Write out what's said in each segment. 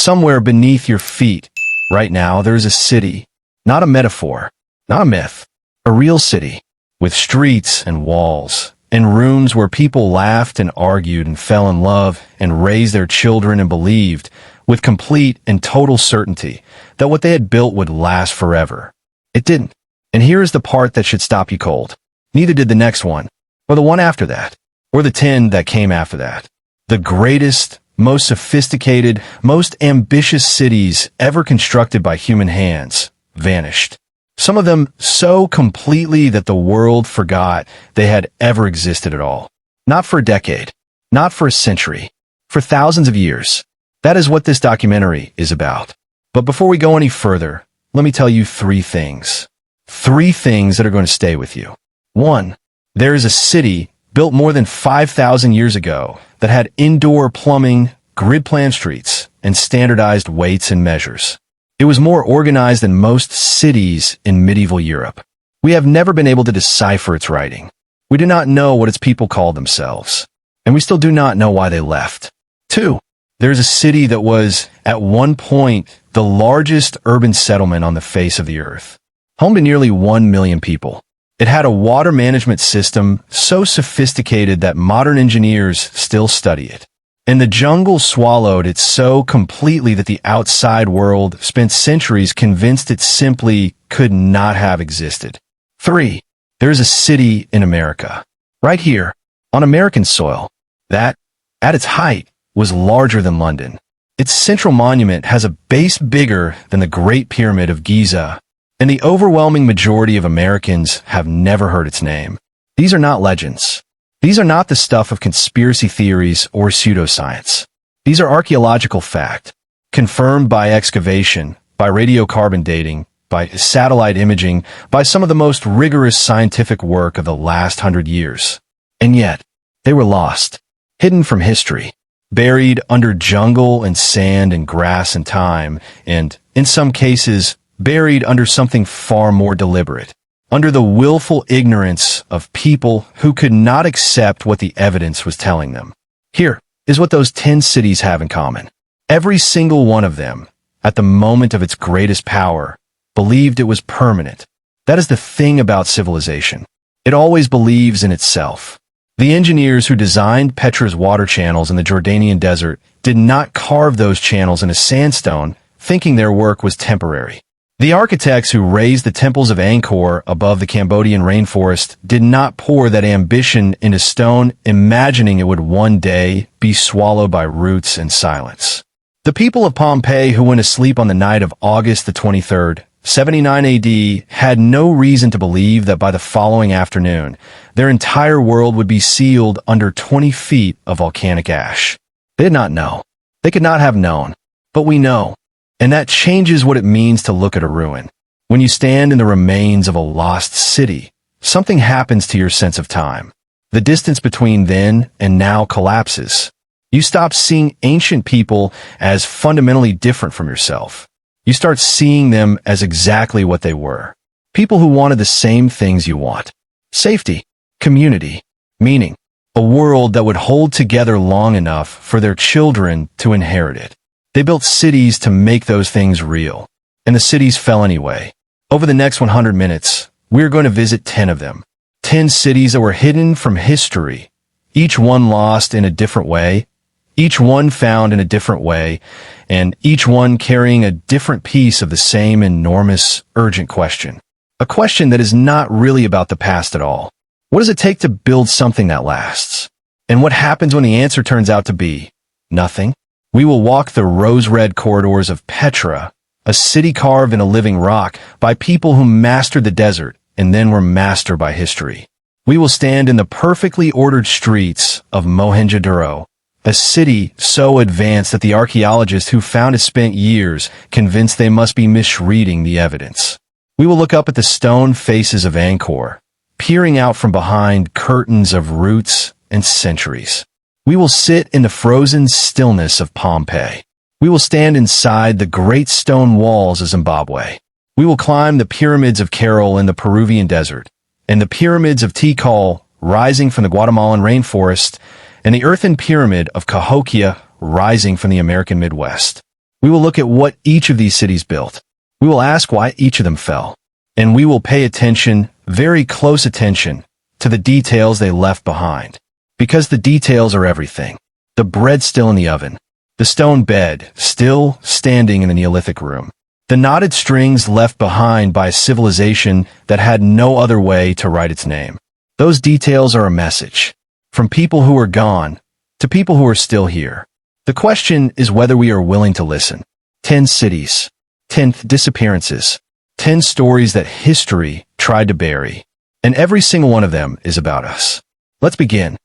Somewhere beneath your feet, right now, there is a city. Not a metaphor, not a myth, a real city, with streets and walls, and rooms where people laughed and argued and fell in love and raised their children and believed, with complete and total certainty, that what they had built would last forever. It didn't. And here is the part that should stop you cold. Neither did the next one, or the one after that, or the 10 that came after that. The greatest, most sophisticated, most ambitious cities ever constructed by human hands vanished. Some of them so completely that the world forgot they had ever existed at all. Not for a decade, not for a century, for thousands of years. That is what this documentary is about. But before we go any further, let me tell you three things. Three things that are going to stay with you. 1. There is a city built more than 5,000 years ago that had indoor plumbing, grid-planned streets, and standardized weights and measures. It was more organized than most cities in medieval Europe. We have never been able to decipher its writing. We do not know what its people called themselves, and we still do not know why they left. 2. There is a city that was, at one point, the largest urban settlement on the face of the earth, home to nearly 1 million people. It had a water management system so sophisticated that modern engineers still study it. And the jungle swallowed it so completely that the outside world spent centuries convinced it simply could not have existed. 3. There is a city in America, right here, on American soil, that, at its height, was larger than London. Its central monument has a base bigger than the Great Pyramid of Giza, and the overwhelming majority of Americans have never heard its name. These are not legends. These are not the stuff of conspiracy theories or pseudoscience. These are archaeological fact, confirmed by excavation, by radiocarbon dating, by satellite imaging, by some of the most rigorous scientific work of the last 100 years. And yet, they were lost, hidden from history, buried under jungle and sand and grass and time, and, in some cases, buried under something far more deliberate, under the willful ignorance of people who could not accept what the evidence was telling them. Here is what those 10 cities have in common. Every single one of them, at the moment of its greatest power, believed it was permanent. That is the thing about civilization. It always believes in itself. The engineers who designed Petra's water channels in the Jordanian desert did not carve those channels in a sandstone, thinking their work was temporary. The architects who raised the temples of Angkor above the Cambodian rainforest did not pour that ambition into stone, imagining it would one day be swallowed by roots and silence. The people of Pompeii who went asleep on the night of August the 23rd, 79 AD, had no reason to believe that by the following afternoon, their entire world would be sealed under 20 feet of volcanic ash. They did not know. They could not have known. But we know. And that changes what it means to look at a ruin. When you stand in the remains of a lost city, something happens to your sense of time. The distance between then and now collapses. You stop seeing ancient people as fundamentally different from yourself. You start seeing them as exactly what they were. People who wanted the same things you want. Safety, community, meaning, a world that would hold together long enough for their children to inherit it. They built cities to make those things real, and the cities fell anyway. Over the next 100 minutes, we're going to visit 10 of them. 10 cities that were hidden from history, each one lost in a different way, each one found in a different way, and each one carrying a different piece of the same enormous, urgent question. A question that is not really about the past at all. What does it take to build something that lasts? And what happens when the answer turns out to be nothing? We will walk the rose-red corridors of Petra, a city carved in a living rock by people who mastered the desert and then were mastered by history. We will stand in the perfectly ordered streets of Mohenjo-Daro, a city so advanced that the archaeologists who found it spent years convinced they must be misreading the evidence. We will look up at the stone faces of Angkor, peering out from behind curtains of roots and centuries. We will sit in the frozen stillness of Pompeii. We will stand inside the great stone walls of Zimbabwe. We will climb the pyramids of Cahokia in the Peruvian desert, and the pyramids of Tikal rising from the Guatemalan rainforest, and the earthen pyramid of Cahokia rising from the American Midwest. We will look at what each of these cities built. We will ask why each of them fell. And we will pay attention, very close attention, to the details they left behind. Because the details are everything. The bread still in the oven. The stone bed still standing in the Neolithic room. The knotted strings left behind by a civilization that had no other way to write its name. Those details are a message. From people who are gone to people who are still here. The question is whether we are willing to listen. 10 cities. 10 disappearances. 10 stories that history tried to bury. And every single one of them is about us. Let's begin.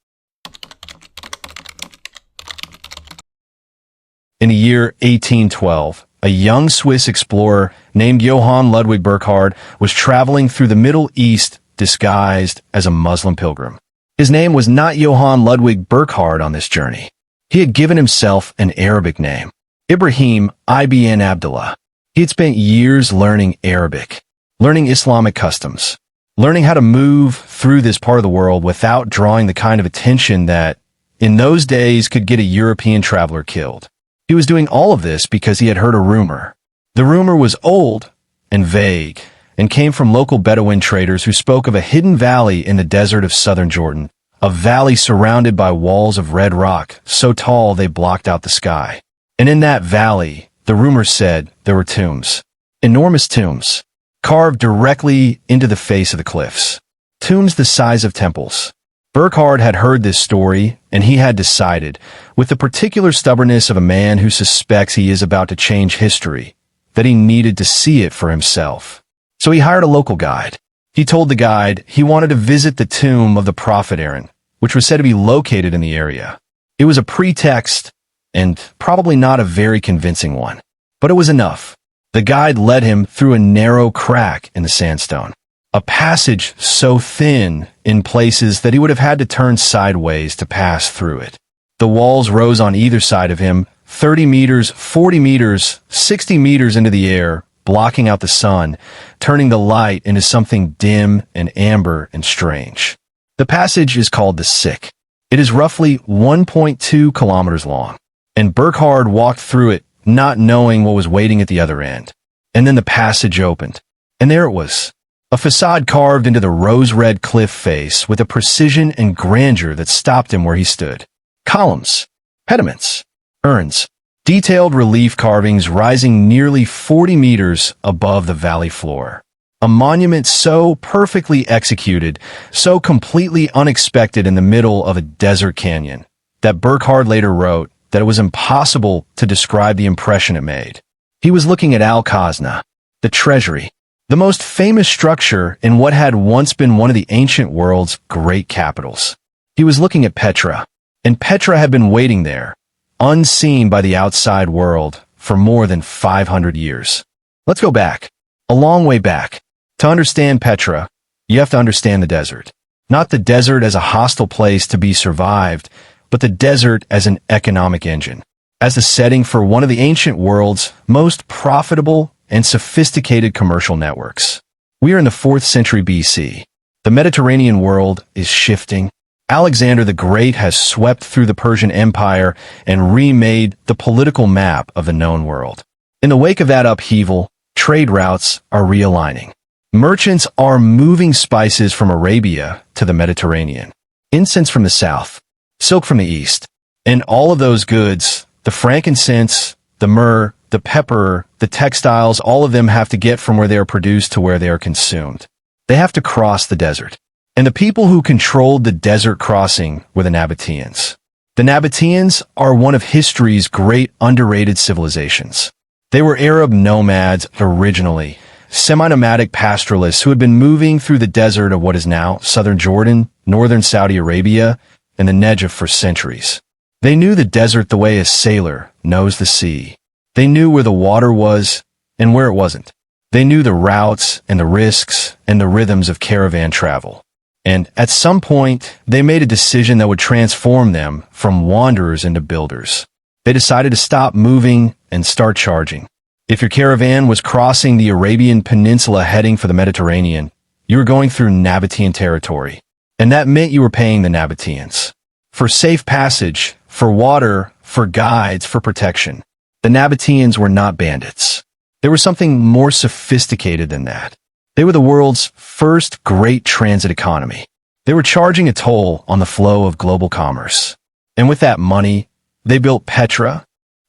In the year 1812, a young Swiss explorer named Johann Ludwig Burckhardt was traveling through the Middle East disguised as a Muslim pilgrim. His name was not Johann Ludwig Burckhardt on this journey. He had given himself an Arabic name, Ibrahim ibn Abdullah. He had spent years learning Arabic, learning Islamic customs, learning how to move through this part of the world without drawing the kind of attention that, in those days, could get a European traveler killed. He was doing all of this because he had heard a rumor. The rumor was old and vague and came from local Bedouin traders who spoke of a hidden valley in the desert of southern Jordan, a valley surrounded by walls of red rock so tall they blocked out the sky. And in that valley, the rumor said there were tombs, enormous tombs, carved directly into the face of the cliffs, tombs the size of temples. Burckhardt had heard this story, and he had decided, with the particular stubbornness of a man who suspects he is about to change history, that he needed to see it for himself. So he hired a local guide. He told the guide he wanted to visit the tomb of the prophet Aaron, which was said to be located in the area. It was a pretext, and probably not a very convincing one. But it was enough. The guide led him through a narrow crack in the sandstone. A passage so thin in places that he would have had to turn sideways to pass through it. The walls rose on either side of him, 30 meters, 40 meters, 60 meters into the air, blocking out the sun, turning the light into something dim and amber and strange. The passage is called the Sick. It is roughly 1.2 kilometers long, and Burckhardt walked through it, not knowing what was waiting at the other end. And then the passage opened, and there it was. A facade carved into the rose-red cliff face with a precision and grandeur that stopped him where he stood. Columns, pediments, urns, detailed relief carvings rising nearly 40 meters above the valley floor. A monument so perfectly executed, so completely unexpected in the middle of a desert canyon, that Burckhardt later wrote that it was impossible to describe the impression it made. He was looking at Al-Khazna, the treasury, the most famous structure in what had once been one of the ancient world's great capitals. He was looking at Petra, and Petra had been waiting there, unseen by the outside world, for more than 500 years. Let's go back, a long way back. To understand Petra, you have to understand the desert. Not the desert as a hostile place to be survived, but the desert as an economic engine, as the setting for one of the ancient world's most profitable and sophisticated commercial networks. We are in the 4th century BC. The Mediterranean world is shifting. Alexander the Great has swept through the Persian Empire and remade the political map of the known world. In the wake of that upheaval, trade routes are realigning. Merchants are moving spices from Arabia to the Mediterranean, incense from the south, silk from the east, and all of those goods, the frankincense, the myrrh, the pepper, the textiles, all of them have to get from where they are produced to where they are consumed. They have to cross the desert. And the people who controlled the desert crossing were the Nabateans. The Nabateans are one of history's great underrated civilizations. They were Arab nomads originally, semi-nomadic pastoralists who had been moving through the desert of what is now southern Jordan, northern Saudi Arabia, and the Negev for centuries. They knew the desert the way a sailor knows the sea. They knew where the water was and where it wasn't. They knew the routes and the risks and the rhythms of caravan travel. And at some point, they made a decision that would transform them from wanderers into builders. They decided to stop moving and start charging. If your caravan was crossing the Arabian Peninsula heading for the Mediterranean, you were going through Nabatean territory. And that meant you were paying the Nabateans for safe passage, for water, for guides, for protection. The Nabateans were not bandits. They were something more sophisticated than that. They were the world's first great transit economy. They were charging a toll on the flow of global commerce. And with that money, they built Petra.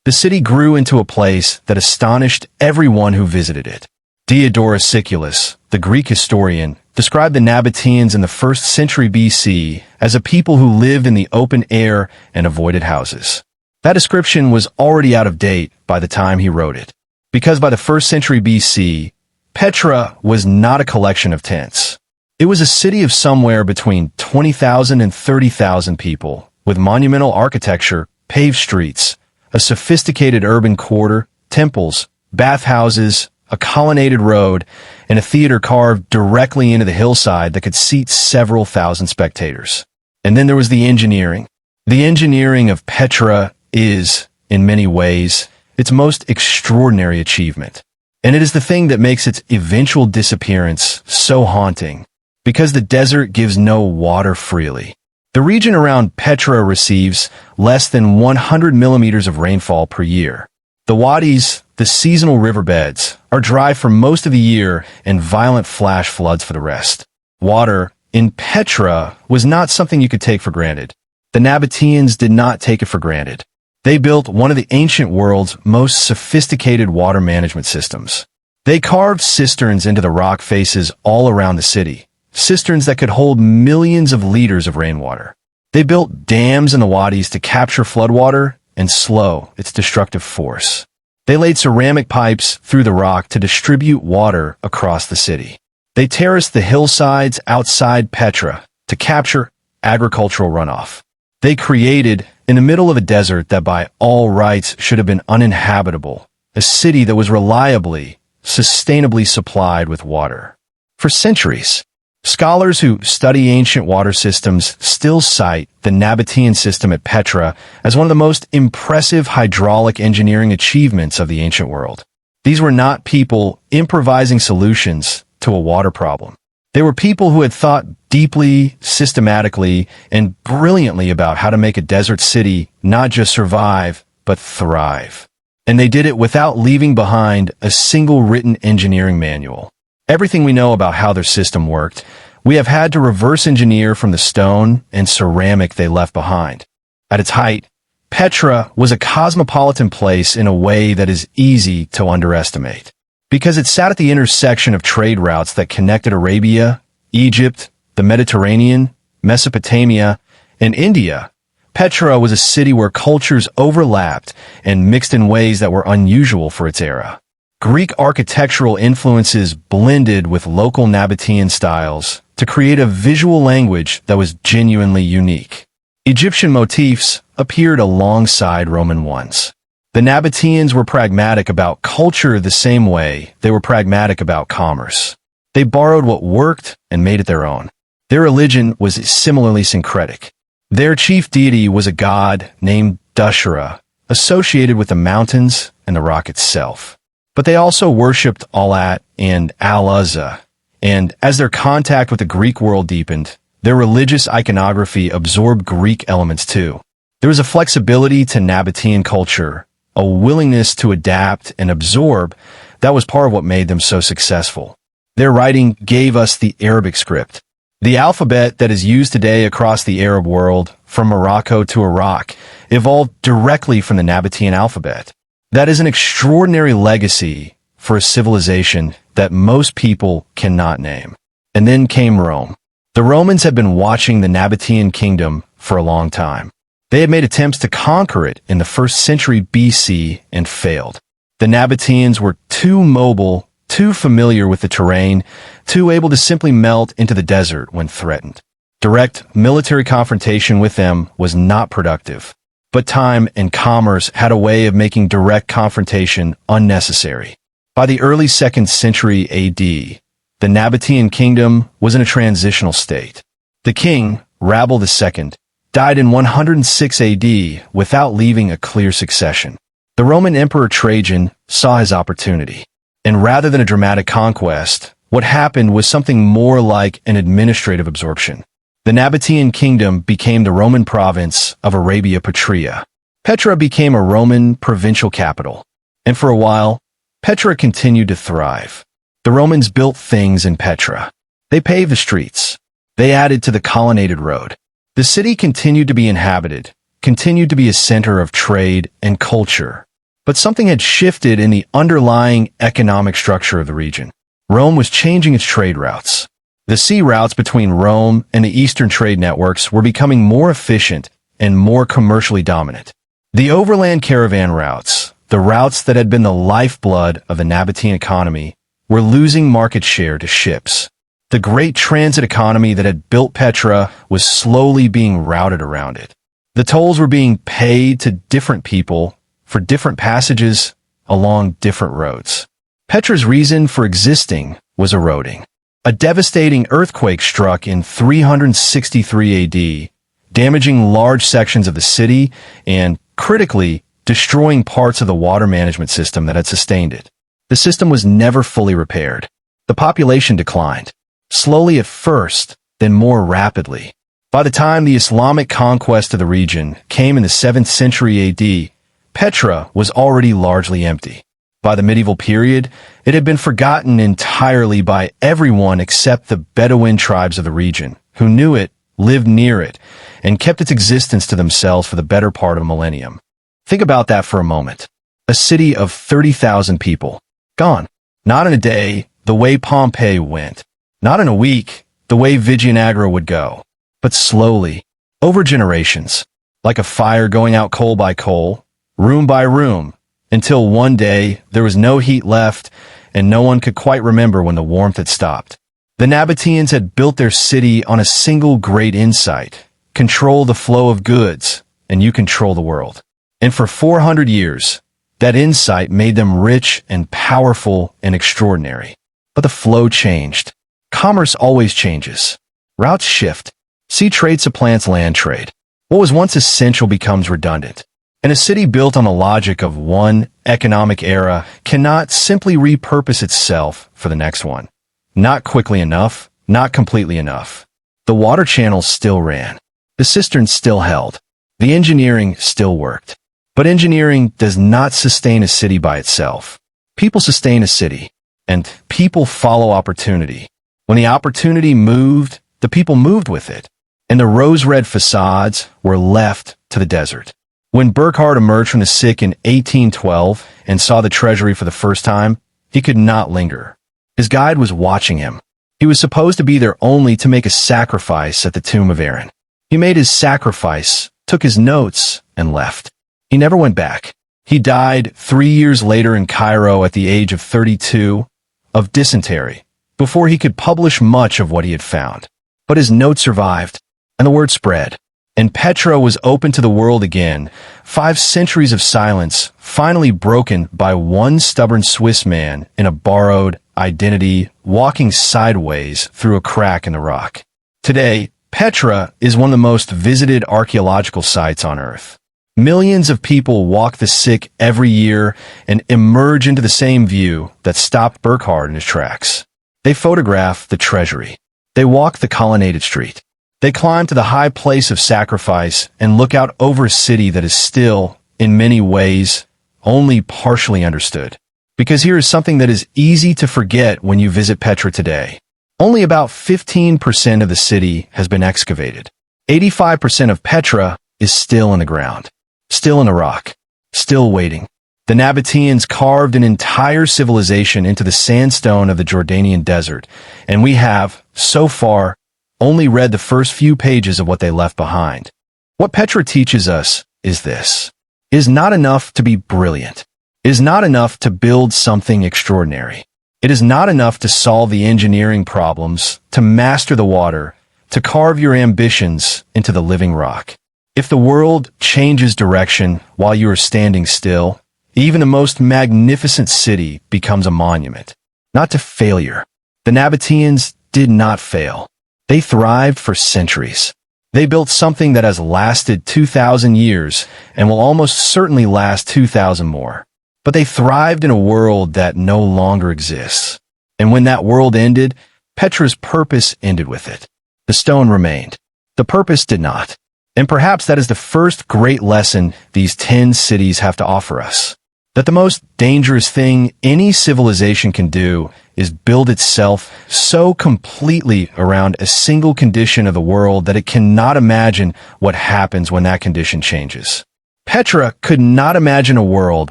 The city grew into a place that astonished everyone who visited it. Diodorus Siculus, the Greek historian, described the Nabateans in the 1st century BC as a people who lived in the open air and avoided houses. That description was already out of date by the time he wrote it, because by the 1st century BC, Petra was not a collection of tents. It was a city of somewhere between 20,000 and 30,000 people, with monumental architecture, paved streets, a sophisticated urban quarter, temples, bathhouses, a colonnaded road, and a theater carved directly into the hillside that could seat several thousand spectators. And then there was the engineering. The engineering of Petra is, in many ways, its most extraordinary achievement. And it is the thing that makes its eventual disappearance so haunting, because the desert gives no water freely. The region around Petra receives less than 100 millimeters of rainfall per year. The wadis, the seasonal riverbeds, are dry for most of the year and violent flash floods for the rest. Water in Petra was not something you could take for granted. The Nabateans did not take it for granted. They built one of the ancient world's most sophisticated water management systems. They carved cisterns into the rock faces all around the city, cisterns that could hold millions of liters of rainwater. They built dams in the wadis to capture floodwater and slow its destructive force. They laid ceramic pipes through the rock to distribute water across the city. They terraced the hillsides outside Petra to capture agricultural runoff. They created, in the middle of a desert that by all rights should have been uninhabitable, a city that was reliably, sustainably supplied with water. For centuries, scholars who study ancient water systems still cite the Nabatean system at Petra as one of the most impressive hydraulic engineering achievements of the ancient world. These were not people improvising solutions to a water problem. They were people who had thought deeply, systematically, and brilliantly about how to make a desert city not just survive, but thrive. And they did it without leaving behind a single written engineering manual. Everything we know about how their system worked, we have had to reverse engineer from the stone and ceramic they left behind. At its height, Petra was a cosmopolitan place in a way that is easy to underestimate. Because it sat at the intersection of trade routes that connected Arabia, Egypt, the Mediterranean, Mesopotamia, and India, Petra was a city where cultures overlapped and mixed in ways that were unusual for its era. Greek architectural influences blended with local Nabatean styles to create a visual language that was genuinely unique. Egyptian motifs appeared alongside Roman ones. The Nabateans were pragmatic about culture the same way they were pragmatic about commerce. They borrowed what worked and made it their own. Their religion was similarly syncretic. Their chief deity was a god named Dushra, associated with the mountains and the rock itself. But they also worshipped Alat and Al-Uzza, and as their contact with the Greek world deepened, their religious iconography absorbed Greek elements too. There was a flexibility to Nabatean culture, a willingness to adapt and absorb that was part of what made them so successful. Their writing gave us the Arabic script. The alphabet that is used today across the Arab world, from Morocco to Iraq, evolved directly from the Nabatean alphabet. That is an extraordinary legacy for a civilization that most people cannot name. And then came Rome. The Romans had been watching the Nabatean kingdom for a long time. They had made attempts to conquer it in the 1st century BC and failed. The Nabateans were too mobile, too familiar with the terrain, too able to simply melt into the desert when threatened. Direct military confrontation with them was not productive. But time and commerce had a way of making direct confrontation unnecessary. By the early 2nd century AD, the Nabatean kingdom was in a transitional state. The king, Rabel II, died in 106 AD without leaving a clear succession. The Roman Emperor Trajan saw his opportunity. And rather than a dramatic conquest, what happened was something more like an administrative absorption. The Nabatean kingdom became the Roman province of Arabia Petraea. Petra became a Roman provincial capital, and for a while, Petra continued to thrive. The Romans built things in Petra. They paved the streets. They added to the colonnaded road. The city continued to be inhabited, continued to be a center of trade and culture. But something had shifted in the underlying economic structure of the region. Rome was changing its trade routes. The sea routes between Rome and the Eastern trade networks were becoming more efficient and more commercially dominant. The overland caravan routes, the routes that had been the lifeblood of the Nabatean economy, were losing market share to ships. The great transit economy that had built Petra was slowly being routed around it. The tolls were being paid to different people for different passages along different roads. Petra's reason for existing was eroding. A devastating earthquake struck in 363 AD, damaging large sections of the city and, critically, destroying parts of the water management system that had sustained it. The system was never fully repaired. The population declined, slowly at first, then more rapidly. By the time the Islamic conquest of the region came in the 7th century AD, Petra was already largely empty. By the medieval period, it had been forgotten entirely by everyone except the Bedouin tribes of the region, who knew it, lived near it, and kept its existence to themselves for the better part of a millennium. Think about that for a moment. A city of 30,000 people. Gone. Not in a day, the way Pompeii went. Not in a week, the way Vijayanagara would go. But slowly, over generations, like a fire going out coal by coal, room by room, until one day there was no heat left and no one could quite remember when the warmth had stopped. The Nabateans had built their city on a single great insight: control the flow of goods, and you control the world. And for 400 years, that insight made them rich and powerful and extraordinary. But the flow changed. Commerce always changes. Routes shift. Sea trade supplants land trade. What was once essential becomes redundant. And a city built on the logic of one economic era cannot simply repurpose itself for the next one. Not quickly enough, not completely enough. The water channels still ran. The cisterns still held. The engineering still worked. But engineering does not sustain a city by itself. People sustain a city, and people follow opportunity. When the opportunity moved, the people moved with it, and the rose-red facades were left to the desert. When Burckhardt emerged from the sick in 1812 and saw the treasury for the first time, he could not linger. His guide was watching him. He was supposed to be there only to make a sacrifice at the tomb of Aaron. He made his sacrifice, took his notes, and left. He never went back. He died 3 years later in Cairo at the age of 32 of dysentery, before he could publish much of what he had found. But his note survived, and the word spread. And Petra was open to the world again, 5 centuries of silence finally broken by one stubborn Swiss man in a borrowed identity walking sideways through a crack in the rock. Today, Petra is one of the most visited archaeological sites on Earth. Millions of people walk the sick every year and emerge into the same view that stopped Burckhardt in his tracks. They photograph the treasury. They walk the colonnaded street. They climb to the high place of sacrifice and look out over a city that is still, in many ways, only partially understood. Because here is something that is easy to forget when you visit Petra today. Only about 15% of the city has been excavated. 85% of Petra is still in the ground, still in the rock, still waiting. The Nabateans carved an entire civilization into the sandstone of the Jordanian desert, and we have, so far, only read the first few pages of what they left behind. What Petra teaches us is this. It is not enough to be brilliant. It is not enough to build something extraordinary. It is not enough to solve the engineering problems, to master the water, to carve your ambitions into the living rock. If the world changes direction while you are standing still, even the most magnificent city becomes a monument, not to failure. The Nabateans did not fail. They thrived for centuries. They built something that has lasted 2,000 years and will almost certainly last 2,000 more. But they thrived in a world that no longer exists. And when that world ended, Petra's purpose ended with it. The stone remained. The purpose did not. And perhaps that is the first great lesson these 10 cities have to offer us. That the most dangerous thing any civilization can do is build itself so completely around a single condition of the world that it cannot imagine what happens when that condition changes. Petra could not imagine a world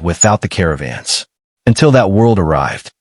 without the caravans, until that world arrived.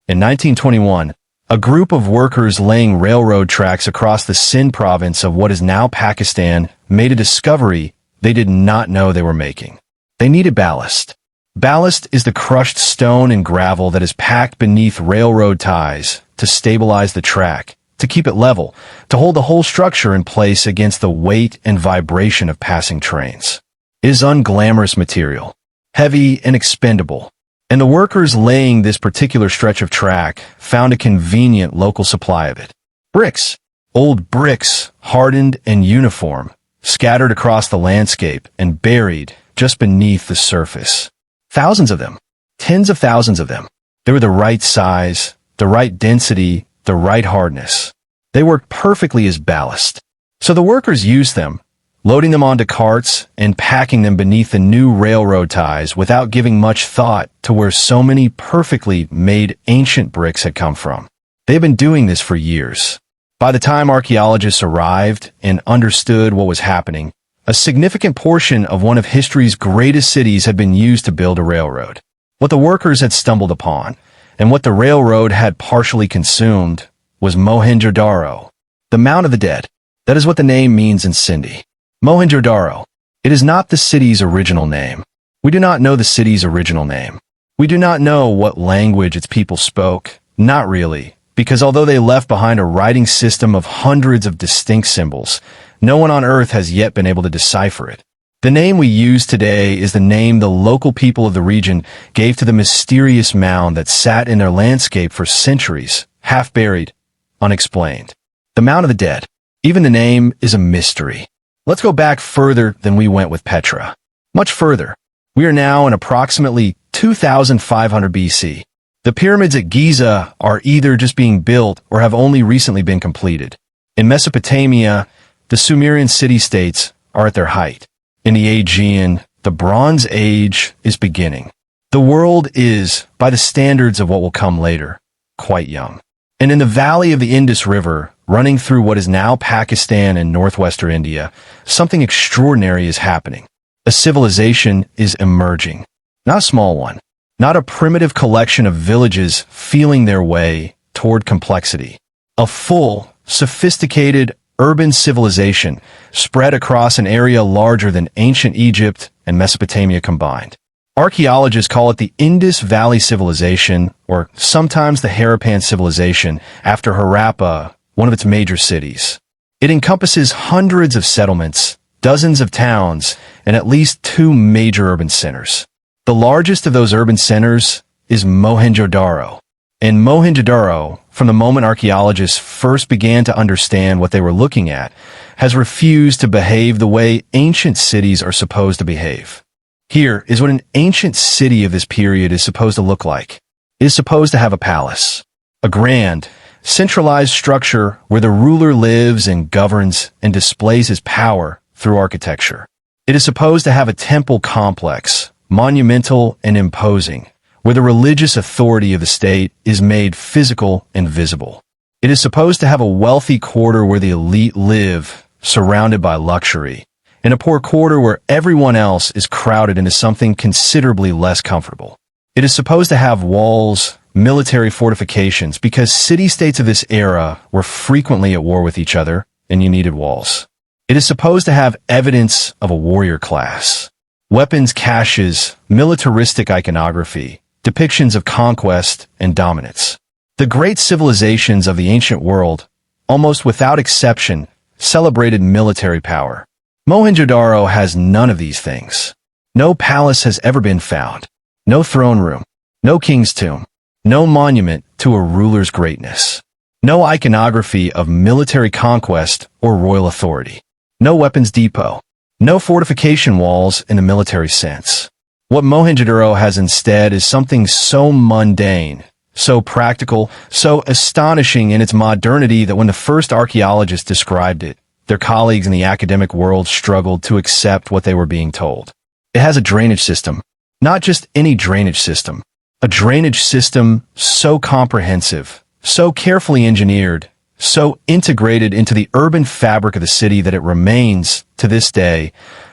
In 1921, a group of workers laying railroad tracks across the Sindh province of what is now Pakistan made a discovery they did not know they were making. They needed ballast. Ballast is the crushed stone and gravel that is packed beneath railroad ties to stabilize the track, to keep it level, to hold the whole structure in place against the weight and vibration of passing trains. It is unglamorous material, heavy and expendable, and the workers laying this particular stretch of track found a convenient local supply of it. Bricks, old bricks, hardened and uniform, scattered across the landscape and buried just beneath the surface. Thousands of them, tens of thousands of them. They were the right size, the right density, the right hardness. They worked perfectly as ballast. So the workers used them, loading them onto carts and packing them beneath the new railroad ties without giving much thought to where so many perfectly made ancient bricks had come from. They've been doing this for years. By the time archaeologists arrived and understood what was happening, a significant portion of one of history's greatest cities had been used to build a railroad. What the workers had stumbled upon, and what the railroad had partially consumed, was Mohenjo-Daro, the Mount of the Dead. That is what the name means in Sindhi. Mohenjo-Daro. It is not the city's original name. We do not know the city's original name. We do not know what language its people spoke. Not really, because although they left behind a writing system of hundreds of distinct symbols, no one on Earth has yet been able to decipher it. The name we use today is the name the local people of the region gave to the mysterious mound that sat in their landscape for centuries, half buried, unexplained. The Mount of the Dead. Even the name is a mystery. Let's go back further than we went with Petra. Much further. We are now in approximately 2500 BC. The pyramids at Giza are either just being built or have only recently been completed. In Mesopotamia, the Sumerian city-states are at their height. In the Aegean, the Bronze Age is beginning. The world is, by the standards of what will come later, quite young. And in the valley of the Indus River, running through what is now Pakistan and northwestern India, something extraordinary is happening. A civilization is emerging. Not a small one. Not a primitive collection of villages feeling their way toward complexity. A full, sophisticated, urban civilization spread across an area larger than ancient Egypt and Mesopotamia combined. Archaeologists call it the Indus Valley Civilization, or sometimes the Harappan Civilization, after Harappa, one of its major cities. It encompasses hundreds of settlements, dozens of towns, and at least 2 major urban centers. The largest of those urban centers is Mohenjo-Daro. In Mohenjo-Daro, from the moment archaeologists first began to understand what they were looking at, has refused to behave the way ancient cities are supposed to behave. Here is what an ancient city of this period is supposed to look like. It is supposed to have a palace, a grand, centralized structure where the ruler lives and governs and displays his power through architecture. It is supposed to have a temple complex, monumental and imposing, where the religious authority of the state is made physical and visible. It is supposed to have a wealthy quarter where the elite live, surrounded by luxury, and a poor quarter where everyone else is crowded into something considerably less comfortable. It is supposed to have walls, military fortifications, because city-states of this era were frequently at war with each other, and you needed walls. It is supposed to have evidence of a warrior class, weapons caches, militaristic iconography, depictions of conquest and dominance. The great civilizations of the ancient world, almost without exception, celebrated military power. Mohenjo-Daro has none of these things. No palace has ever been found. No throne room. No king's tomb. No monument to a ruler's greatness. No iconography of military conquest or royal authority. No weapons depot. No fortification walls in the military sense. What Mohenjo-Daro has instead is something so mundane, so practical, so astonishing in its modernity that when the first archaeologists described it, their colleagues in the academic world struggled to accept what they were being told. It has a drainage system, not just any drainage system, a drainage system so comprehensive, so carefully engineered, so integrated into the urban fabric of the city that it remains, to this day,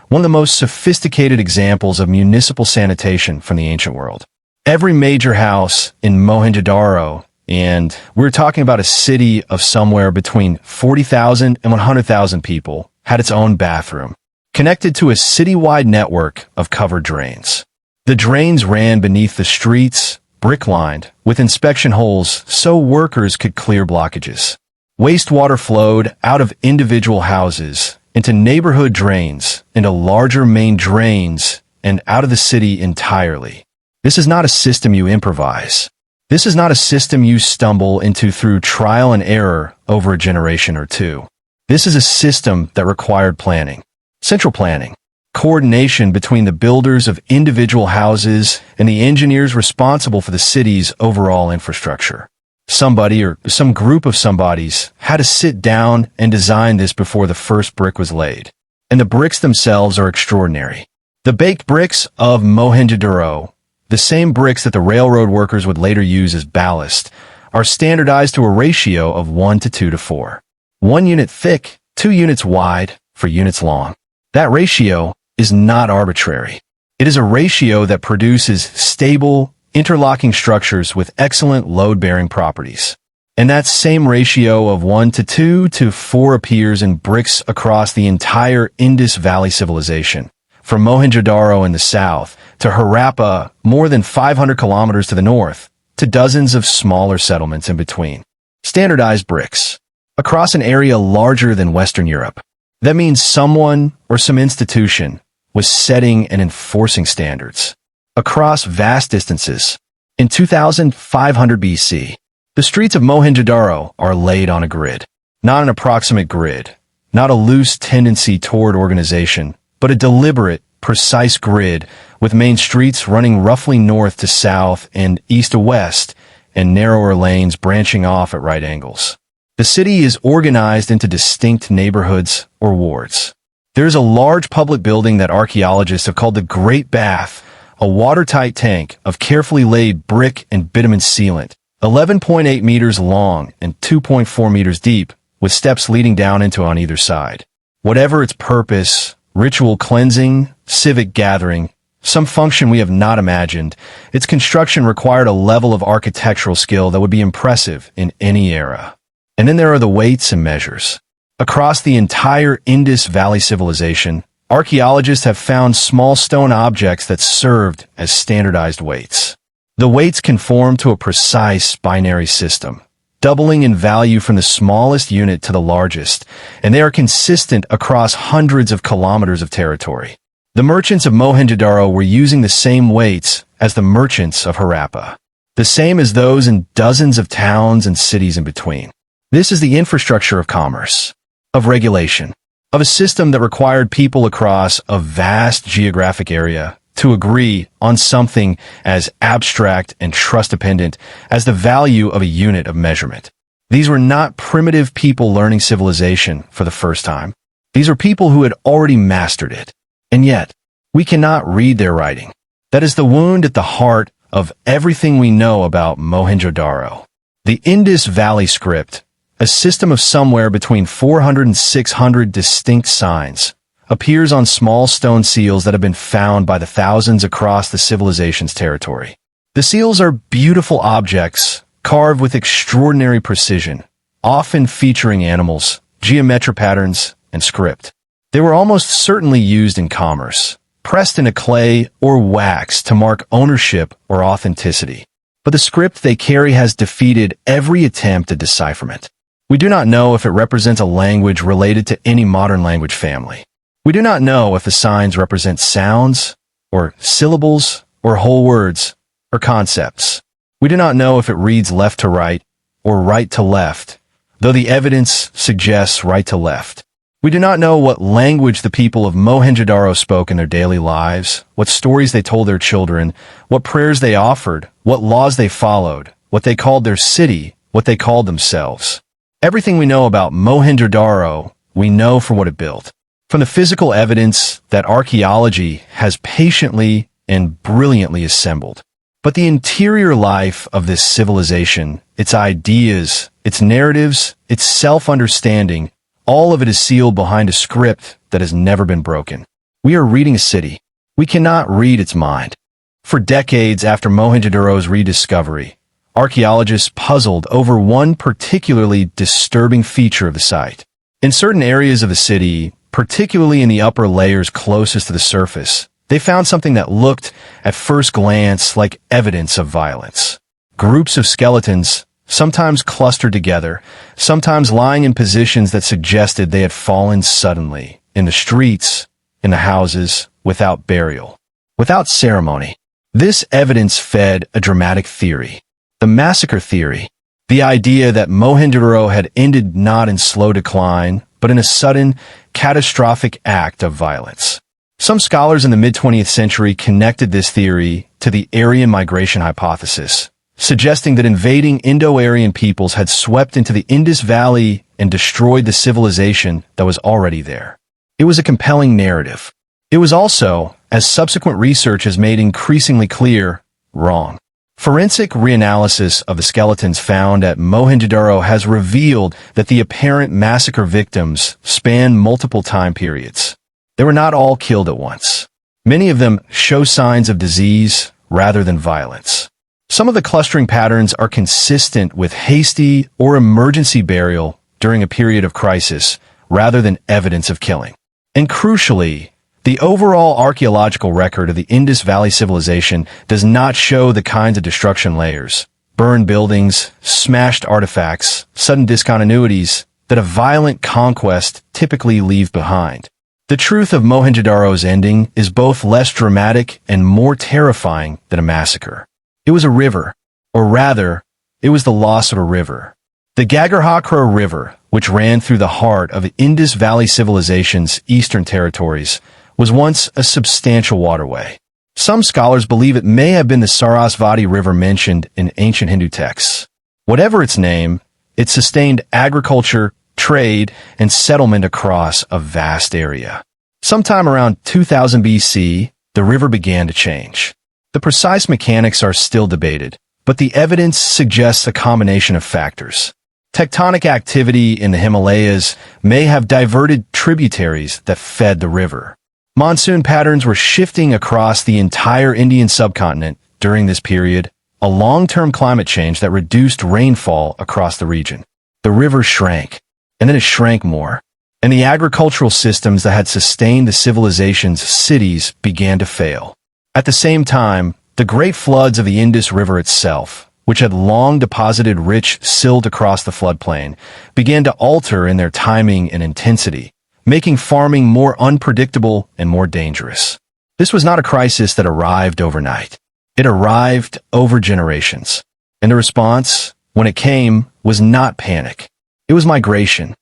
one of the most sophisticated examples of municipal sanitation from the ancient world. Every major house in Mohenjo-Daro, and we're talking about a city of somewhere between 40,000 and 100,000 people, had its own bathroom, connected to a citywide network of covered drains. The drains ran beneath the streets, brick-lined, with inspection holes so workers could clear blockages. Wastewater flowed out of individual houses into neighborhood drains, into larger main drains, and out of the city entirely. This is not a system you improvise. This is not a system you stumble into through trial and error over a generation or two. This is a system that required planning, central planning, coordination between the builders of individual houses and the engineers responsible for the city's overall infrastructure. Somebody or some group of somebodies had to sit down and design this before the first brick was laid. And the bricks themselves are extraordinary. The baked bricks of Mohenjo-Daro, the same bricks that the railroad workers would later use as ballast, are standardized to a ratio of 1 to 2 to 4. 1 unit thick, 2 units wide, 4 units long. That ratio is not arbitrary. It is a ratio that produces stable, interlocking structures with excellent load-bearing properties. And that same ratio of 1 to 2 to 4 appears in bricks across the entire Indus Valley civilization, from Mohenjo-Daro in the south to Harappa, more than 500 kilometers to the north, to dozens of smaller settlements in between. Standardized bricks, across an area larger than Western Europe. That means someone or some institution was setting and enforcing standards across vast distances. In 2500 BC, the streets of Mohenjo-Daro are laid on a grid, not an approximate grid, not a loose tendency toward organization, but a deliberate, precise grid with main streets running roughly north to south and east to west, and narrower lanes branching off at right angles. The city is organized into distinct neighborhoods or wards. There is a large public building that archaeologists have called the Great Bath, a watertight tank of carefully laid brick and bitumen sealant, 11.8 meters long and 2.4 meters deep, with steps leading down into on either side. Whatever its purpose, ritual cleansing, civic gathering, some function we have not imagined, its construction required a level of architectural skill that would be impressive in any era. And then there are the weights and measures. Across the entire Indus Valley civilization, archaeologists have found small stone objects that served as standardized weights. The weights conform to a precise binary system, doubling in value from the smallest unit to the largest, and they are consistent across hundreds of kilometers of territory. The merchants of Mohenjo-Daro were using the same weights as the merchants of Harappa, the same as those in dozens of towns and cities in between. This is the infrastructure of commerce, of regulation, of a system that required people across a vast geographic area to agree on something as abstract and trust-dependent as the value of a unit of measurement. These were not primitive people learning civilization for the first time. These are people who had already mastered it. And yet, we cannot read their writing. That is the wound at the heart of everything we know about Mohenjo-Daro. The Indus Valley script, a system of somewhere between 400 and 600 distinct signs, appears on small stone seals that have been found by the thousands across the civilization's territory. The seals are beautiful objects, carved with extraordinary precision, often featuring animals, geometric patterns, and script. They were almost certainly used in commerce, pressed into clay or wax to mark ownership or authenticity. But the script they carry has defeated every attempt at decipherment. We do not know if it represents a language related to any modern language family. We do not know if the signs represent sounds, or syllables, or whole words, or concepts. We do not know if it reads left to right, or right to left, though the evidence suggests right to left. We do not know what language the people of Mohenjo-Daro spoke in their daily lives, what stories they told their children, what prayers they offered, what laws they followed, what they called their city, what they called themselves. Everything we know about Mohenjo-Daro, we know for what it built. From the physical evidence that archaeology has patiently and brilliantly assembled. But the interior life of this civilization, its ideas, its narratives, its self-understanding, all of it is sealed behind a script that has never been broken. We are reading a city. We cannot read its mind. For decades after Mohenjo-Daro's rediscovery, archaeologists puzzled over one particularly disturbing feature of the site. In certain areas of the city, particularly in the upper layers closest to the surface, they found something that looked, at first glance, like evidence of violence. Groups of skeletons, sometimes clustered together, sometimes lying in positions that suggested they had fallen suddenly, in the streets, in the houses, without burial, without ceremony. This evidence fed a dramatic theory, the massacre theory, the idea that Mohenjo-Daro had ended not in slow decline, but in a sudden, catastrophic act of violence. Some scholars in the mid-20th century connected this theory to the Aryan migration hypothesis, suggesting that invading Indo-Aryan peoples had swept into the Indus Valley and destroyed the civilization that was already there. It was a compelling narrative. It was also, as subsequent research has made increasingly clear, wrong. Forensic reanalysis of the skeletons found at Mohenjo-Daro has revealed that the apparent massacre victims span multiple time periods. They were not all killed at once. Many of them show signs of disease rather than violence. Some of the clustering patterns are consistent with hasty or emergency burial during a period of crisis rather than evidence of killing. And crucially, the overall archaeological record of the Indus Valley civilization does not show the kinds of destruction layers, burned buildings, smashed artifacts, sudden discontinuities that a violent conquest typically leave behind. The truth of Mohenjo-Daro's ending is both less dramatic and more terrifying than a massacre. It was a river, or rather, it was the loss of a river. The Cahokia River, which ran through the heart of Indus Valley civilization's eastern territories, was once a substantial waterway. Some scholars believe it may have been the Sarasvati River mentioned in ancient Hindu texts. Whatever its name, it sustained agriculture, trade, and settlement across a vast area. Sometime around 2000 BC, the river began to change. The precise mechanics are still debated, but the evidence suggests a combination of factors. Tectonic activity in the Himalayas may have diverted tributaries that fed the river. Monsoon patterns were shifting across the entire Indian subcontinent during this period, a long-term climate change that reduced rainfall across the region. The river shrank, and then it shrank more, and the agricultural systems that had sustained the civilization's cities began to fail. At the same time, the great floods of the Indus River itself, which had long deposited rich silt across the floodplain, began to alter in their timing and intensity, making farming more unpredictable and more dangerous. This was not a crisis that arrived overnight. It arrived over generations. And the response, when it came, was not panic. It was migration.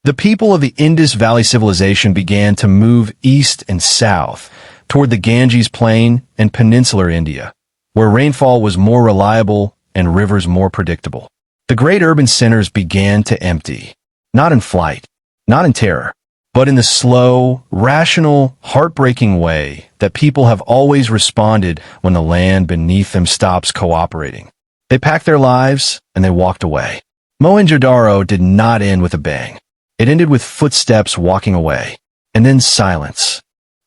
The people of the Indus Valley civilization began to move east and south toward the Ganges Plain and peninsular India, where rainfall was more reliable and rivers more predictable. The great urban centers began to empty, not in flight, not in terror, but in the slow, rational, heartbreaking way that people have always responded when the land beneath them stops cooperating. They packed their lives and they walked away. Mohenjo-Daro did not end with a bang. It ended with footsteps walking away, and then silence.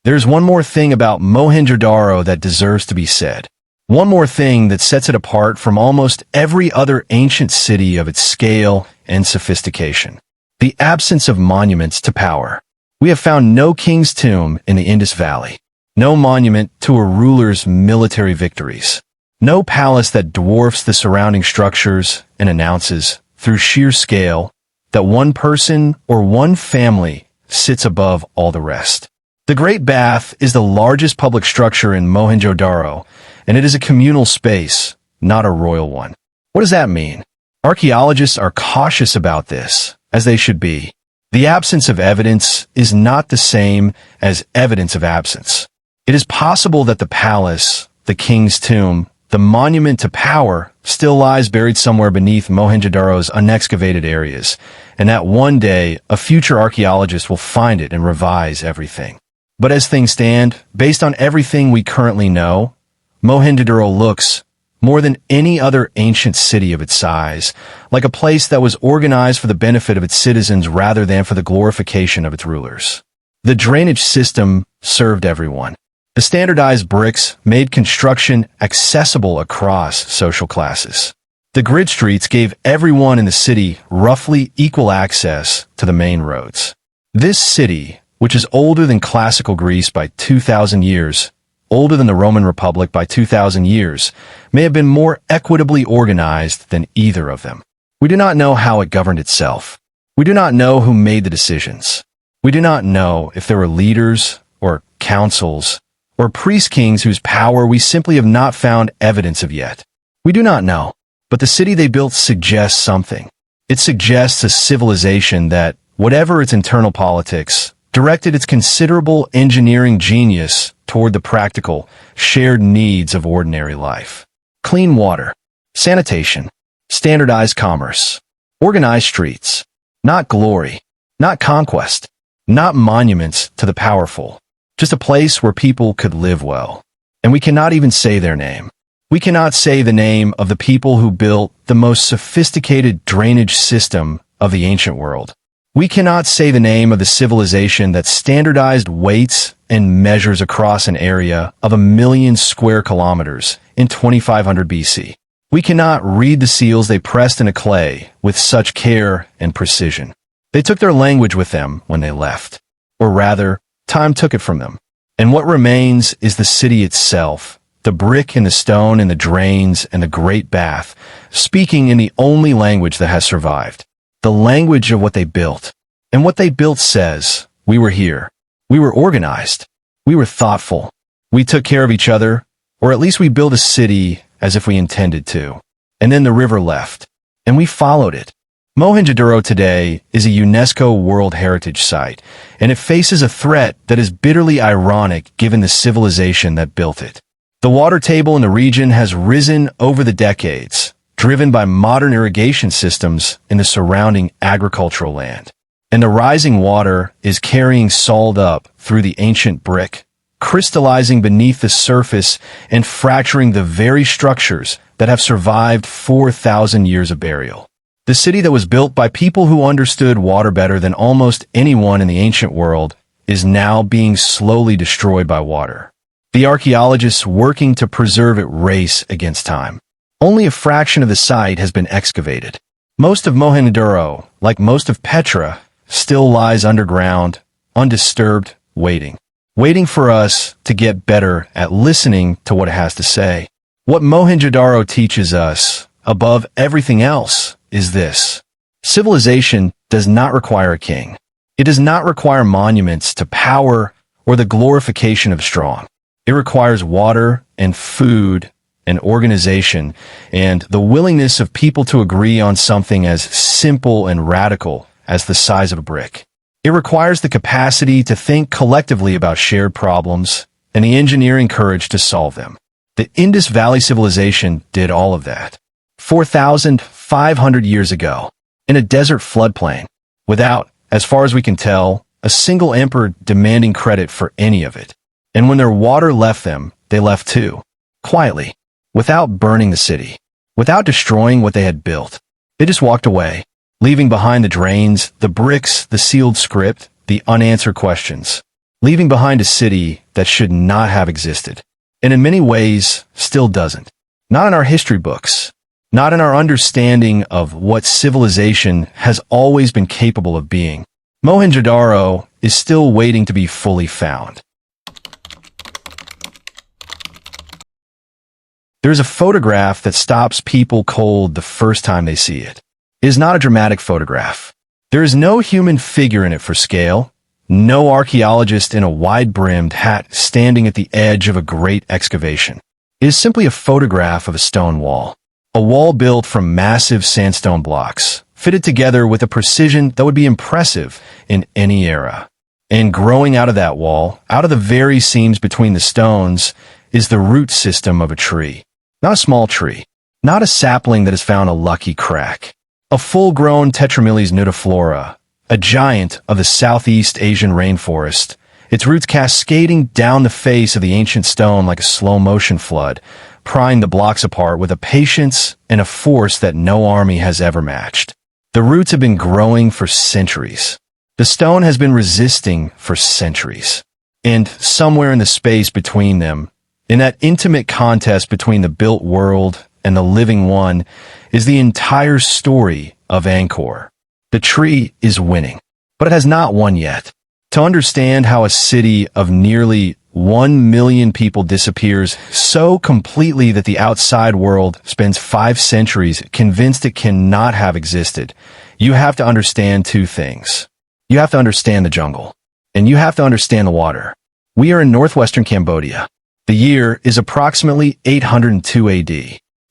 There's one more thing about Mohenjo-Daro that deserves to be said. One more thing that sets it apart from almost every other ancient city of its scale and sophistication. The absence of monuments to power. We have found no king's tomb in the Indus Valley. No monument to a ruler's military victories. No palace that dwarfs the surrounding structures and announces, through sheer scale, that one person or one family sits above all the rest. The Great Bath is the largest public structure in Mohenjo-Daro, and it is a communal space, not a royal one. What does that mean? Archaeologists are cautious about this, as they should be. The absence of evidence is not the same as evidence of absence. It is possible that the palace, the king's tomb, the monument to power, still lies buried somewhere beneath Mohenjo-Daro's unexcavated areas, and that one day a future archaeologist will find it and revise everything. But as things stand, based on everything we currently know, Mohenjo-Daro looks, more than any other ancient city of its size, like a place that was organized for the benefit of its citizens rather than for the glorification of its rulers. The drainage system served everyone. The standardized bricks made construction accessible across social classes. The grid streets gave everyone in the city roughly equal access to the main roads. This city, which is older than classical Greece by 2,000 years, older than the Roman Republic by 2,000 years, may have been more equitably organized than either of them. We do not know how it governed itself. We do not know who made the decisions. We do not know if there were leaders or councils or priest-kings whose power we simply have not found evidence of yet. We do not know, but the city they built suggests something. It suggests a civilization that, whatever its internal politics, directed its considerable engineering genius toward the practical, shared needs of ordinary life. Clean water, sanitation, standardized commerce, organized streets, not glory, not conquest, not monuments to the powerful, just a place where people could live well. And we cannot even say their name. We cannot say the name of the people who built the most sophisticated drainage system of the ancient world. We cannot say the name of the civilization that standardized weights and measures across an area of 1,000,000 square kilometers in 2500 BC. We cannot read the seals they pressed into clay with such care and precision. They took their language with them when they left. Or rather, time took it from them. And what remains is the city itself, the brick and the stone and the drains and the great bath, speaking in the only language that has survived. The language of what they built. And what they built says, we were here. We were organized. We were thoughtful. We took care of each other, or at least we built a city as if we intended to. And then the river left, and we followed it. Mohenjo-Daro today is a UNESCO World Heritage Site, and it faces a threat that is bitterly ironic given the civilization that built it. The water table in the region has risen over the decades, driven by modern irrigation systems in the surrounding agricultural land. And the rising water is carrying salt up through the ancient brick, crystallizing beneath the surface and fracturing the very structures that have survived 4,000 years of burial. The city that was built by people who understood water better than almost anyone in the ancient world is now being slowly destroyed by water. The archaeologists working to preserve it race against time. Only a fraction of the site has been excavated. Most of Mohenjo-Daro, like most of Petra, still lies underground, undisturbed, waiting. Waiting for us to get better at listening to what it has to say. What Mohenjo-Daro teaches us, above everything else, is this. Civilization does not require a king. It does not require monuments to power or the glorification of strong. It requires water and food and organization and the willingness of people to agree on something as simple and radical as the size of a brick. It requires the capacity to think collectively about shared problems and the engineering courage to solve them. The Indus Valley civilization did all of that. 4,500 years ago, in a desert floodplain, without, as far as we can tell, a single emperor demanding credit for any of it. And when their water left them, they left too, quietly, without burning the city, without destroying what they had built. They just walked away, leaving behind the drains, the bricks, the sealed script, the unanswered questions, leaving behind a city that should not have existed, and in many ways still doesn't. Not in our history books, not in our understanding of what civilization has always been capable of being. Mohenjo-Daro is still waiting to be fully found. There's a photograph that stops people cold the first time they see it. It is not a dramatic photograph. There is no human figure in it for scale, no archaeologist in a wide-brimmed hat standing at the edge of a great excavation. It is simply a photograph of a stone wall. A wall built from massive sandstone blocks, fitted together with a precision that would be impressive in any era. And growing out of that wall, out of the very seams between the stones, is the root system of a tree. Not a small tree. Not a sapling that has found a lucky crack. A full-grown Tetromylles nudiflora, a giant of the Southeast Asian rainforest, its roots cascading down the face of the ancient stone like a slow-motion flood, prying the blocks apart with a patience and a force that no army has ever matched. The roots have been growing for centuries. The stone has been resisting for centuries. And somewhere in the space between them, in that intimate contest between the built world and the living one, is the entire story of Angkor. The tree is winning, but it has not won yet. To understand how a city of nearly 1 million people disappears so completely that the outside world spends 5 centuries convinced it cannot have existed, you have to understand 2 things. You have to understand the jungle, and you have to understand the water. We are in northwestern Cambodia. The year is approximately 802 AD.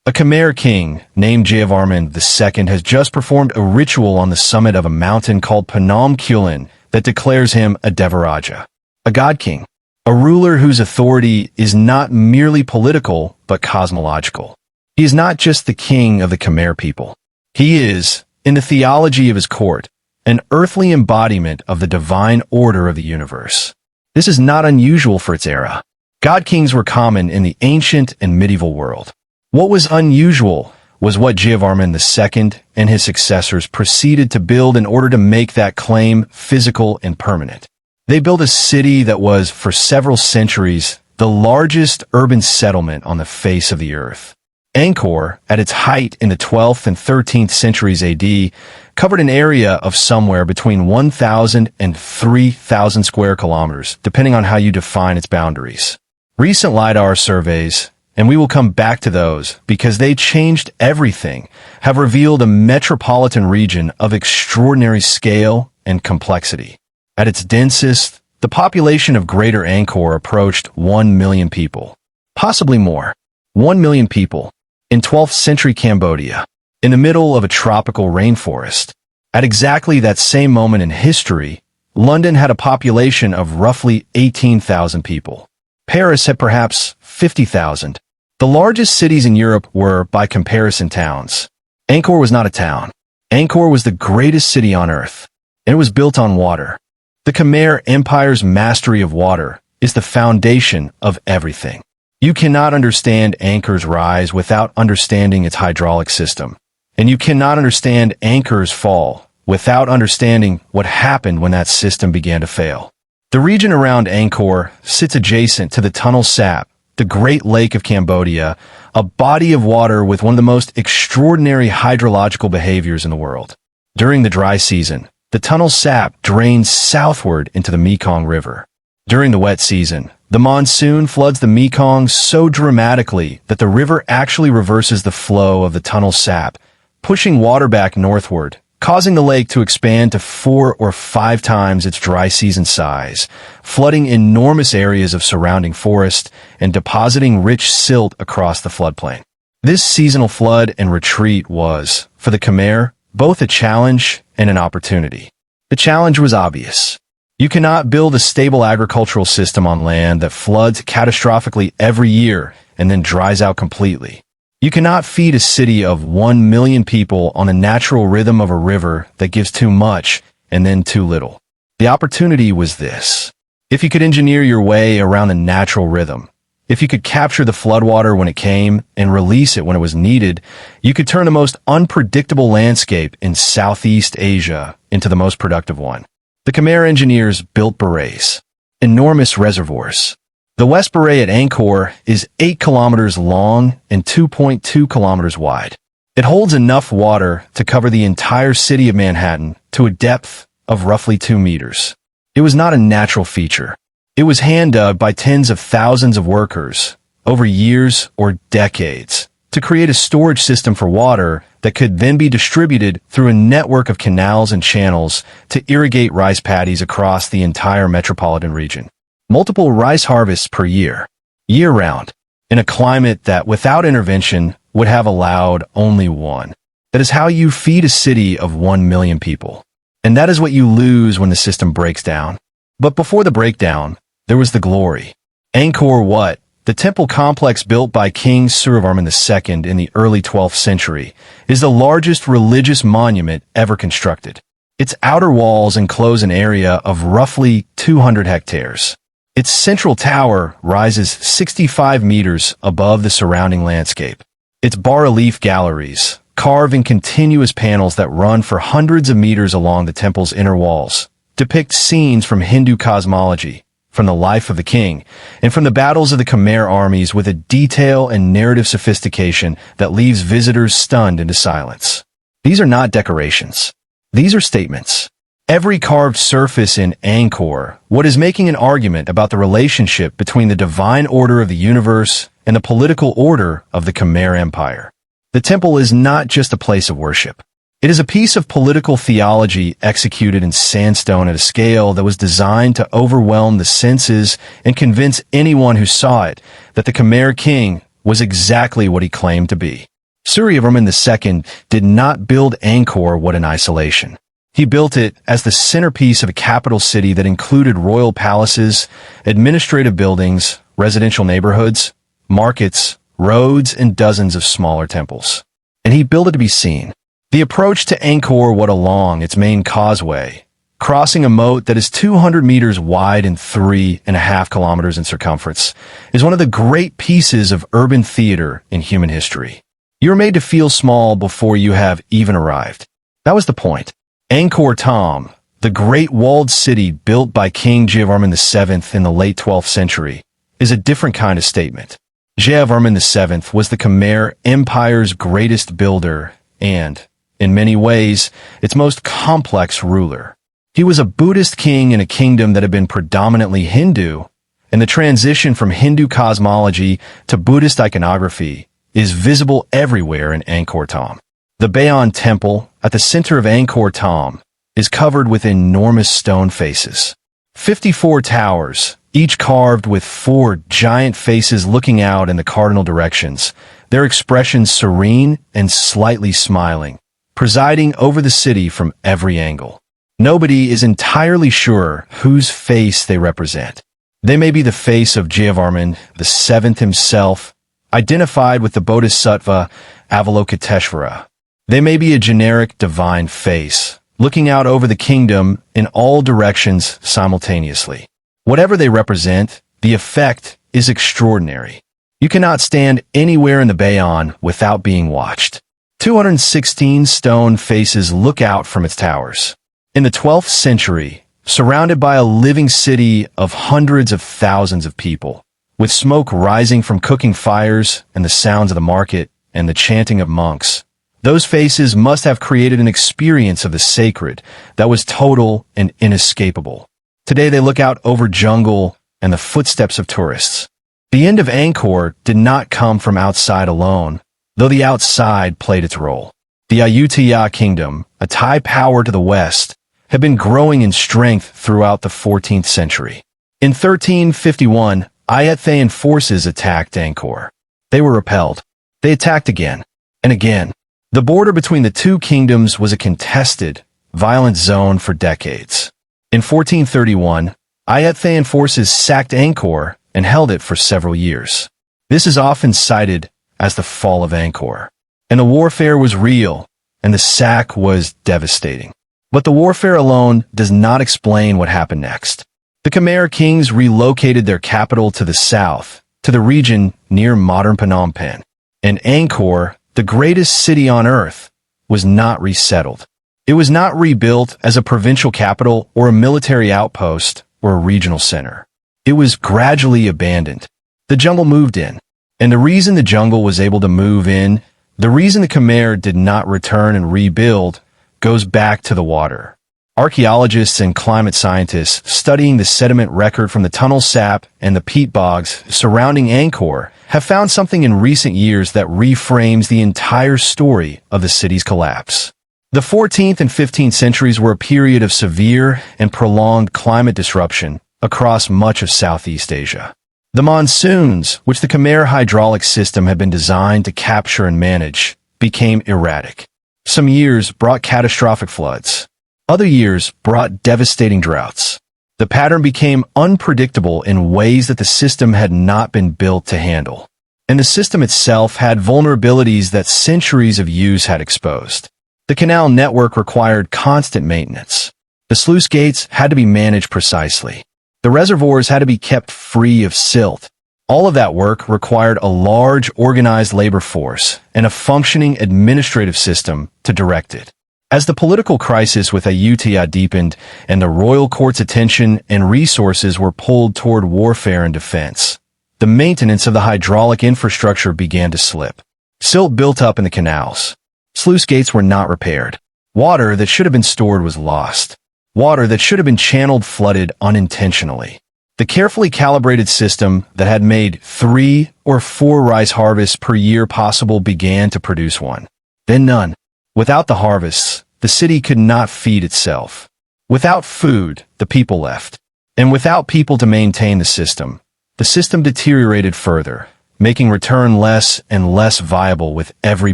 A Khmer king named Jayavarman II has just performed a ritual on the summit of a mountain called Phnom Kulen that declares him a Devaraja, a god king, a ruler whose authority is not merely political but cosmological. He is not just the king of the Khmer people. He is, in the theology of his court, an earthly embodiment of the divine order of the universe. This is not unusual for its era. God kings were common in the ancient and medieval world. What was unusual was what Jayavarman II and his successors proceeded to build in order to make that claim physical and permanent. They built a city that was, for several centuries, the largest urban settlement on the face of the earth. Angkor, at its height in the 12th and 13th centuries AD, covered an area of somewhere between 1,000 and 3,000 square kilometers, depending on how you define its boundaries. Recent LiDAR surveys, and we will come back to those because they changed everything, have revealed a metropolitan region of extraordinary scale and complexity. At its densest, the population of Greater Angkor approached 1 million people, possibly more. 1 million people in 12th century Cambodia, in the middle of a tropical rainforest. At exactly that same moment in history, London had a population of roughly 18,000 people. Paris had perhaps 50,000. The largest cities in Europe were, by comparison, towns. Angkor was not a town. Angkor was the greatest city on earth, and it was built on water. The Khmer Empire's mastery of water is the foundation of everything. You cannot understand Angkor's rise without understanding its hydraulic system, and you cannot understand Angkor's fall without understanding what happened when that system began to fail. The region around Angkor sits adjacent to the Tunnel Sap, the Great Lake of Cambodia, a body of water with one of the most extraordinary hydrological behaviors in the world. During the dry season, the Tunnel Sap drains southward into the Mekong River. During the wet season, the monsoon floods the Mekong so dramatically that the river actually reverses the flow of the Tunnel Sap, pushing water back northward, causing the lake to expand to 4 or 5 times its dry season size, flooding enormous areas of surrounding forest and depositing rich silt across the floodplain. This seasonal flood and retreat was, for the Khmer, both a challenge and an opportunity. The challenge was obvious. You cannot build a stable agricultural system on land that floods catastrophically every year and then dries out completely. You cannot feed a city of 1 million people on a natural rhythm of a river that gives too much and then too little. The opportunity was this. If you could engineer your way around the natural rhythm, if you could capture the floodwater when it came and release it when it was needed, you could turn the most unpredictable landscape in Southeast Asia into the most productive one. The Khmer engineers built berets, enormous reservoirs. The West Beret at Angkor is 8 kilometers long and 2.2 kilometers wide. It holds enough water to cover the entire city of Manhattan to a depth of roughly 2 meters. It was not a natural feature. It was hand-dug by tens of thousands of workers over years or decades to create a storage system for water that could then be distributed through a network of canals and channels to irrigate rice paddies across the entire metropolitan region. Multiple rice harvests per year, year-round, in a climate that, without intervention, would have allowed only one. That is how you feed a city of 1 million people. And that is what you lose when the system breaks down. But before the breakdown, there was the glory. Angkor Wat the temple complex built by King Suryavarman II in the early 12th century, is the largest religious monument ever constructed. Its outer walls enclose an area of roughly 200 hectares. Its central tower rises 65 meters above the surrounding landscape. Its bas-relief galleries, carved in continuous panels that run for hundreds of meters along the temple's inner walls, depict scenes from Hindu cosmology, from the life of the king, and from the battles of the Khmer armies with a detail and narrative sophistication that leaves visitors stunned into silence. These are not decorations. These are statements. Every carved surface in Angkor, what is making an argument about the relationship between the divine order of the universe and the political order of the Khmer Empire. The temple is not just a place of worship. It is a piece of political theology executed in sandstone at a scale that was designed to overwhelm the senses and convince anyone who saw it that the Khmer king was exactly what he claimed to be. Suryavarman II did not build Angkor in isolation. He built it as the centerpiece of a capital city that included royal palaces, administrative buildings, residential neighborhoods, markets, roads, and dozens of smaller temples. And he built it to be seen. The approach to Angkor along its main causeway, crossing a moat that is 200 meters wide and 3.5 kilometers in circumference, is one of the great pieces of urban theater in human history. You're made to feel small before you have even arrived. That was the point. Angkor Thom, the great walled city built by King Jayavarman VII in the late 12th century, is a different kind of statement. Jayavarman VII was the Khmer Empire's greatest builder and, in many ways, its most complex ruler. He was a Buddhist king in a kingdom that had been predominantly Hindu, and the transition from Hindu cosmology to Buddhist iconography is visible everywhere in Angkor Thom. The Bayon Temple, at the center of Angkor Thom, is covered with enormous stone faces. 54 towers, each carved with 4 giant faces looking out in the cardinal directions, their expressions serene and slightly smiling, presiding over the city from every angle. Nobody is entirely sure whose face they represent. They may be the face of Jayavarman VII himself, identified with the Bodhisattva Avalokiteshvara. They may be a generic divine face, looking out over the kingdom in all directions simultaneously. Whatever they represent, the effect is extraordinary. You cannot stand anywhere in the Bayon without being watched. 216 stone faces look out from its towers. In the 12th century, surrounded by a living city of hundreds of thousands of people, with smoke rising from cooking fires and the sounds of the market and the chanting of monks, those faces must have created an experience of the sacred that was total and inescapable. Today they look out over jungle and the footsteps of tourists. The end of Angkor did not come from outside alone, though the outside played its role. The Ayutthaya kingdom, a Thai power to the west, had been growing in strength throughout the 14th century. In 1351, Ayutthayan forces attacked Angkor. They were repelled. They attacked again and again. The border between the two kingdoms was a contested, violent zone for decades. In 1431, Ayutthayan forces sacked Angkor and held it for several years. This is often cited as the fall of Angkor. And the warfare was real, and the sack was devastating. But the warfare alone does not explain what happened next. The Khmer kings relocated their capital to the south, to the region near modern Phnom Penh. And Angkor, the greatest city on earth, was not resettled. It was not rebuilt as a provincial capital or a military outpost or a regional center. It was gradually abandoned. The jungle moved in. And the reason the jungle was able to move in, the reason the Khmer did not return and rebuild, goes back to the water. Archaeologists and climate scientists studying the sediment record from the tunnel sap and the peat bogs surrounding Angkor have found something in recent years that reframes the entire story of the city's collapse. The 14th and 15th centuries were a period of severe and prolonged climate disruption across much of Southeast Asia. The monsoons, which the Khmer hydraulic system had been designed to capture and manage, became erratic. Some years brought catastrophic floods. Other years brought devastating droughts. The pattern became unpredictable in ways that the system had not been built to handle. And the system itself had vulnerabilities that centuries of use had exposed. The canal network required constant maintenance. The sluice gates had to be managed precisely. The reservoirs had to be kept free of silt. All of that work required a large, organized labor force and a functioning administrative system to direct it. As the political crisis with Ayutthaya deepened and the royal court's attention and resources were pulled toward warfare and defense, the maintenance of the hydraulic infrastructure began to slip. Silt built up in the canals. Sluice gates were not repaired. Water that should have been stored was lost. Water that should have been channeled flooded unintentionally. The carefully calibrated system that had made 3 or 4 rice harvests per year possible began to produce one. Then none. Without the harvests, the city could not feed itself. Without food, the people left. And without people to maintain the system deteriorated further, making return less and less viable with every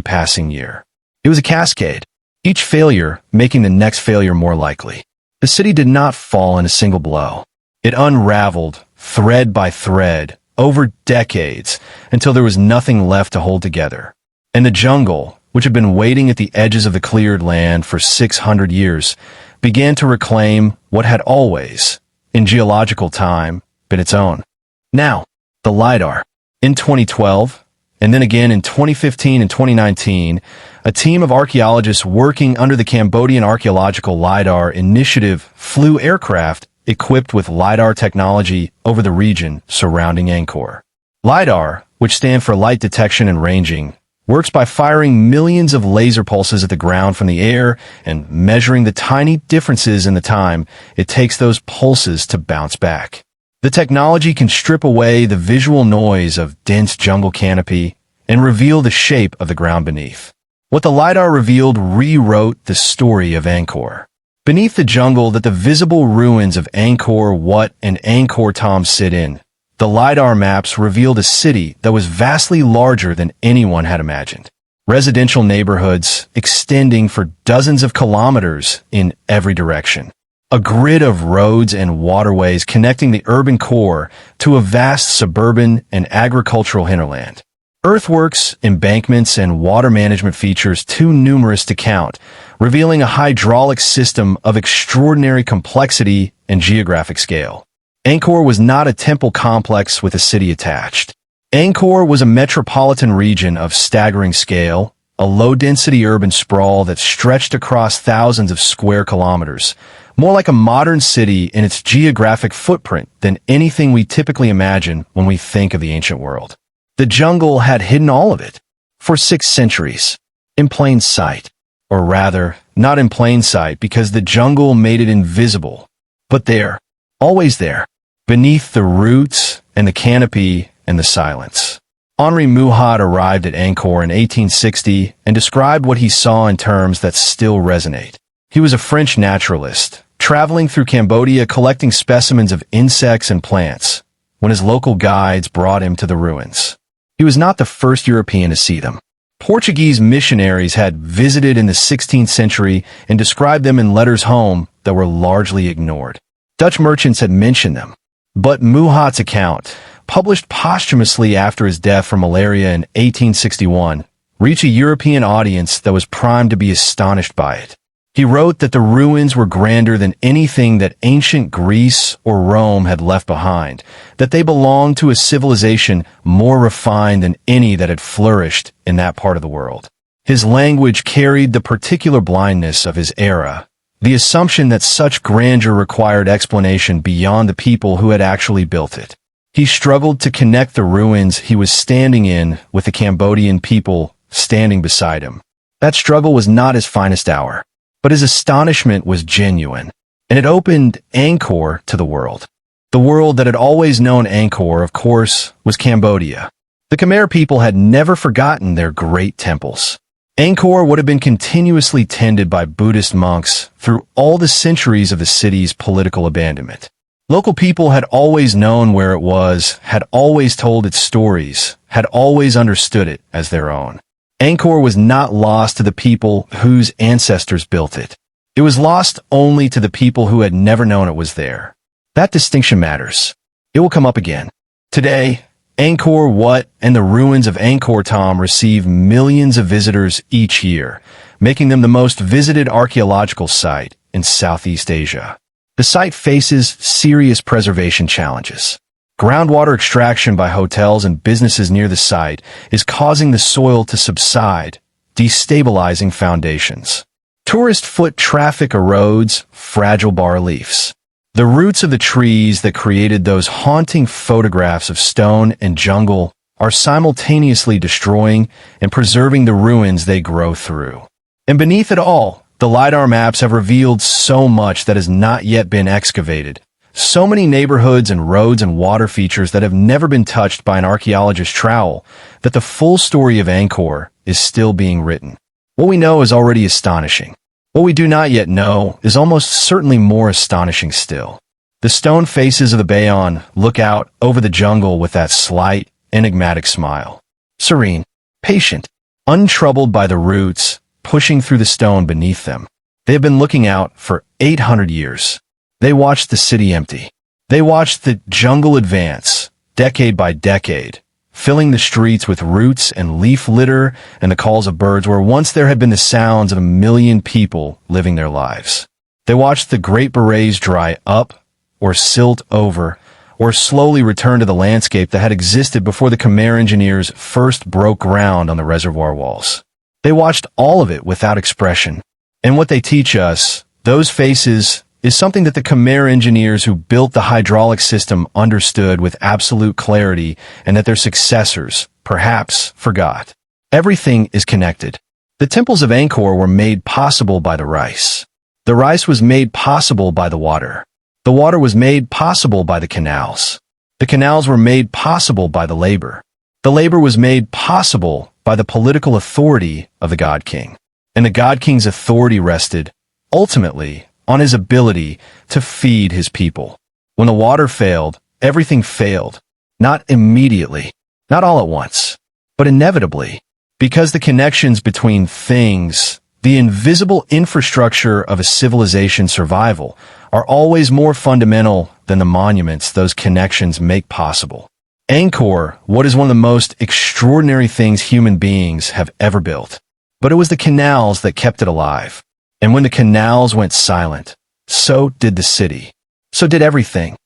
passing year. It was a cascade, each failure making the next failure more likely. The city did not fall in a single blow. It unraveled, thread by thread, over decades, until there was nothing left to hold together. And the jungle, which had been waiting at the edges of the cleared land for 600 years, began to reclaim what had always, in geological time, been its own. Now, the LiDAR. In 2012, and then again in 2015 and 2019, a team of archaeologists working under the Cambodian Archaeological LiDAR Initiative flew aircraft equipped with LiDAR technology over the region surrounding Angkor. LiDAR, which stands for Light Detection and Ranging, works by firing millions of laser pulses at the ground from the air and measuring the tiny differences in the time it takes those pulses to bounce back. The technology can strip away the visual noise of dense jungle canopy and reveal the shape of the ground beneath. What the LiDAR revealed rewrote the story of Angkor. Beneath the jungle that the visible ruins of Angkor Wat and Angkor Thom sit in, the LiDAR maps revealed a city that was vastly larger than anyone had imagined. Residential neighborhoods extending for dozens of kilometers in every direction. A grid of roads and waterways connecting the urban core to a vast suburban and agricultural hinterland. Earthworks, embankments, and water management features too numerous to count, revealing a hydraulic system of extraordinary complexity and geographic scale. Angkor was not a temple complex with a city attached. Angkor was a metropolitan region of staggering scale, a low-density urban sprawl that stretched across thousands of square kilometers, more like a modern city in its geographic footprint than anything we typically imagine when we think of the ancient world. The jungle had hidden all of it for 6 centuries, in plain sight. Or rather, not in plain sight because the jungle made it invisible, but there, always there, beneath the roots and the canopy and the silence. Henri Mouhot arrived at Angkor in 1860 and described what he saw in terms that still resonate. He was a French naturalist, traveling through Cambodia collecting specimens of insects and plants, when his local guides brought him to the ruins. He was not the first European to see them. Portuguese missionaries had visited in the 16th century and described them in letters home that were largely ignored. Dutch merchants had mentioned them. But Mouhot's account, published posthumously after his death from malaria in 1861, reached a European audience that was primed to be astonished by it. He wrote that the ruins were grander than anything that ancient Greece or Rome had left behind, that they belonged to a civilization more refined than any that had flourished in that part of the world. His language carried the particular blindness of his era, the assumption that such grandeur required explanation beyond the people who had actually built it. He struggled to connect the ruins he was standing in with the Cambodian people standing beside him. That struggle was not his finest hour. But his astonishment was genuine, and it opened Angkor to the world. The world that had always known Angkor, of course, was Cambodia. The Khmer people had never forgotten their great temples. Angkor would have been continuously tended by Buddhist monks through all the centuries of the city's political abandonment. Local people had always known where it was, had always told its stories, had always understood it as their own. Angkor was not lost to the people whose ancestors built it. It was lost only to the people who had never known it was there. That distinction matters. It will come up again. Today, Angkor Wat and the ruins of Angkor Thom receive millions of visitors each year, making them the most visited archaeological site in Southeast Asia. The site faces serious preservation challenges. Groundwater extraction by hotels and businesses near the site is causing the soil to subside, destabilizing foundations. Tourist foot traffic erodes fragile bas-reliefs. The roots of the trees that created those haunting photographs of stone and jungle are simultaneously destroying and preserving the ruins they grow through. And beneath it all, the LiDAR maps have revealed so much that has not yet been excavated. So many neighborhoods and roads and water features that have never been touched by an archaeologist's trowel that the full story of Angkor is still being written. What we know is already astonishing. What we do not yet know is almost certainly more astonishing still. The stone faces of the Bayon look out over the jungle with that slight, enigmatic smile. Serene, patient, untroubled by the roots pushing through the stone beneath them. They have been looking out for 800 years. They watched the city empty. They watched the jungle advance, decade by decade, filling the streets with roots and leaf litter and the calls of birds where once there had been the sounds of a million people living their lives. They watched the Great Berets dry up, or silt over, or slowly return to the landscape that had existed before the Khmer engineers first broke ground on the reservoir walls. They watched all of it without expression. And what they teach us, those faces, is something that the Khmer engineers who built the hydraulic system understood with absolute clarity and that their successors, perhaps, forgot. Everything is connected. The temples of Angkor were made possible by the rice. The rice was made possible by the water. The water was made possible by the canals. The canals were made possible by the labor. The labor was made possible by the political authority of the God King. And the God King's authority rested, ultimately, on his ability to feed his people. When the water failed, everything failed. Not immediately, not all at once, but inevitably, because the connections between things, the invisible infrastructure of a civilization's survival, are always more fundamental than the monuments those connections make possible. Angkor, what is one of the most extraordinary things human beings have ever built. But it was the canals that kept it alive. And when the canals went silent, so did the city. So did everything.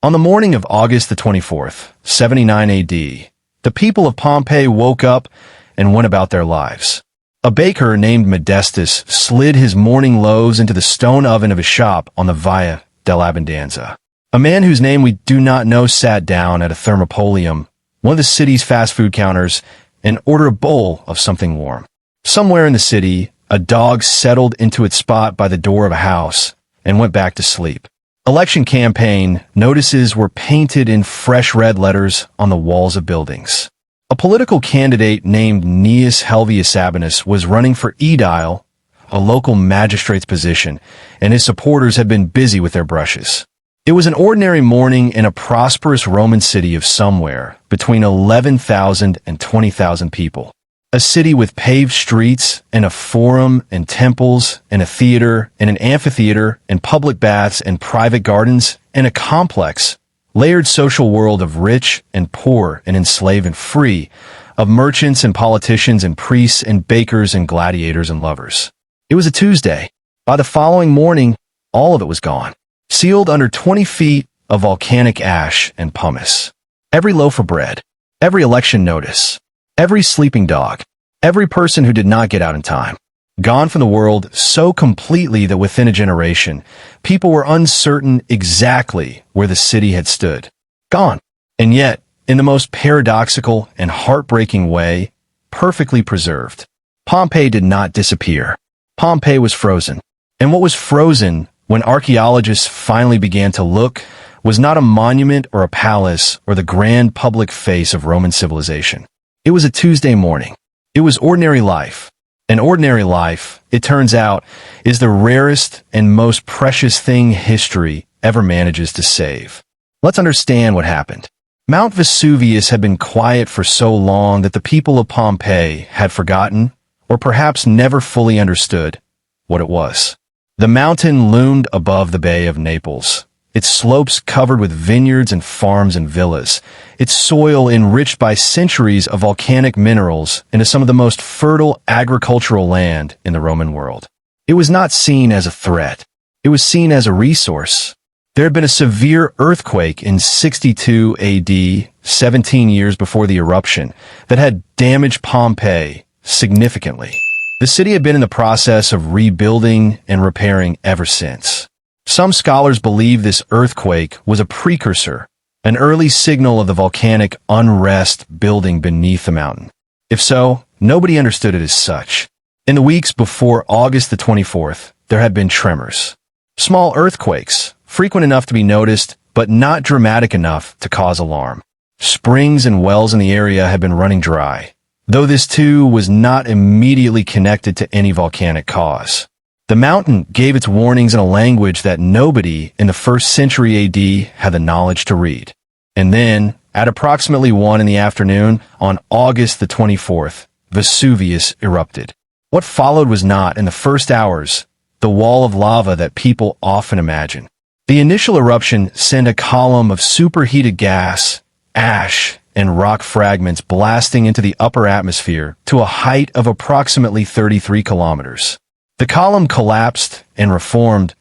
On the morning of August the 24th, 79 AD, the people of Pompeii woke up and went about their lives. A baker named Modestus slid his morning loaves into the stone oven of his shop on the Via dell'Abbondanza. A man whose name we do not know sat down at a thermopolium, one of the city's fast food counters, and ordered a bowl of something warm. Somewhere in the city, a dog settled into its spot by the door of a house and went back to sleep. Election campaign notices were painted in fresh red letters on the walls of buildings. A political candidate named Gnaeus Helvius Sabinus was running for aedile, a local magistrate's position, and his supporters had been busy with their brushes. It was an ordinary morning in a prosperous Roman city of somewhere between 11,000 and 20,000 people. A city with paved streets and a forum and temples and a theater and an amphitheater and public baths and private gardens and a complex, layered social world of rich and poor and enslaved and free, of merchants and politicians and priests and bakers and gladiators and lovers. It was a Tuesday. By the following morning, all of it was gone. Sealed under 20 feet of volcanic ash and pumice. Every loaf of bread, every election notice, every sleeping dog, every person who did not get out in time. Gone from the world so completely that within a generation, people were uncertain exactly where the city had stood. Gone. And yet, in the most paradoxical and heartbreaking way, perfectly preserved. Pompeii did not disappear. Pompeii was frozen. And what was frozen, when archaeologists finally began to look, was not a monument or a palace or the grand public face of Roman civilization. It was a Tuesday morning. It was ordinary life. And ordinary life, it turns out, is the rarest and most precious thing history ever manages to save. Let's understand what happened. Mount Vesuvius had been quiet for so long that the people of Pompeii had forgotten, or perhaps never fully understood, what it was. The mountain loomed above the Bay of Naples, its slopes covered with vineyards and farms and villas, its soil enriched by centuries of volcanic minerals into some of the most fertile agricultural land in the Roman world. It was not seen as a threat. It was seen as a resource. There had been a severe earthquake in 62 AD, 17 years before the eruption, that had damaged Pompeii significantly. The city had been in the process of rebuilding and repairing ever since. Some scholars believe this earthquake was a precursor, an early signal of the volcanic unrest building beneath the mountain. If so, nobody understood it as such. In the weeks before August the 24th, there had been tremors. Small earthquakes, frequent enough to be noticed, but not dramatic enough to cause alarm. Springs and wells in the area had been running dry, though this too was not immediately connected to any volcanic cause. The mountain gave its warnings in a language that nobody in the 1st century AD had the knowledge to read. And then, at approximately 1 in the afternoon, on August the 24th, Vesuvius erupted. What followed was not, in the first hours, the wall of lava that people often imagine. The initial eruption sent a column of superheated gas, ash, and rock fragments blasting into the upper atmosphere to a height of approximately 33 kilometers. The column collapsed and reformed,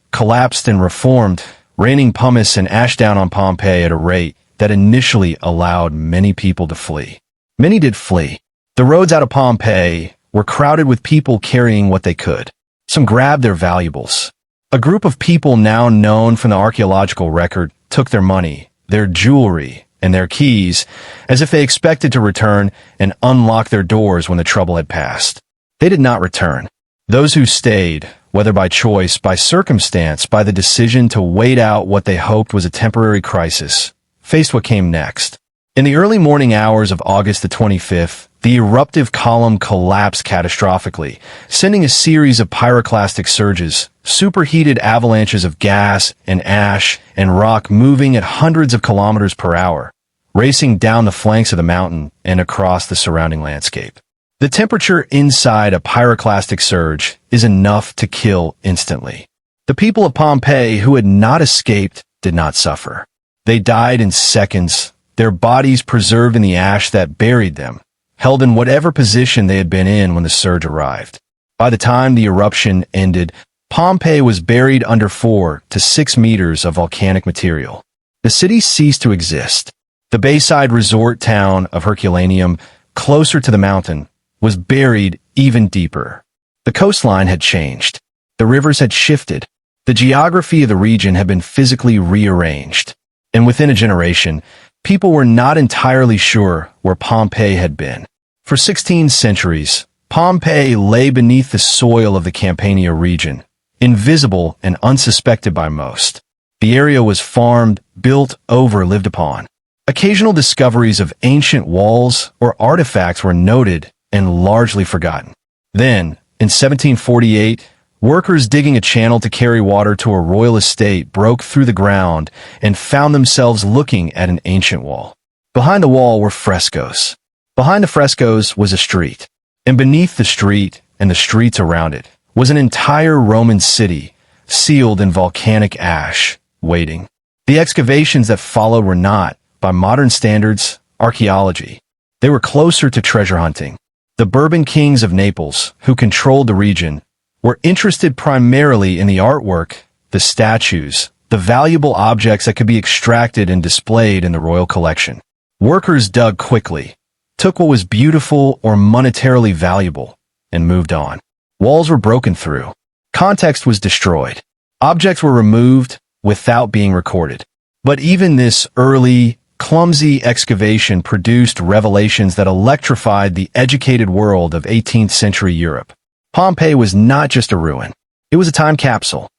raining pumice and ash down on Pompeii at a rate that initially allowed many people to flee. Many did flee. The roads out of Pompeii were crowded with people carrying what they could. Some grabbed their valuables. A group of people now known from the archaeological record took their money, their jewelry, and their keys, as if they expected to return and unlock their doors when the trouble had passed. They did not return. Those who stayed, whether by choice, by circumstance, by the decision to wait out what they hoped was a temporary crisis, faced what came next. In the early morning hours of August the 25th, the eruptive column collapsed catastrophically, sending a series of pyroclastic surges, superheated avalanches of gas and ash and rock moving at hundreds of kilometers per hour, racing down the flanks of the mountain and across the surrounding landscape. The temperature inside a pyroclastic surge is enough to kill instantly. The people of Pompeii who had not escaped did not suffer. They died in seconds, their bodies preserved in the ash that buried them, held in whatever position they had been in when the surge arrived. By the time the eruption ended, Pompeii was buried under 4 to 6 meters of volcanic material. The city ceased to exist. The bayside resort town of Herculaneum, closer to the mountain, was buried even deeper. The coastline had changed. The rivers had shifted. The geography of the region had been physically rearranged. And within a generation, people were not entirely sure where Pompeii had been. For 16 centuries, Pompeii lay beneath the soil of the Campania region, invisible and unsuspected by most. The area was farmed, built over, lived upon. Occasional discoveries of ancient walls or artifacts were noted and largely forgotten. Then, in 1748, workers digging a channel to carry water to a royal estate broke through the ground and found themselves looking at an ancient wall. Behind the wall were frescoes. Behind the frescoes was a street, and beneath the street and the streets around it was an entire Roman city, sealed in volcanic ash, waiting. The excavations that followed were not, by modern standards, archaeology. They were closer to treasure hunting. The Bourbon kings of Naples, who controlled the region, were interested primarily in the artwork, the statues, the valuable objects that could be extracted and displayed in the royal collection. Workers dug quickly, took what was beautiful or monetarily valuable, and moved on. Walls were broken through. Context was destroyed. Objects were removed without being recorded. But even this early, clumsy excavation produced revelations that electrified the educated world of 18th century Europe. Pompeii was not just a ruin. It was a time capsule.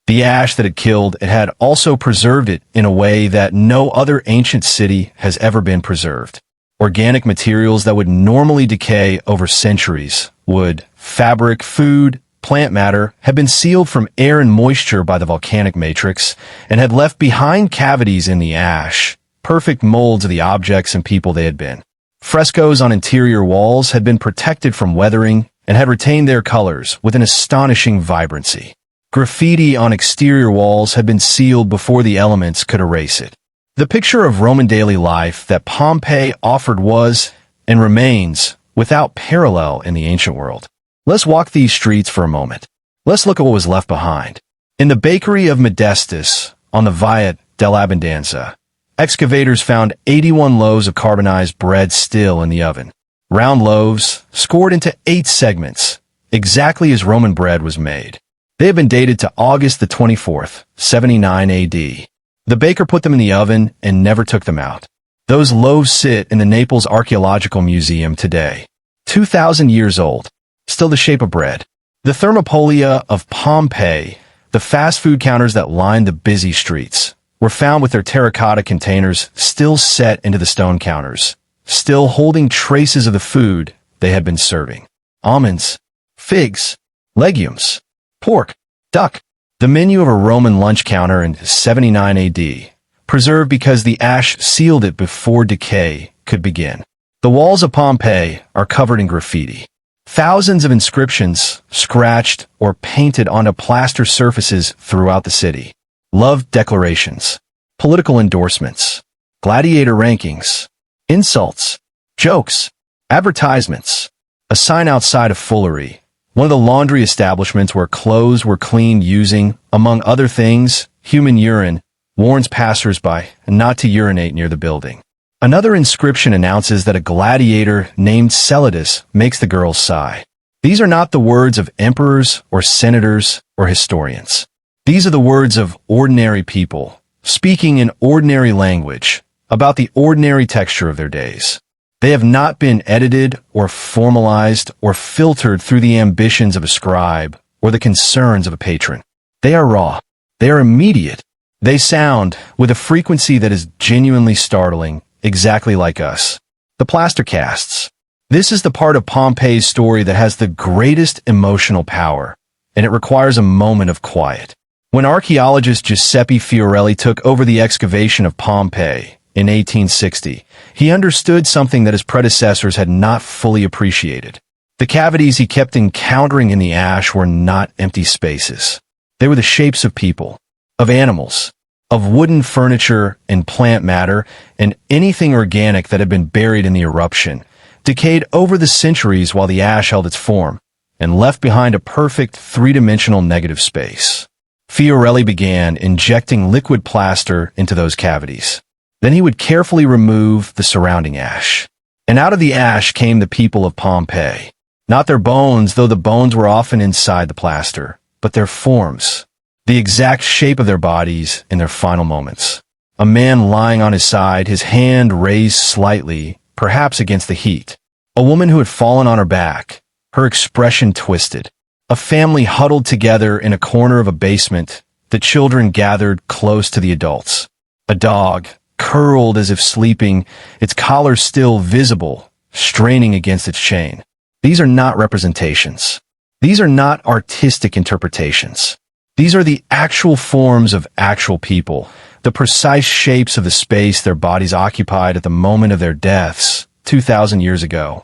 The ash that had killed it had also preserved it in a way that no other ancient city has ever been preserved. Organic materials that would normally decay over centuries, wood, fabric, food, plant matter, had been sealed from air and moisture by the volcanic matrix and had left behind cavities in the ash, perfect molds of the objects and people they had been. Frescoes on interior walls had been protected from weathering and had retained their colors with an astonishing vibrancy. Graffiti on exterior walls had been sealed before the elements could erase it. The picture of Roman daily life that Pompeii offered was, and remains, without parallel in the ancient world. Let's walk these streets for a moment. Let's look at what was left behind. In the bakery of Modestus, on the Via dell'Abbondanza, excavators found 81 loaves of carbonized bread still in the oven. Round loaves, scored into 8 segments, exactly as Roman bread was made. They have been dated to August the 24th, 79 AD. The baker put them in the oven and never took them out. Those loaves sit in the Naples Archaeological Museum today. 2,000 years old, still the shape of bread. The thermopolia of Pompeii, the fast food counters that lined the busy streets, were found with their terracotta containers still set into the stone counters, still holding traces of the food they had been serving. Almonds, figs, legumes, pork, duck. The menu of a Roman lunch counter in 79 AD, preserved because the ash sealed it before decay could begin. The walls of Pompeii are covered in graffiti. Thousands of inscriptions scratched or painted onto plaster surfaces throughout the city. Love declarations, political endorsements, gladiator rankings, insults, jokes, advertisements, a sign outside of Foolery, one of the laundry establishments where clothes were cleaned using, among other things, human urine, warns passers-by not to urinate near the building. Another inscription announces that a gladiator named Celadus makes the girls sigh. These are not the words of emperors or senators or historians. These are the words of ordinary people, speaking in ordinary language, about the ordinary texture of their days. They have not been edited or formalized or filtered through the ambitions of a scribe or the concerns of a patron. They are raw. They are immediate. They sound, with a frequency that is genuinely startling, exactly like us. The plaster casts. This is the part of Pompeii's story that has the greatest emotional power, and it requires a moment of quiet. When archaeologist Giuseppe Fiorelli took over the excavation of Pompeii in 1860, he understood something that his predecessors had not fully appreciated. The cavities he kept encountering in the ash were not empty spaces. They were the shapes of people, of animals, of wooden furniture and plant matter, and anything organic that had been buried in the eruption, decayed over the centuries while the ash held its form, and left behind a perfect three-dimensional negative space. Fiorelli began injecting liquid plaster into those cavities. Then he would carefully remove the surrounding ash. And out of the ash came the people of Pompeii. Not their bones, though the bones were often inside the plaster, but their forms, the exact shape of their bodies in their final moments. A man lying on his side, his hand raised slightly, perhaps against the heat. A woman who had fallen on her back, her expression twisted. A family huddled together in a corner of a basement, the children gathered close to the adults. A dog, curled as if sleeping, its collar still visible, straining against its chain. These are not representations. These are not artistic interpretations. These are the actual forms of actual people, the precise shapes of the space their bodies occupied at the moment of their deaths, 2,000 years ago.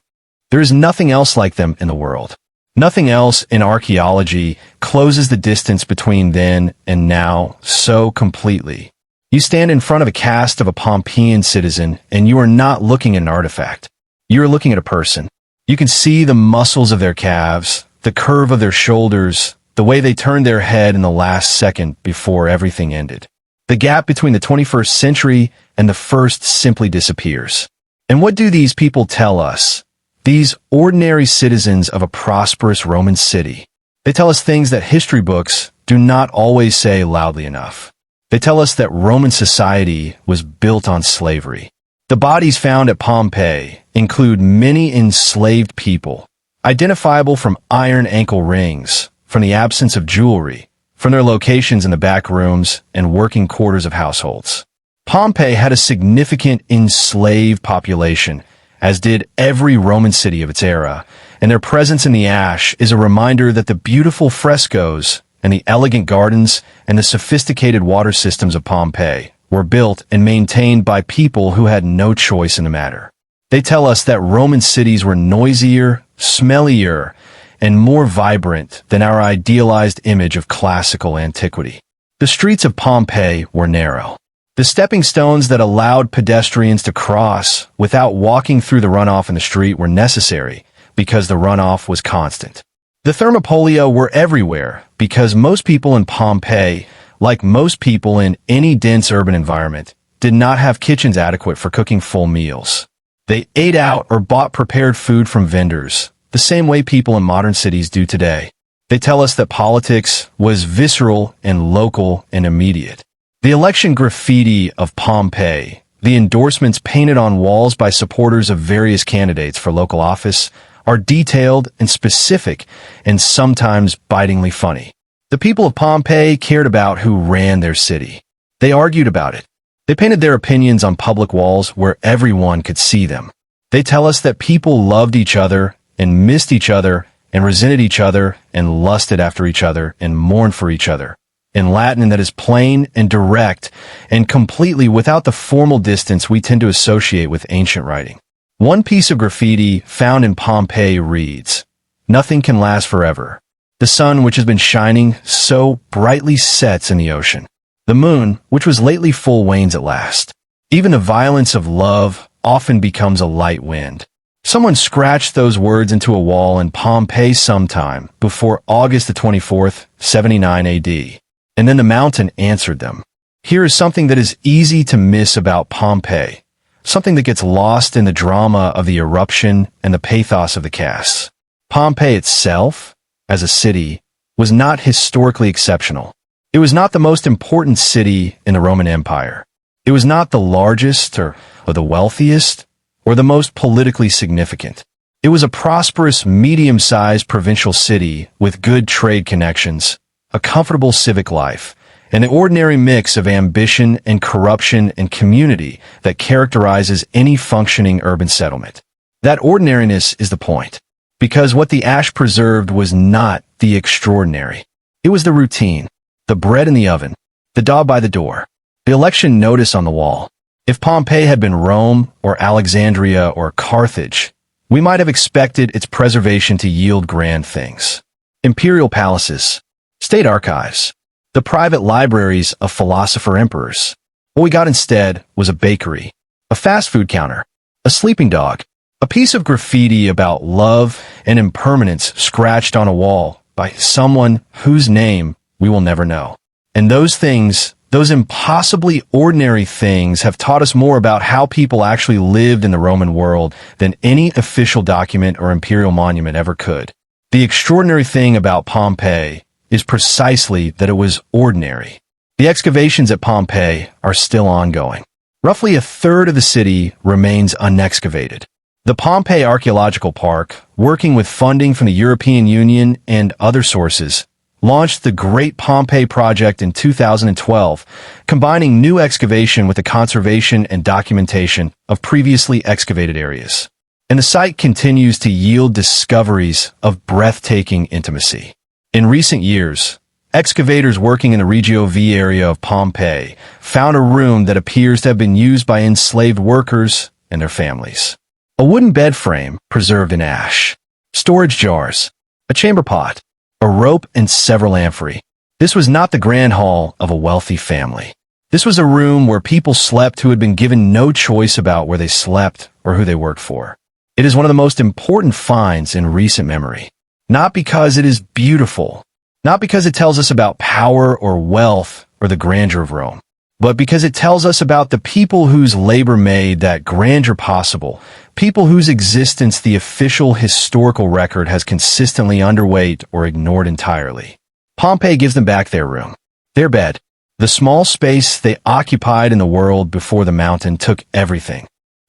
There is nothing else like them in the world. Nothing else in archaeology closes the distance between then and now so completely. You stand in front of a cast of a Pompeian citizen, and you are not looking at an artifact. You are looking at a person. You can see the muscles of their calves, the curve of their shoulders, the way they turned their head in the last second before everything ended. The gap between the 21st century and the first simply disappears. And what do these people tell us? These ordinary citizens of a prosperous Roman city. They tell us things that history books do not always say loudly enough. They tell us that Roman society was built on slavery. The bodies found at Pompeii include many enslaved people, identifiable from iron ankle rings, from the absence of jewelry, from their locations in the back rooms and working quarters of households. Pompeii had a significant enslaved population, as did every Roman city of its era, and their presence in the ash is a reminder that the beautiful frescoes and the elegant gardens and the sophisticated water systems of Pompeii were built and maintained by people who had no choice in the matter. They tell us that Roman cities were noisier, smellier, and more vibrant than our idealized image of classical antiquity. The streets of Pompeii were narrow. The stepping stones that allowed pedestrians to cross without walking through the runoff in the street were necessary because the runoff was constant. The thermopolia were everywhere because most people in Pompeii, like most people in any dense urban environment, did not have kitchens adequate for cooking full meals. They ate out or bought prepared food from vendors, the same way people in modern cities do today. They tell us that politics was visceral and local and immediate. The election graffiti of Pompeii, the endorsements painted on walls by supporters of various candidates for local office, are detailed and specific and sometimes bitingly funny. The people of Pompeii cared about who ran their city. They argued about it. They painted their opinions on public walls where everyone could see them. They tell us that people loved each other and missed each other and resented each other and lusted after each other and mourned for each other. In Latin, that is plain and direct and completely without the formal distance we tend to associate with ancient writing. One piece of graffiti found in Pompeii reads, "Nothing can last forever. The sun, which has been shining so brightly, sets in the ocean. The moon, which was lately full, wanes at last. Even the violence of love often becomes a light wind." Someone scratched those words into a wall in Pompeii sometime before August the 24th, 79 AD. And then the mountain answered them. Here is something that is easy to miss about Pompeii, something that gets lost in the drama of the eruption and the pathos of the casts. Pompeii itself, as a city, was not historically exceptional. It was not the most important city in the Roman Empire. It was not the largest or the wealthiest or the most politically significant. It was a prosperous, medium-sized provincial city with good trade connections, a comfortable civic life, and the ordinary mix of ambition and corruption and community that characterizes any functioning urban settlement. That ordinariness is the point, because what the ash preserved was not the extraordinary. It was the routine, the bread in the oven, the dog by the door, the election notice on the wall. If Pompeii had been Rome or Alexandria or Carthage, we might have expected its preservation to yield grand things. Imperial palaces, state archives, the private libraries of philosopher emperors. What we got instead was a bakery, a fast food counter, a sleeping dog, a piece of graffiti about love and impermanence scratched on a wall by someone whose name we will never know. And those things, those impossibly ordinary things, have taught us more about how people actually lived in the Roman world than any official document or imperial monument ever could. The extraordinary thing about Pompeii is precisely that it was ordinary. The excavations at Pompeii are still ongoing. Roughly a third of the city remains unexcavated. The Pompeii Archaeological Park, working with funding from the European Union and other sources, launched the Great Pompeii Project in 2012, combining new excavation with the conservation and documentation of previously excavated areas. And the site continues to yield discoveries of breathtaking intimacy. In recent years, excavators working in the Regio V area of Pompeii found a room that appears to have been used by enslaved workers and their families. A wooden bed frame preserved in ash, storage jars, a chamber pot, a rope, and several amphorae. This was not the grand hall of a wealthy family. This was a room where people slept who had been given no choice about where they slept or who they worked for. It is one of the most important finds in recent memory. Not because it is beautiful, not because it tells us about power or wealth or the grandeur of Rome, but because it tells us about the people whose labor made that grandeur possible, people whose existence the official historical record has consistently underweight or ignored entirely. Pompeii gives them back their room, their bed, the small space they occupied in the world before the mountain took everything.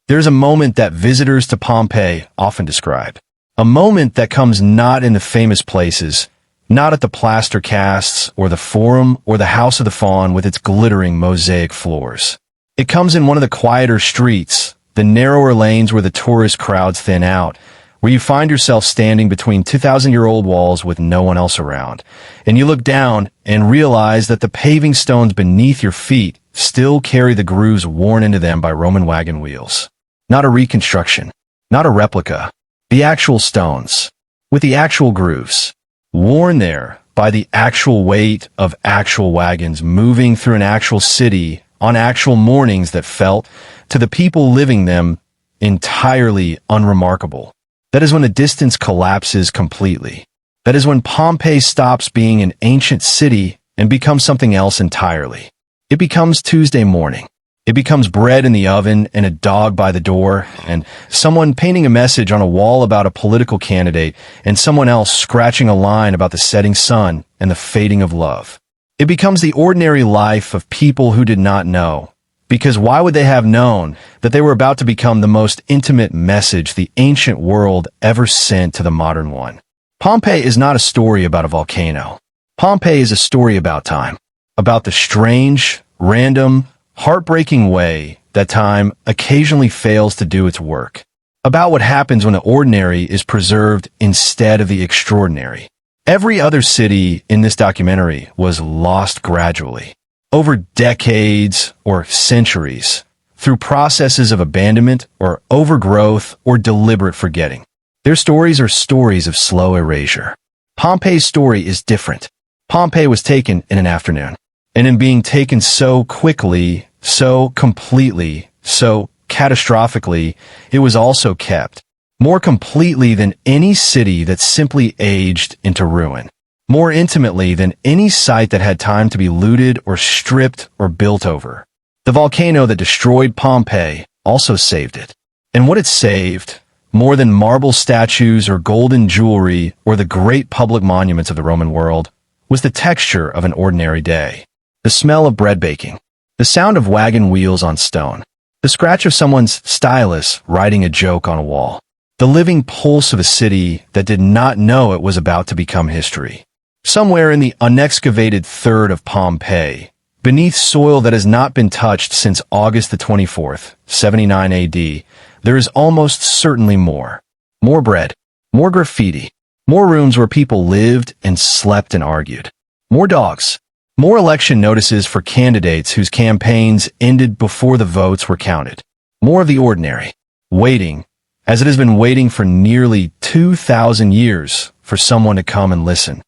There's a moment that visitors to Pompeii often describe. A moment that comes not in the famous places, not at the plaster casts or the Forum or the House of the Faun with its glittering mosaic floors. It comes in one of the quieter streets, the narrower lanes where the tourist crowds thin out, where you find yourself standing between 2,000-year-old walls with no one else around, and you look down and realize that the paving stones beneath your feet still carry the grooves worn into them by Roman wagon wheels. Not a reconstruction, not a replica. The actual stones. with the actual grooves, worn there by the actual weight of actual wagons moving through an actual city on actual mornings that felt, to the people living them, entirely unremarkable. That is when the distance collapses completely. That is when Pompeii stops being an ancient city and becomes something else entirely. It becomes Tuesday morning. It becomes bread in the oven and a dog by the door, and someone painting a message on a wall about a political candidate, and someone else scratching a line about the setting sun and the fading of love. It becomes the ordinary life of people who did not know, because why would they have known that they were about to become the most intimate message the ancient world ever sent to the modern one? Pompeii is not a story about a volcano. Pompeii is a story about time, about the strange, random, heartbreaking way that time occasionally fails to do its work, about what happens when the ordinary is preserved instead of the extraordinary. Every other city in this documentary was lost gradually, over decades or centuries, through processes of abandonment or overgrowth or deliberate forgetting. Their stories are stories of slow erasure. Pompeii's story is different. Pompeii was taken in an afternoon, and in being taken so quickly, so completely, so catastrophically, it was also kept, more completely than any city that simply aged into ruin, more intimately than any site that had time to be looted or stripped or built over. The volcano that destroyed Pompeii also saved it. And what it saved, more than marble statues or golden jewelry or the great public monuments of the Roman world, was the texture of an ordinary day, the smell of bread baking, the sound of wagon wheels on stone, the scratch of someone's stylus writing a joke on a wall, the living pulse of a city that did not know it was about to become history. Somewhere in the unexcavated third of Pompeii, beneath soil that has not been touched since August the 24th, 79 AD, there is almost certainly more. More bread, more graffiti, more rooms where people lived and slept and argued, more dogs, more election notices for candidates whose campaigns ended before the votes were counted, more of the ordinary, waiting, as it has been waiting for nearly 2,000 years for someone to come and listen.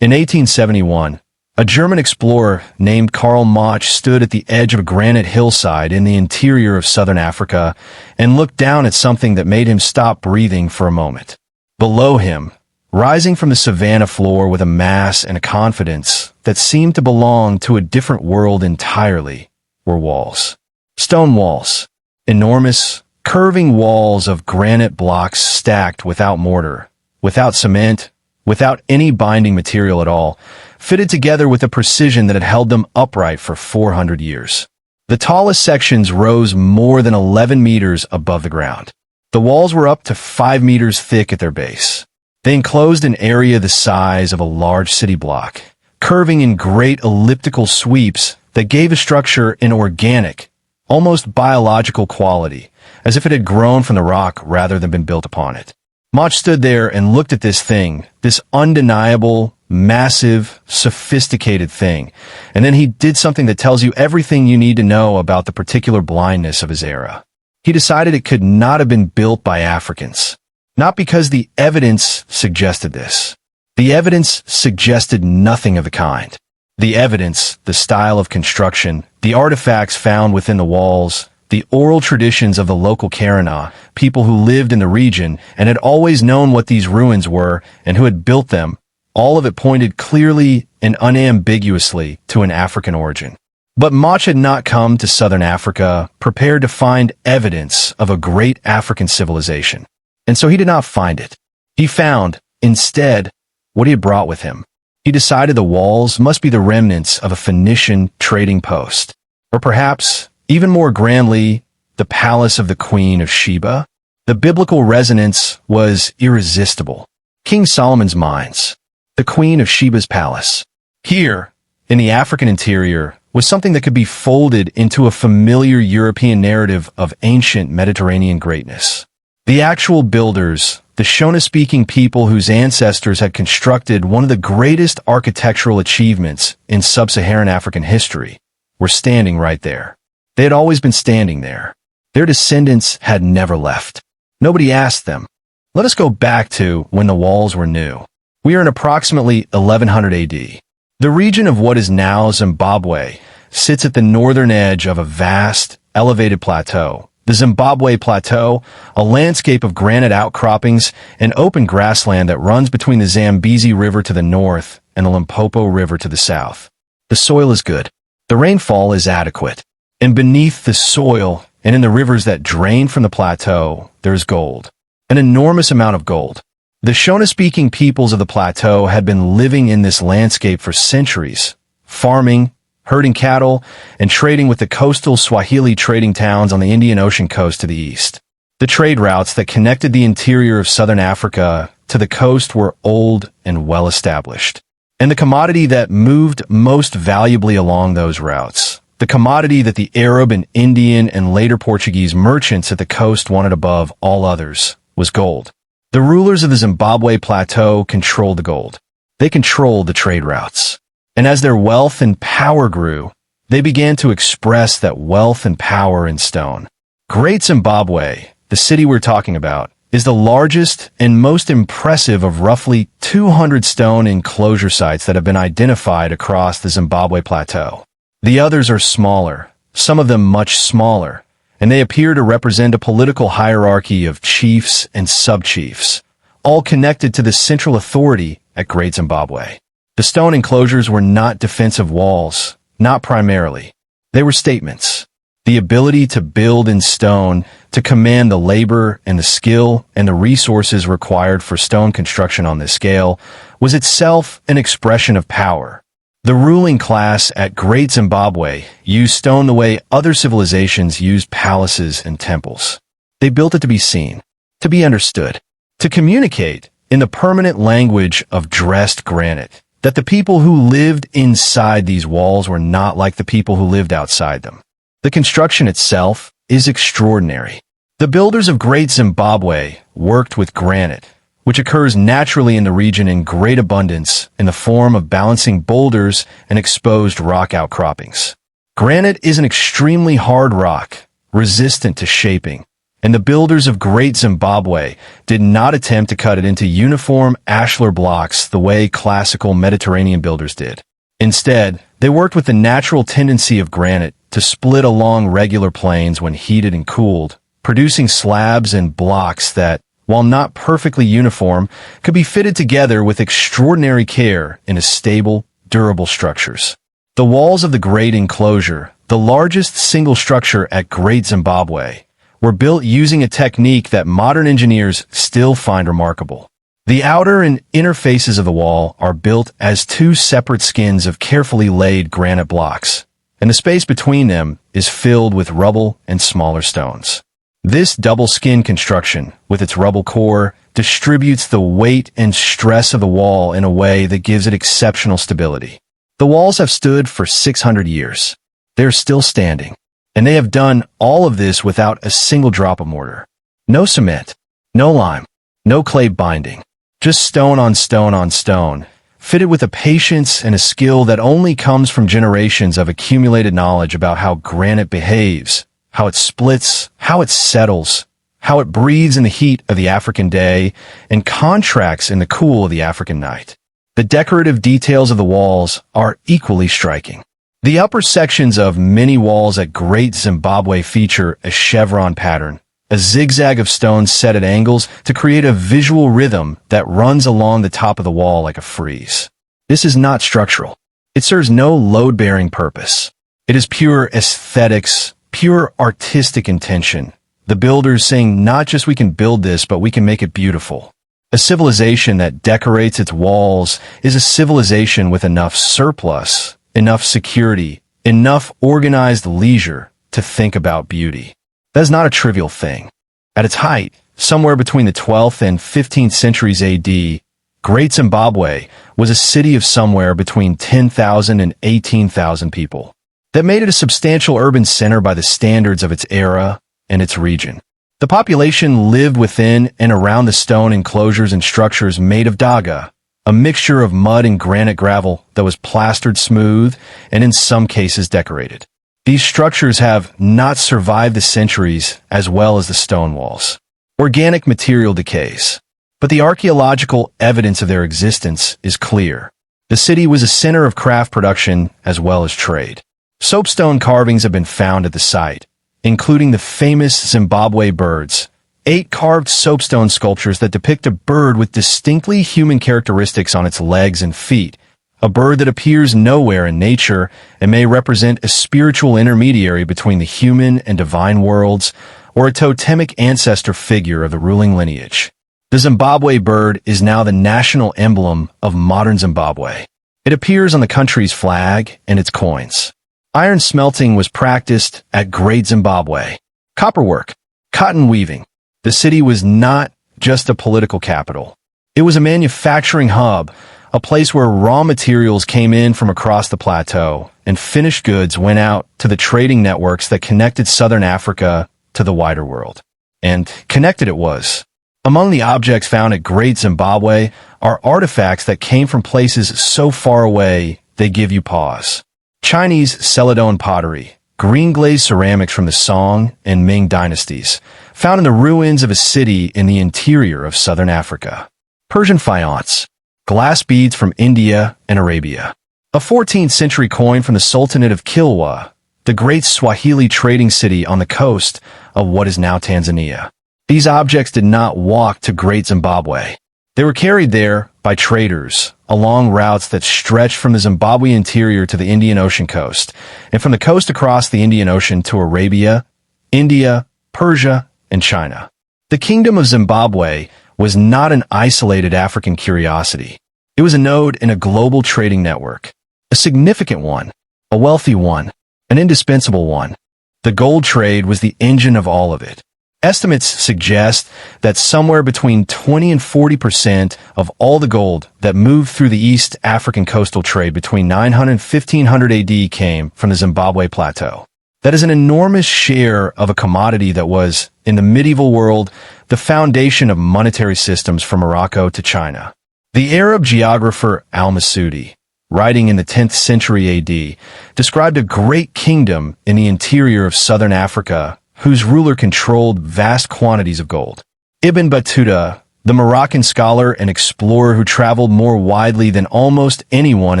In 1871, a German explorer named Karl Mach stood at the edge of a granite hillside in the interior of southern Africa and looked down at something that made him stop breathing for a moment. Below him, rising from the savanna floor with a mass and a confidence that seemed to belong to a different world entirely, were walls. Stone walls. Enormous, curving walls of granite blocks stacked without mortar, without cement, without any binding material at all, fitted together with a precision that had held them upright for 400 years. The tallest sections rose more than 11 meters above the ground. The walls were up to 5 meters thick at their base. They enclosed an area the size of a large city block, curving in great elliptical sweeps that gave a structure an organic, almost biological quality, as if it had grown from the rock rather than been built upon it. Mach stood there and looked at this thing, this undeniable, massive, sophisticated thing, and then he did something that tells you everything you need to know about the particular blindness of his era. He decided it could not have been built by Africans. Not because the evidence suggested this. The evidence suggested nothing of the kind. The evidence, the style of construction, the artifacts found within the walls, the oral traditions of the local Karana, people who lived in the region and had always known what these ruins were and who had built them, all of it pointed clearly and unambiguously to an African origin. But Mach had not come to southern Africa prepared to find evidence of a great African civilization, and so he did not find it. He found, instead, what he had brought with him. He decided the walls must be the remnants of a Phoenician trading post, or perhaps, even more grandly, the palace of the Queen of Sheba. The biblical resonance was irresistible. King Solomon's mines, the Queen of Sheba's palace. Here, in the African interior, was something that could be folded into a familiar European narrative of ancient Mediterranean greatness. The actual builders, the Shona-speaking people whose ancestors had constructed one of the greatest architectural achievements in sub-Saharan African history, were standing right there. They had always been standing there. Their descendants had never left. Nobody asked them. Let us go back to when the walls were new. We are in approximately 1100 AD. The region of what is now Zimbabwe sits at the northern edge of a vast, elevated plateau. The Zimbabwe Plateau, a landscape of granite outcroppings and open grassland that runs between the Zambezi River to the north and the Limpopo River to the south. The soil is good. The rainfall is adequate. And beneath the soil and in the rivers that drain from the plateau, there's gold. An enormous amount of gold. The Shona-speaking peoples of the plateau had been living in this landscape for centuries, farming, herding cattle, and trading with the coastal Swahili trading towns on the Indian Ocean coast to the east. The trade routes that connected the interior of southern Africa to the coast were old and well established. And the commodity that moved most valuably along those routes, the commodity that the Arab and Indian and later Portuguese merchants at the coast wanted above all others, was gold. The rulers of the Zimbabwe Plateau controlled the gold. They controlled the trade routes. And as their wealth and power grew, they began to express that wealth and power in stone. Great Zimbabwe, the city we're talking about, is the largest and most impressive of roughly 200 stone enclosure sites that have been identified across the Zimbabwe Plateau. The others are smaller, some of them much smaller, and they appear to represent a political hierarchy of chiefs and sub-chiefs, all connected to the central authority at Great Zimbabwe. The stone enclosures were not defensive walls, not primarily. They were statements. The ability to build in stone, to command the labor and the skill and the resources required for stone construction on this scale, was itself an expression of power. The ruling class at Great Zimbabwe used stone the way other civilizations used palaces and temples. They built it to be seen, to be understood, to communicate in the permanent language of dressed granite, that the people who lived inside these walls were not like the people who lived outside them. The construction itself is extraordinary. The builders of Great Zimbabwe worked with granite, which occurs naturally in the region in great abundance in the form of balancing boulders and exposed rock outcroppings. Granite is an extremely hard rock, resistant to shaping, and the builders of Great Zimbabwe did not attempt to cut it into uniform ashlar blocks the way classical Mediterranean builders did. Instead, they worked with the natural tendency of granite to split along regular planes when heated and cooled, producing slabs and blocks that, while not perfectly uniform, could be fitted together with extraordinary care into stable, durable structures. The walls of the Great Enclosure, the largest single structure at Great Zimbabwe, were built using a technique that modern engineers still find remarkable. The outer and inner faces of the wall are built as two separate skins of carefully laid granite blocks, and the space between them is filled with rubble and smaller stones. This double skin construction, with its rubble core, distributes the weight and stress of the wall in a way that gives it exceptional stability. The walls have stood for 600 years. They are still standing, and they have done all of this without a single drop of mortar. No cement, no lime, no clay binding, just stone on stone on stone, fitted with a patience and a skill that only comes from generations of accumulated knowledge about how granite behaves, how it splits, how it settles, how it breathes in the heat of the African day and contracts in the cool of the African night. The decorative details of the walls are equally striking. The upper sections of many walls at Great Zimbabwe feature a chevron pattern, a zigzag of stones set at angles to create a visual rhythm that runs along the top of the wall like a frieze. This is not structural. It serves no load-bearing purpose. It is pure aesthetics, pure artistic intention. The builders saying not just we can build this, but we can make it beautiful. A civilization that decorates its walls is a civilization with enough surplus, enough security, enough organized leisure to think about beauty. That is not a trivial thing. At its height, somewhere between the 12th and 15th centuries AD, Great Zimbabwe was a city of somewhere between 10,000 and 18,000 people. That made it a substantial urban center by the standards of its era and its region. The population lived within and around the stone enclosures and structures made of daga, a mixture of mud and granite gravel that was plastered smooth and in some cases decorated. These structures have not survived the centuries as well as the stone walls. Organic material decays, but the archaeological evidence of their existence is clear. The city was a center of craft production as well as trade. Soapstone carvings have been found at the site, including the famous Zimbabwe birds, 8 carved soapstone sculptures that depict a bird with distinctly human characteristics on its legs and feet, a bird that appears nowhere in nature and may represent a spiritual intermediary between the human and divine worlds, or a totemic ancestor figure of the ruling lineage. The Zimbabwe bird is now the national emblem of modern Zimbabwe. It appears on the country's flag and its coins. Iron smelting was practiced at Great Zimbabwe. Copperwork, cotton weaving. The city was not just a political capital. It was a manufacturing hub, a place where raw materials came in from across the plateau, and finished goods went out to the trading networks that connected southern Africa to the wider world. And connected it was. Among the objects found at Great Zimbabwe are artifacts that came from places so far away they give you pause. Chinese Celadon pottery, green-glazed ceramics from the Song and Ming dynasties, found in the ruins of a city in the interior of southern Africa. Persian faience, glass beads from India and Arabia. A 14th century coin from the Sultanate of Kilwa, the great Swahili trading city on the coast of what is now Tanzania. These objects did not walk to Great Zimbabwe. They were carried there by traders along routes that stretched from the Zimbabwe interior to the Indian Ocean coast, and from the coast across the Indian Ocean to Arabia, India, Persia, and China. The Kingdom of Zimbabwe was not an isolated African curiosity. It was a node in a global trading network, a significant one, a wealthy one, an indispensable one. The gold trade was the engine of all of it. Estimates suggest that somewhere between 20 and 40% of all the gold that moved through the East African coastal trade between 900 and 1500 AD came from the Zimbabwe Plateau. That is an enormous share of a commodity that was, in the medieval world, the foundation of monetary systems from Morocco to China. The Arab geographer Al-Masudi, writing in the 10th century AD, described a great kingdom in the interior of southern Africa whose ruler controlled vast quantities of gold. Ibn Battuta, the Moroccan scholar and explorer who traveled more widely than almost anyone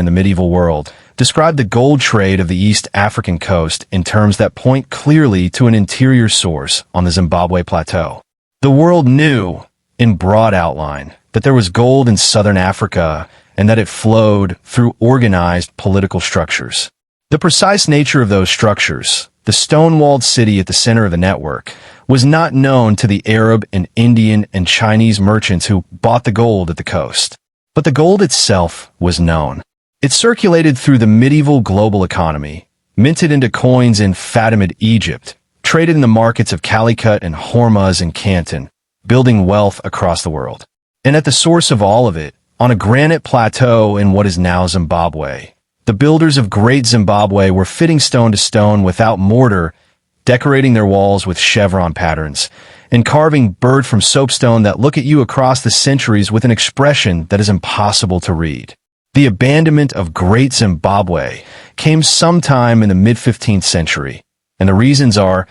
in the medieval world, described the gold trade of the East African coast in terms that point clearly to an interior source on the Zimbabwe Plateau. The world knew, in broad outline, that there was gold in southern Africa and that it flowed through organized political structures. The precise nature of those structures, the stone-walled city at the center of the network, was not known to the Arab and Indian and Chinese merchants who bought the gold at the coast. But the gold itself was known. It circulated through the medieval global economy, minted into coins in Fatimid Egypt, traded in the markets of Calicut and Hormuz and Canton, building wealth across the world. And at the source of all of it, on a granite plateau in what is now Zimbabwe, the builders of Great Zimbabwe were fitting stone to stone without mortar, decorating their walls with chevron patterns, and carving bird from soapstone that look at you across the centuries with an expression that is impossible to read. The abandonment of Great Zimbabwe came sometime in the mid-15th century, and the reasons are,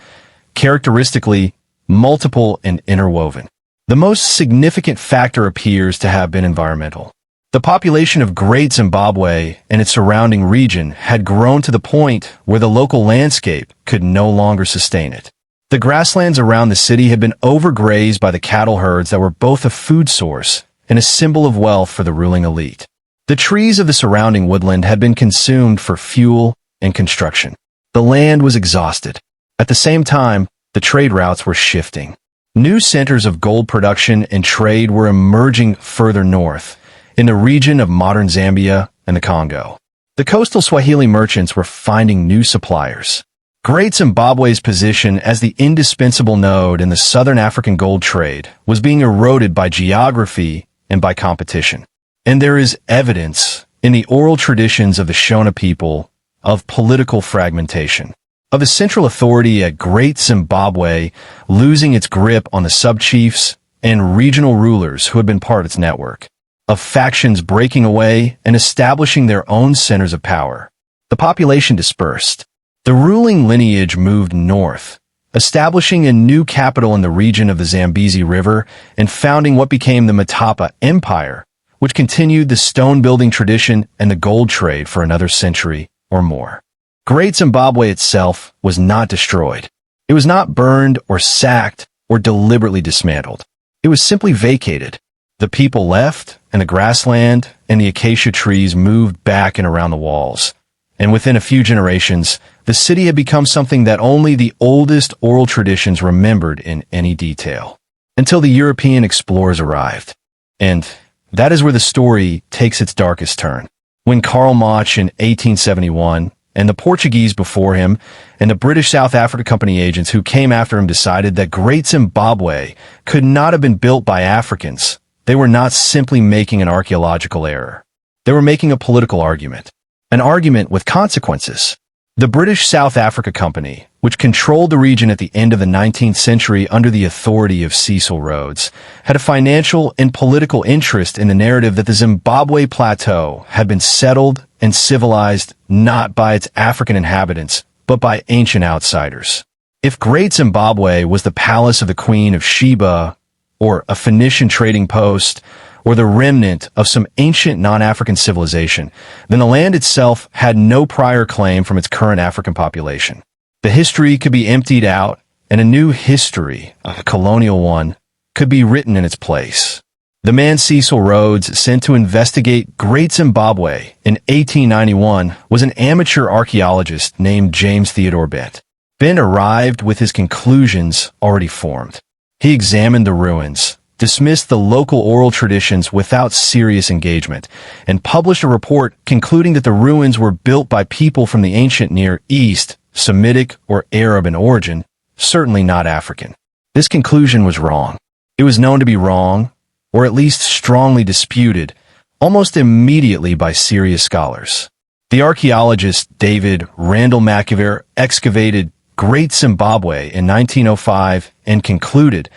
characteristically, multiple and interwoven. The most significant factor appears to have been environmental. The population of Great Zimbabwe and its surrounding region had grown to the point where the local landscape could no longer sustain it. The grasslands around the city had been overgrazed by the cattle herds that were both a food source and a symbol of wealth for the ruling elite. The trees of the surrounding woodland had been consumed for fuel and construction. The land was exhausted. At the same time, the trade routes were shifting. New centers of gold production and trade were emerging further north, in the region of modern Zambia and the Congo. The coastal Swahili merchants were finding new suppliers. Great Zimbabwe's position as the indispensable node in the southern African gold trade was being eroded by geography and by competition. And there is evidence in the oral traditions of the Shona people of political fragmentation, of a central authority at Great Zimbabwe losing its grip on the sub-chiefs and regional rulers who had been part of its network, of factions breaking away and establishing their own centers of power. The population dispersed. The ruling lineage moved north, establishing a new capital in the region of the Zambezi River and founding what became the Matapa Empire, which continued the stone-building tradition and the gold trade for another century or more. Great Zimbabwe itself was not destroyed. It was not burned or sacked or deliberately dismantled. It was simply vacated. The people left, and the grassland and the acacia trees moved back and around the walls. And within a few generations, the city had become something that only the oldest oral traditions remembered in any detail, until the European explorers arrived. And that is where the story takes its darkest turn. When Karl Marx in 1871, and the Portuguese before him, and the British South Africa Company agents who came after him decided that Great Zimbabwe could not have been built by Africans, they were not simply making an archaeological error. They were making a political argument. An argument with consequences. The British South Africa Company, which controlled the region at the end of the 19th century under the authority of Cecil Rhodes, had a financial and political interest in the narrative that the Zimbabwe Plateau had been settled and civilized not by its African inhabitants, but by ancient outsiders. If Great Zimbabwe was the palace of the Queen of Sheba, or a Phoenician trading post, or the remnant of some ancient non-African civilization, then the land itself had no prior claim from its current African population. The history could be emptied out, and a new history, a colonial one, could be written in its place. The man Cecil Rhodes sent to investigate Great Zimbabwe in 1891 was an amateur archaeologist named James Theodore Bent. Bent arrived with his conclusions already formed. He examined the ruins, dismissed the local oral traditions without serious engagement, and published a report concluding that the ruins were built by people from the ancient Near East, Semitic or Arab in origin, certainly not African. This conclusion was wrong. It was known to be wrong, or at least strongly disputed, almost immediately by serious scholars. The archaeologist David Randall McIver excavated Great Zimbabwe in 1905 and concluded,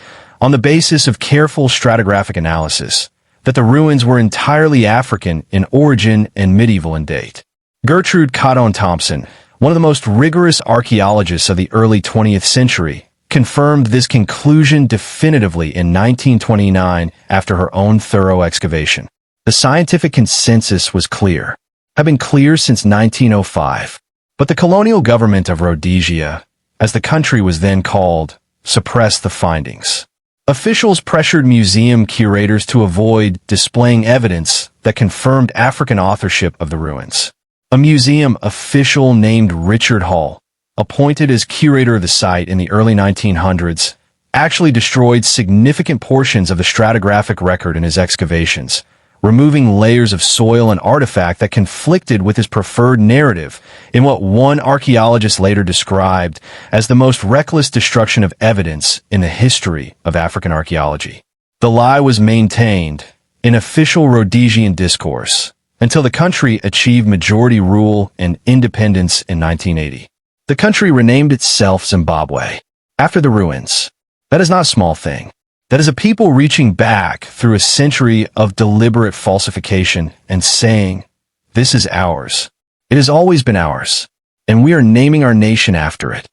on the basis of careful stratigraphic analysis, that the ruins were entirely African in origin and medieval in date. Gertrude Cotton Thompson, one of the most rigorous archaeologists of the early 20th century, confirmed this conclusion definitively in 1929 after her own thorough excavation. The scientific consensus was clear, had been clear since 1905, but the colonial government of Rhodesia, as the country was then called, suppressed the findings. Officials pressured museum curators to avoid displaying evidence that confirmed African authorship of the ruins. A museum official named Richard Hall, appointed as curator of the site in the early 1900s, actually destroyed significant portions of the stratigraphic record in his excavations, removing layers of soil and artifact that conflicted with his preferred narrative in what one archaeologist later described as the most reckless destruction of evidence in the history of African archaeology. The lie was maintained in official Rhodesian discourse until the country achieved majority rule and independence in 1980. The country renamed itself Zimbabwe after the ruins. That is not a small thing. That is a people reaching back through a century of deliberate falsification and saying, this is ours. It has always been ours, and we are naming our nation after it.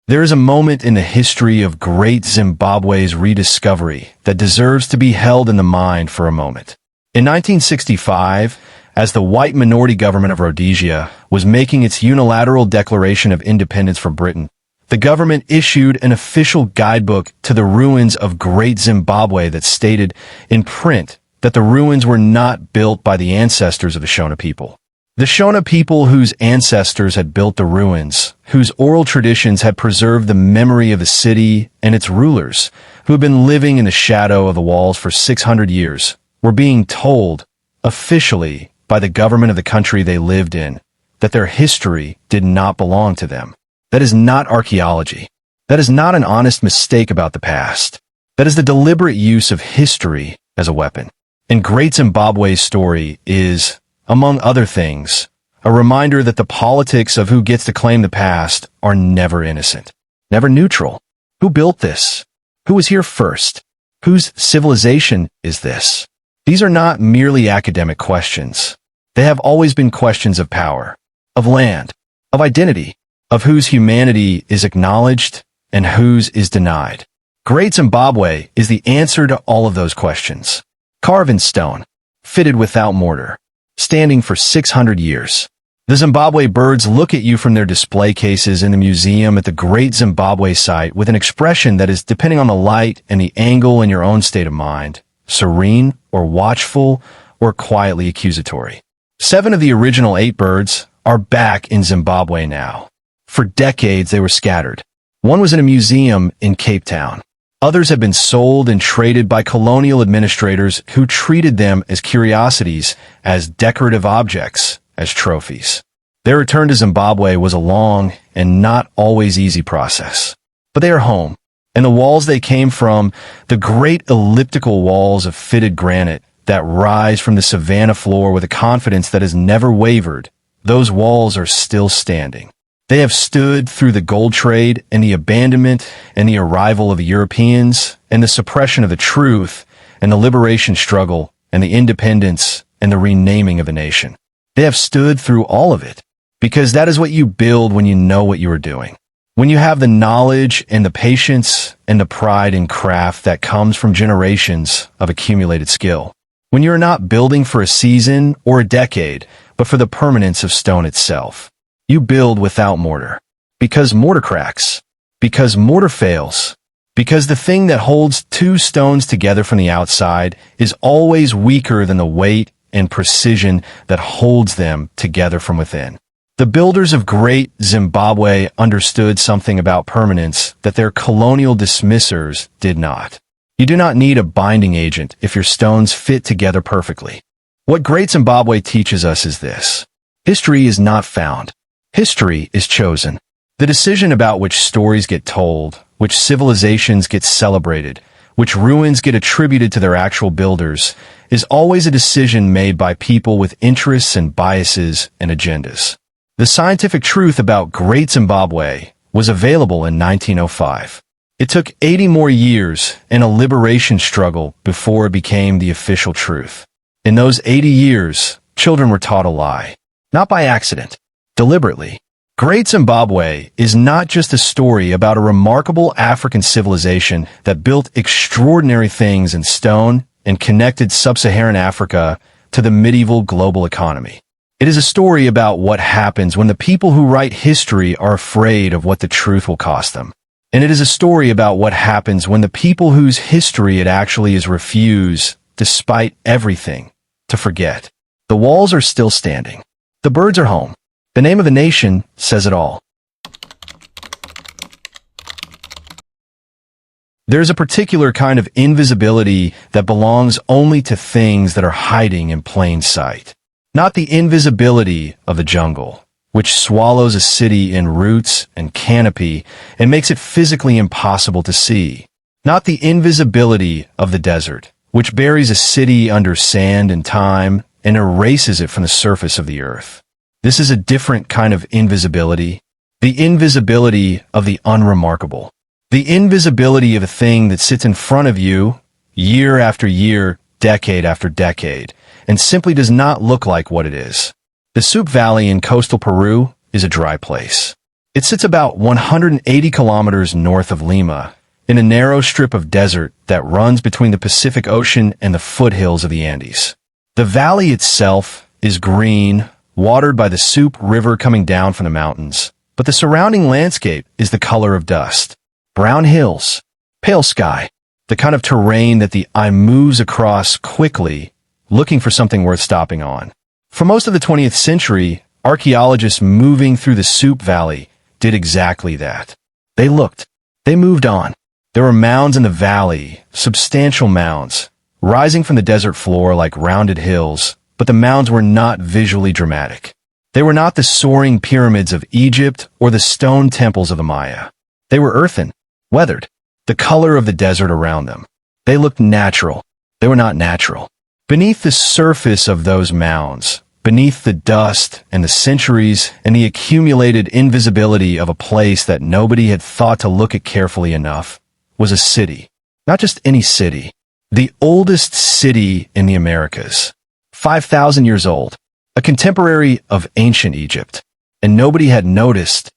There is a moment in the history of Great Zimbabwe's rediscovery that deserves to be held in the mind for a moment. In 1965, as the white minority government of Rhodesia was making its unilateral declaration of independence from Britain, the government issued an official guidebook to the ruins of Great Zimbabwe that stated in print that the ruins were not built by the ancestors of the Shona people. The Shona people whose ancestors had built the ruins, whose oral traditions had preserved the memory of the city and its rulers, who had been living in the shadow of the walls for 600 years, were being told, officially, by the government of the country they lived in, that their history did not belong to them. That is not archaeology. That is not an honest mistake about the past. That is the deliberate use of history as a weapon. And Great Zimbabwe's story is, among other things, a reminder that the politics of who gets to claim the past are never innocent, never neutral. Who built this? Who was here first? Whose civilization is this? These are not merely academic questions. They have always been questions of power, of land, of identity, of whose humanity is acknowledged and whose is denied. Great Zimbabwe is the answer to all of those questions. Carved in stone, fitted without mortar, standing for 600 years. The Zimbabwe birds look at you from their display cases in the museum at the Great Zimbabwe site with an expression that is, depending on the light and the angle and your own state of mind, serene or watchful or quietly accusatory. 7 of the original 8 birds are back in Zimbabwe now. For decades they were scattered. One was in a museum in Cape Town. Others have been sold and traded by colonial administrators who treated them as curiosities, as decorative objects, as trophies. Their return to Zimbabwe was a long and not always easy process. But they are home, and the walls they came from, the great elliptical walls of fitted granite that rise from the savanna floor with a confidence that has never wavered, those walls are still standing. They have stood through the gold trade and the abandonment and the arrival of the Europeans and the suppression of the truth and the liberation struggle and the independence and the renaming of a nation. They have stood through all of it because that is what you build when you know what you are doing. When you have the knowledge and the patience and the pride in craft that comes from generations of accumulated skill. When you are not building for a season or a decade, but for the permanence of stone itself. You build without mortar. Because mortar cracks. Because mortar fails. Because the thing that holds 2 stones together from the outside is always weaker than the weight and precision that holds them together from within. The builders of Great Zimbabwe understood something about permanence that their colonial dismissers did not. You do not need a binding agent if your stones fit together perfectly. What Great Zimbabwe teaches us is this. History is not found. History is chosen. The decision about which stories get told, which civilizations get celebrated, which ruins get attributed to their actual builders, is always a decision made by people with interests and biases and agendas. The scientific truth about Great Zimbabwe was available in 1905. It took 80 more years and a liberation struggle before it became the official truth. In those 80 years, children were taught a lie. Not by accident. Deliberately. Great Zimbabwe is not just a story about a remarkable African civilization that built extraordinary things in stone and connected sub-Saharan Africa to the medieval global economy. It is a story about what happens when the people who write history are afraid of what the truth will cost them. And it is a story about what happens when the people whose history it actually is refuse, despite everything, to forget. The walls are still standing. The birds are home. The name of the nation says it all. There is a particular kind of invisibility that belongs only to things that are hiding in plain sight. Not the invisibility of the jungle, which swallows a city in roots and canopy and makes it physically impossible to see. Not the invisibility of the desert, which buries a city under sand and time and erases it from the surface of the earth. This is a different kind of invisibility, the invisibility of the unremarkable, the invisibility of a thing that sits in front of you year after year, decade after decade, and simply does not look like what it is. The Soup Valley in coastal Peru is a dry place. It sits about 180 kilometers north of Lima, in a narrow strip of desert that runs between the Pacific Ocean and the foothills of the Andes. The valley itself is green, watered by the Soup River coming down from the mountains, but the surrounding landscape is the color of dust. Brown hills, pale sky, the kind of terrain that the eye moves across quickly, looking for something worth stopping on. For most of the 20th century, archaeologists moving through the Soup Valley did exactly that. They looked. They moved on. There were mounds in the valley, substantial mounds, rising from the desert floor like rounded hills, but the mounds were not visually dramatic. They were not the soaring pyramids of Egypt or the stone temples of the Maya. They were earthen, weathered, the color of the desert around them. They looked natural. They were not natural. Beneath the surface of those mounds, beneath the dust and the centuries and the accumulated invisibility of a place that nobody had thought to look at carefully enough, was a city. Not just any city. The oldest city in the Americas. 5,000 years old, a contemporary of ancient Egypt, and nobody had noticed.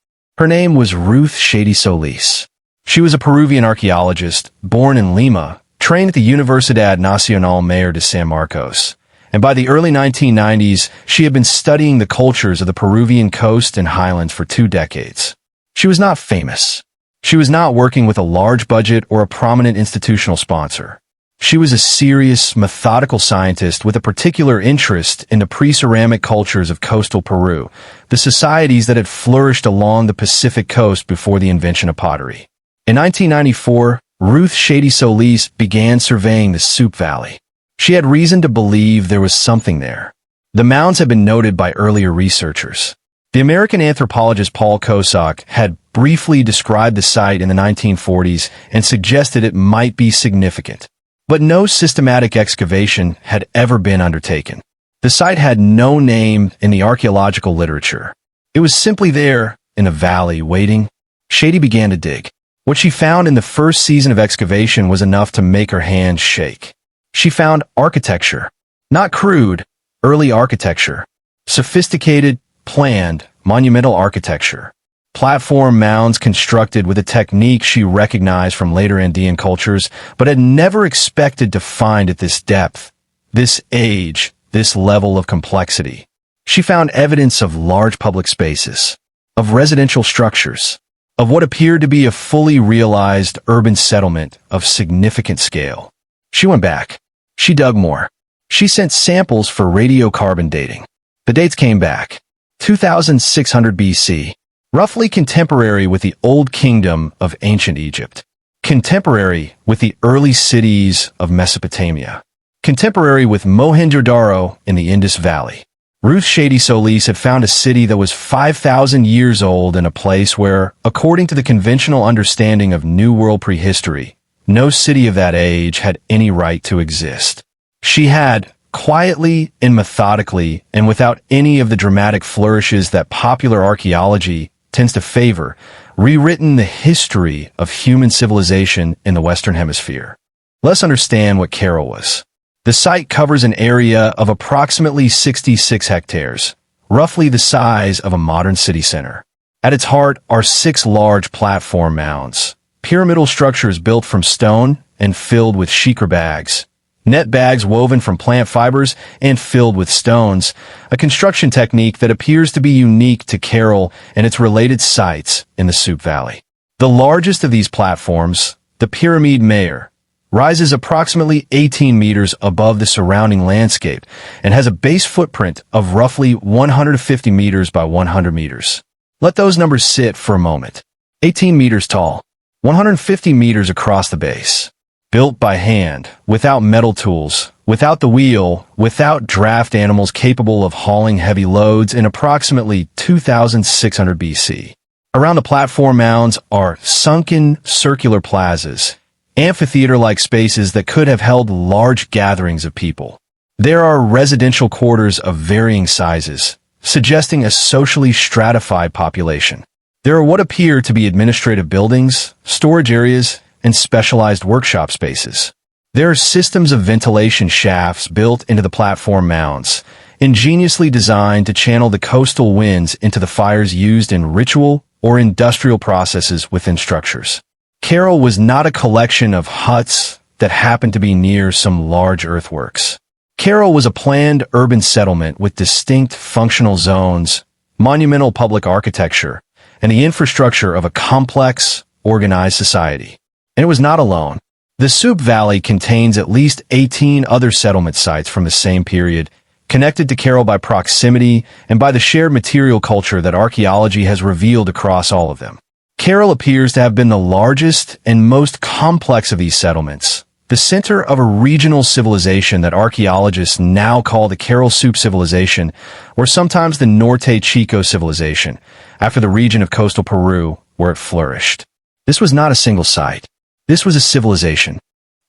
Her name was Ruth Shady Solis. She was a Peruvian archaeologist, born in Lima, trained at the Universidad Nacional Mayor de San Marcos. And by the early 1990s, she had been studying the cultures of the Peruvian coast and highlands for 2 decades. She was not famous. She was not working with a large budget or a prominent institutional sponsor. She was a serious, methodical scientist with a particular interest in the pre-ceramic cultures of coastal Peru, the societies that had flourished along the Pacific coast before the invention of pottery. In 1994, Ruth Shady Solis began surveying the Soup Valley. She had reason to believe there was something there. The mounds had been noted by earlier researchers. The American anthropologist Paul Kosak had briefly described the site in the 1940s and suggested it might be significant. But no systematic excavation had ever been undertaken. The site had no name in the archaeological literature. It was simply there, in a valley, waiting. Shady began to dig. What she found in the first season of excavation was enough to make her hands shake. She found architecture. Not crude, early architecture. Sophisticated, planned, monumental architecture. Platform mounds constructed with a technique she recognized from later Andean cultures, but had never expected to find at this depth, this age, this level of complexity. She found evidence of large public spaces, of residential structures, of what appeared to be a fully realized urban settlement of significant scale. She went back. She dug more. She sent samples for radiocarbon dating. The dates came back. 2600 BC. Roughly contemporary with the Old Kingdom of ancient Egypt. Contemporary with the early cities of Mesopotamia. Contemporary with Mohenjo-Daro in the Indus Valley. Ruth Shady Solis had found a city that was 5,000 years old in a place where, according to the conventional understanding of New World prehistory, no city of that age had any right to exist. She had, quietly and methodically, and without any of the dramatic flourishes that popular archaeology tends to favor, rewritten the history of human civilization in the Western Hemisphere. Let's understand what Carol was. The site covers an area of approximately 66 hectares, roughly the size of a modern city center. At its heart are 6 large platform mounds, pyramidal structures built from stone and filled with shikar bags, net bags woven from plant fibers and filled with stones, a construction technique that appears to be unique to Carol and its related sites in the Soup Valley. The largest of these platforms, the Pyramid Mayor, rises approximately 18 meters above the surrounding landscape and has a base footprint of roughly 150 meters by 100 meters. Let those numbers sit for a moment. 18 meters tall, 150 meters across the base. Built by hand, without metal tools, without the wheel, without draft animals capable of hauling heavy loads in approximately 2600 BC. Around the platform mounds are sunken circular plazas, amphitheater-like spaces that could have held large gatherings of people. There are residential quarters of varying sizes, suggesting a socially stratified population. There are what appear to be administrative buildings, storage areas, and specialized workshop spaces. There are systems of ventilation shafts built into the platform mounds, ingeniously designed to channel the coastal winds into the fires used in ritual or industrial processes within structures. Carol was not a collection of huts that happened to be near some large earthworks. Carol was a planned urban settlement with distinct functional zones, monumental public architecture, and the infrastructure of a complex, organized society. And it was not alone. The Soup Valley contains at least 18 other settlement sites from the same period, connected to Carol by proximity and by the shared material culture that archaeology has revealed across all of them. Carol appears to have been the largest and most complex of these settlements, the center of a regional civilization that archaeologists now call the Carol Soup Civilization, or sometimes the Norte Chico Civilization, after the region of coastal Peru where it flourished. This was not a single site. This was a civilization.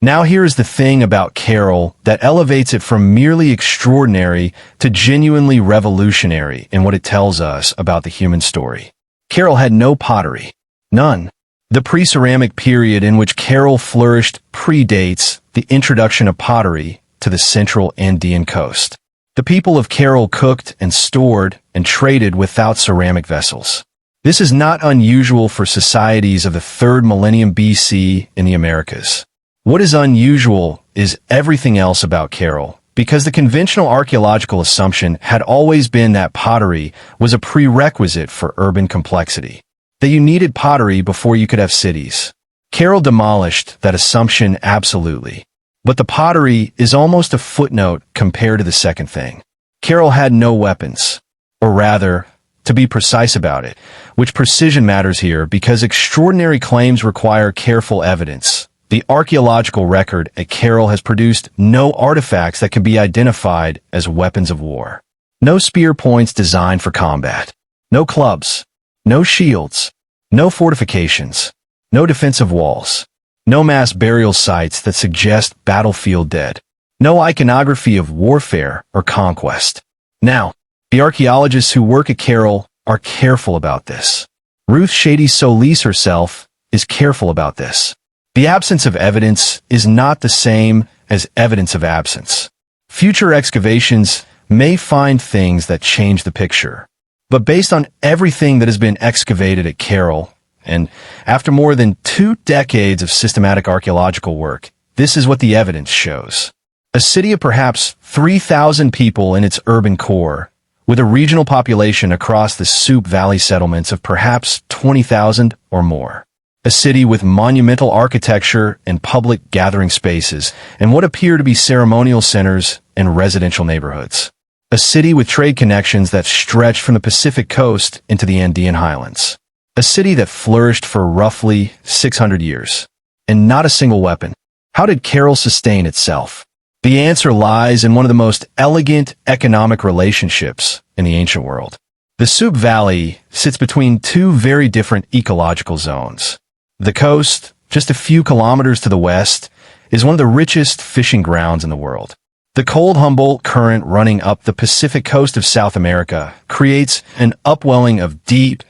Now here is the thing about Carol that elevates it from merely extraordinary to genuinely revolutionary in what it tells us about the human story. Carol had no pottery. None. The pre-ceramic period in which Carol flourished predates the introduction of pottery to the central Andean coast. The people of Carol cooked and stored and traded without ceramic vessels. This is not unusual for societies of the 3rd millennium BC in the Americas. What is unusual is everything else about Carol, because the conventional archaeological assumption had always been that pottery was a prerequisite for urban complexity, that you needed pottery before you could have cities. Carol demolished that assumption absolutely. But the pottery is almost a footnote compared to the second thing. Carol had no weapons, or rather, to be precise about it, which precision matters here because extraordinary claims require careful evidence. The archaeological record at Carol has produced no artifacts that can be identified as weapons of war. No spear points designed for combat. No clubs. No shields. No fortifications. No defensive walls. No mass burial sites that suggest battlefield dead. No iconography of warfare or conquest. Now, the archaeologists who work at Carol are careful about this. Ruth Shady Solis herself is careful about this. The absence of evidence is not the same as evidence of absence. Future excavations may find things that change the picture. But based on everything that has been excavated at Carol, and after more than 2 decades of systematic archaeological work, this is what the evidence shows. A city of perhaps 3,000 people in its urban core, with a regional population across the Soup Valley settlements of perhaps 20,000 or more. A city with monumental architecture and public gathering spaces, and what appear to be ceremonial centers and residential neighborhoods. A city with trade connections that stretch from the Pacific coast into the Andean highlands. A city that flourished for roughly 600 years. And not a single weapon. How did Carol sustain itself? The answer lies in one of the most elegant economic relationships in the ancient world. The Soup Valley sits between 2 very different ecological zones. The coast, just a few kilometers to the west, is one of the richest fishing grounds in the world. The cold Humboldt Current running up the Pacific coast of South America creates an upwelling of deep,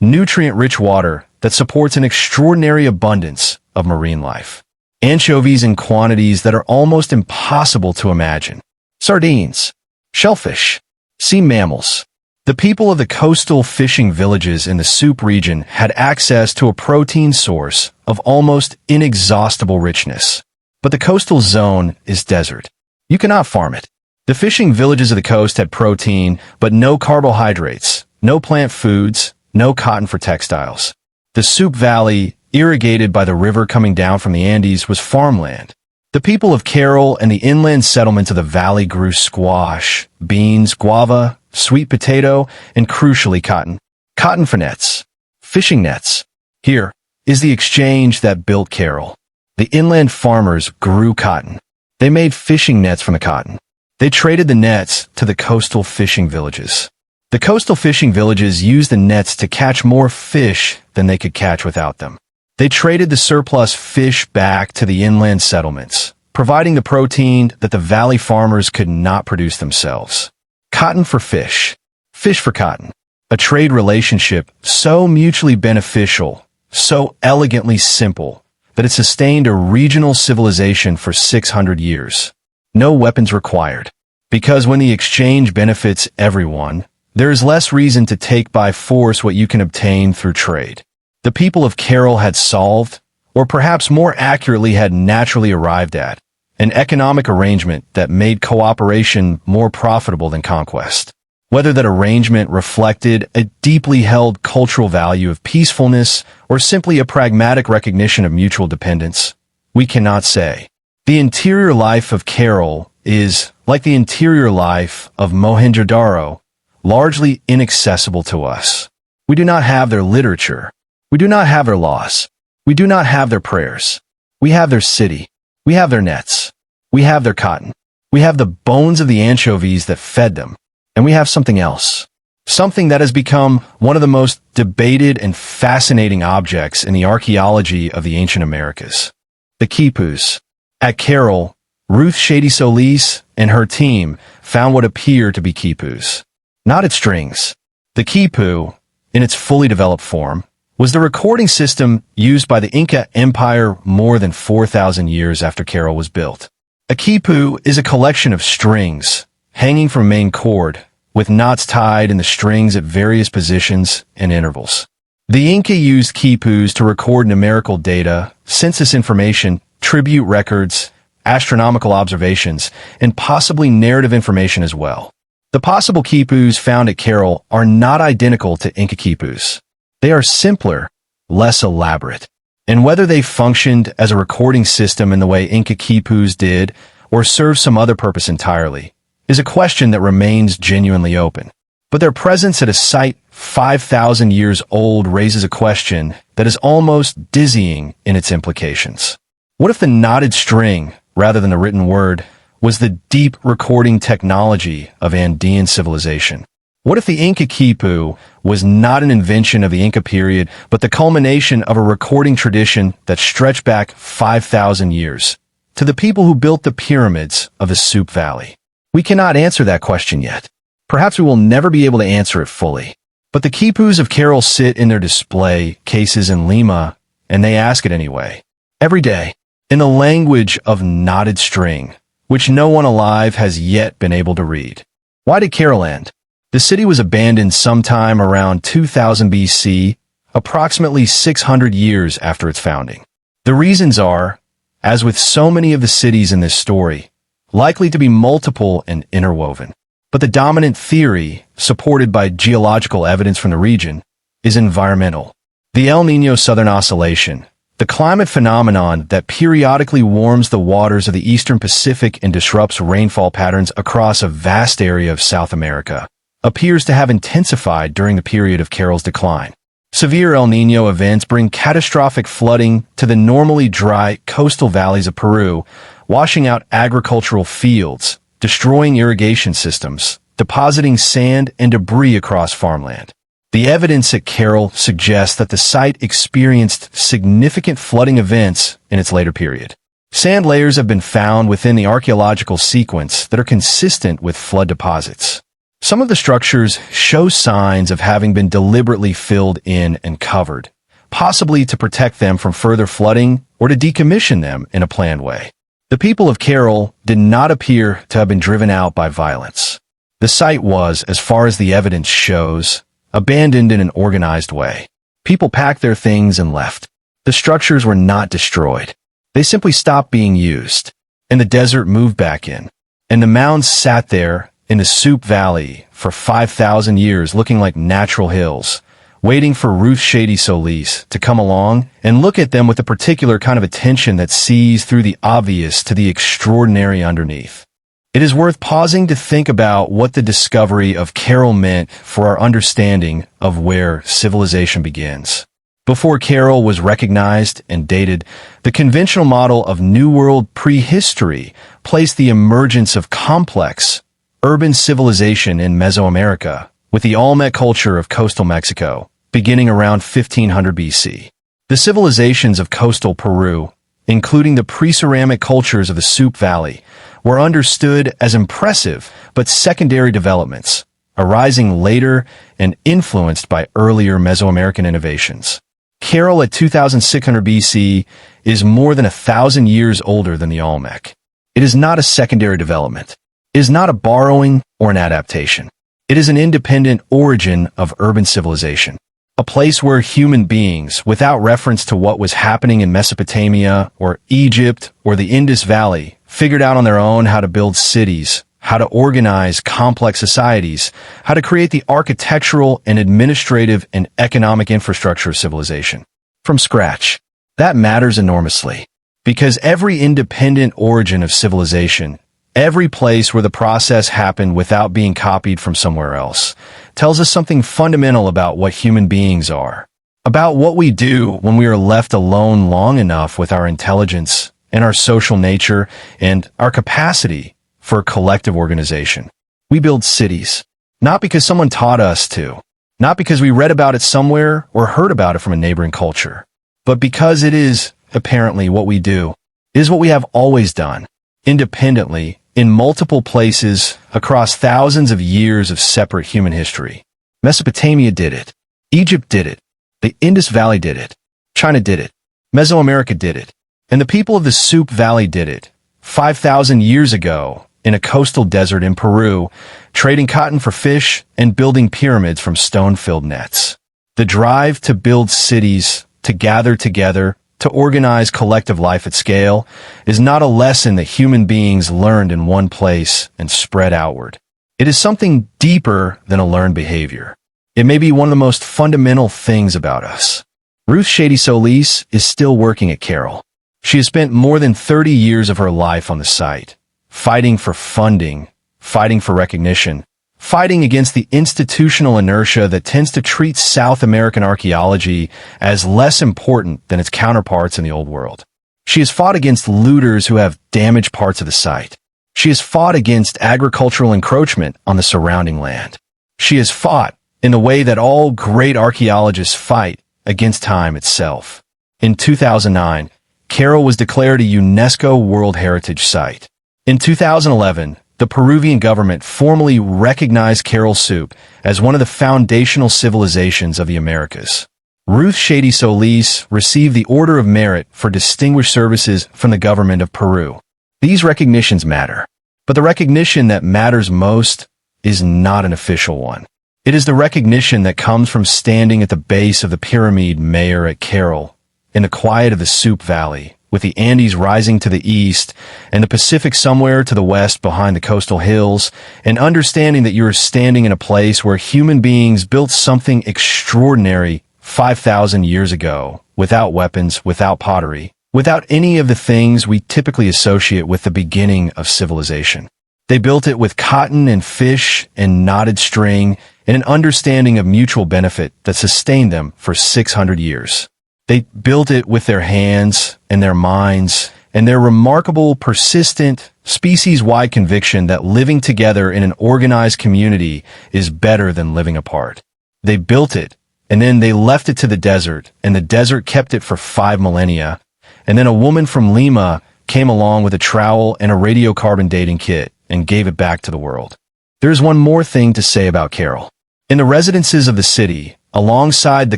nutrient-rich water that supports an extraordinary abundance of marine life. Anchovies in quantities that are almost impossible to imagine. Sardines, shellfish, sea mammals. The people of the coastal fishing villages in the Soup region had access to a protein source of almost inexhaustible richness. But the coastal zone is desert. You cannot farm it. The fishing villages of the coast had protein, but no carbohydrates, no plant foods, no cotton for textiles. The Soup Valley, irrigated by the river coming down from the Andes, was farmland. The people of Carol and the inland settlements of the valley grew squash, beans, guava, sweet potato, and crucially cotton. Cotton for nets. Fishing nets. Here is the exchange that built Carol. The inland farmers grew cotton. They made fishing nets from the cotton. They traded the nets to the coastal fishing villages. The coastal fishing villages used the nets to catch more fish than they could catch without them. They traded the surplus fish back to the inland settlements, providing the protein that the valley farmers could not produce themselves. Cotton for fish. Fish for cotton. A trade relationship so mutually beneficial, so elegantly simple, that it sustained a regional civilization for 600 years. No weapons required. Because when the exchange benefits everyone, there is less reason to take by force what you can obtain through trade. The people of Carol had solved, or perhaps more accurately had naturally arrived at, an economic arrangement that made cooperation more profitable than conquest. Whether that arrangement reflected a deeply held cultural value of peacefulness or simply a pragmatic recognition of mutual dependence, we cannot say. The interior life of Carol is, like the interior life of Mohenjo-Daro, largely inaccessible to us. We do not have their literature. We do not have their laws. We do not have their prayers. We have their city. We have their nets. We have their cotton. We have the bones of the anchovies that fed them. And we have something else. Something that has become one of the most debated and fascinating objects in the archaeology of the ancient Americas. The quipus. At Carol, Ruth Shady Solis and her team found what appear to be quipus. Not its strings. The quipu, in its fully developed form, was the recording system used by the Inca Empire more than 4,000 years after Carol was built. A quipu is a collection of strings, hanging from a main cord, with knots tied in the strings at various positions and intervals. The Inca used quipus to record numerical data, census information, tribute records, astronomical observations, and possibly narrative information as well. The possible quipus found at Caroll are not identical to Inca quipus. They are simpler, less elaborate. And whether they functioned as a recording system in the way Inca quipus did, or served some other purpose entirely, is a question that remains genuinely open. But their presence at a site 5,000 years old raises a question that is almost dizzying in its implications. What if the knotted string, rather than the written word, was the deep recording technology of Andean civilization? What if the Inca quipu was not an invention of the Inca period, but the culmination of a recording tradition that stretched back 5,000 years to the people who built the pyramids of the Soup Valley? We cannot answer that question yet. Perhaps we will never be able to answer it fully. But the quipus of Caroll sit in their display cases in Lima, and they ask it anyway. Every day, in the language of knotted string, which no one alive has yet been able to read. Why did Caroll end? The city was abandoned sometime around 2000 BC, approximately 600 years after its founding. The reasons are, as with so many of the cities in this story, likely to be multiple and interwoven. But the dominant theory, supported by geological evidence from the region, is environmental. The El Niño Southern Oscillation, the climate phenomenon that periodically warms the waters of the eastern Pacific and disrupts rainfall patterns across a vast area of South America, appears to have intensified during the period of Caroll's decline. Severe El Niño events bring catastrophic flooding to the normally dry coastal valleys of Peru, washing out agricultural fields, destroying irrigation systems, depositing sand and debris across farmland. The evidence at Caroll suggests that the site experienced significant flooding events in its later period. Sand layers have been found within the archaeological sequence that are consistent with flood deposits. Some of the structures show signs of having been deliberately filled in and covered, possibly to protect them from further flooding or to decommission them in a planned way. The people of Caroll did not appear to have been driven out by violence. The site was, as far as the evidence shows, abandoned in an organized way. People packed their things and left. The structures were not destroyed. They simply stopped being used, and the desert moved back in. And the mounds sat there in the Soup Valley for 5,000 years looking like natural hills, waiting for Ruth Shady Solis to come along and look at them with a particular kind of attention that sees through the obvious to the extraordinary underneath. It is worth pausing to think about what the discovery of Caroll meant for our understanding of where civilization begins. Before Caroll was recognized and dated, the conventional model of New World prehistory placed the emergence of complex, urban civilization in Mesoamerica, with the Olmec culture of coastal Mexico, beginning around 1500 BC. The civilizations of coastal Peru, including the pre-ceramic cultures of the Soup Valley, were understood as impressive but secondary developments, arising later and influenced by earlier Mesoamerican innovations. Caroll at 2600 BC is more than 1,000 years older than the Olmec. It is not a secondary development. It is not a borrowing or an adaptation. It is an independent origin of urban civilization, a place where human beings, without reference to what was happening in Mesopotamia or Egypt or the Indus Valley, figured out on their own how to build cities, how to organize complex societies, how to create the architectural and administrative and economic infrastructure of civilization. From scratch. That matters enormously, because every independent origin of civilization, every place where the process happened without being copied from somewhere else, tells us something fundamental about what human beings are, about what we do when we are left alone long enough with our intelligence and our social nature and our capacity for collective organization. We build cities, not because someone taught us to, not because we read about it somewhere or heard about it from a neighboring culture, but because it is, apparently, what we do. It is what we have always done, independently, in multiple places across thousands of years of separate human history. Mesopotamia did it. Egypt did it. The Indus Valley did it. China did it. Mesoamerica did it. And the people of the Soup Valley did it 5,000 years ago in a coastal desert in Peru, trading cotton for fish and building pyramids from stone-filled nets. The drive to build cities, to gather together, to organize collective life at scale, is not a lesson that human beings learned in one place and spread outward. It is something deeper than a learned behavior. It may be one of the most fundamental things about us. Ruth Shady Solis is still working at Carroll. She has spent more than 30 years of her life on the site, fighting for funding, fighting for recognition, fighting against the institutional inertia that tends to treat South American archaeology as less important than its counterparts in the Old World. She has fought against looters who have damaged parts of the site. She has fought against agricultural encroachment on the surrounding land. She has fought, in the way that all great archaeologists fight, against time itself. In 2009, Carroll was declared a UNESCO World Heritage Site. In 2011, the Peruvian government formally recognized Carroll Soup as one of the foundational civilizations of the Americas. Ruth Shady Solis received the Order of Merit for Distinguished Services from the government of Peru. These recognitions matter, but the recognition that matters most is not an official one. It is the recognition that comes from standing at the base of the Pyramid Mayor at Carroll, in the quiet of the Soup Valley, with the Andes rising to the east and the Pacific somewhere to the west behind the coastal hills, and understanding that you are standing in a place where human beings built something extraordinary 5,000 years ago, without weapons, without pottery, without any of the things we typically associate with the beginning of civilization. They built it with cotton and fish and knotted string and an understanding of mutual benefit that sustained them for 600 years. They built it with their hands and their minds and their remarkable, persistent, species-wide conviction that living together in an organized community is better than living apart. They built it, and then they left it to the desert, and the desert kept it for 5 millennia, and then a woman from Lima came along with a trowel and a radiocarbon dating kit and gave it back to the world. There's one more thing to say about Carroll. In the residences of the city, alongside the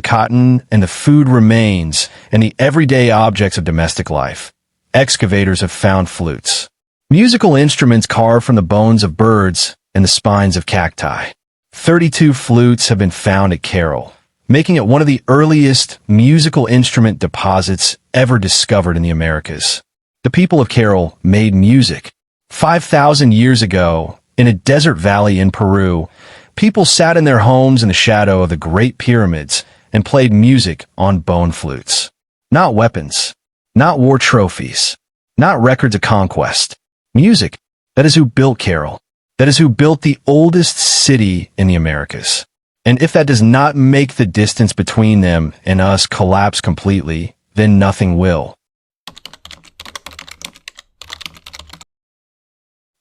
cotton and the food remains and the everyday objects of domestic life, excavators have found flutes, musical instruments carved from the bones of birds and the spines of cacti. 32 flutes have been found at Carroll, making it one of the earliest musical instrument deposits ever discovered in the Americas. The people of Carroll made music. 5,000 years ago, in a desert valley in Peru, people sat in their homes in the shadow of the Great Pyramids and played music on bone flutes. Not weapons, not war trophies, not records of conquest. Music. That is who built Carroll. That is who built the oldest city in the Americas. And if that does not make the distance between them and us collapse completely, then nothing will.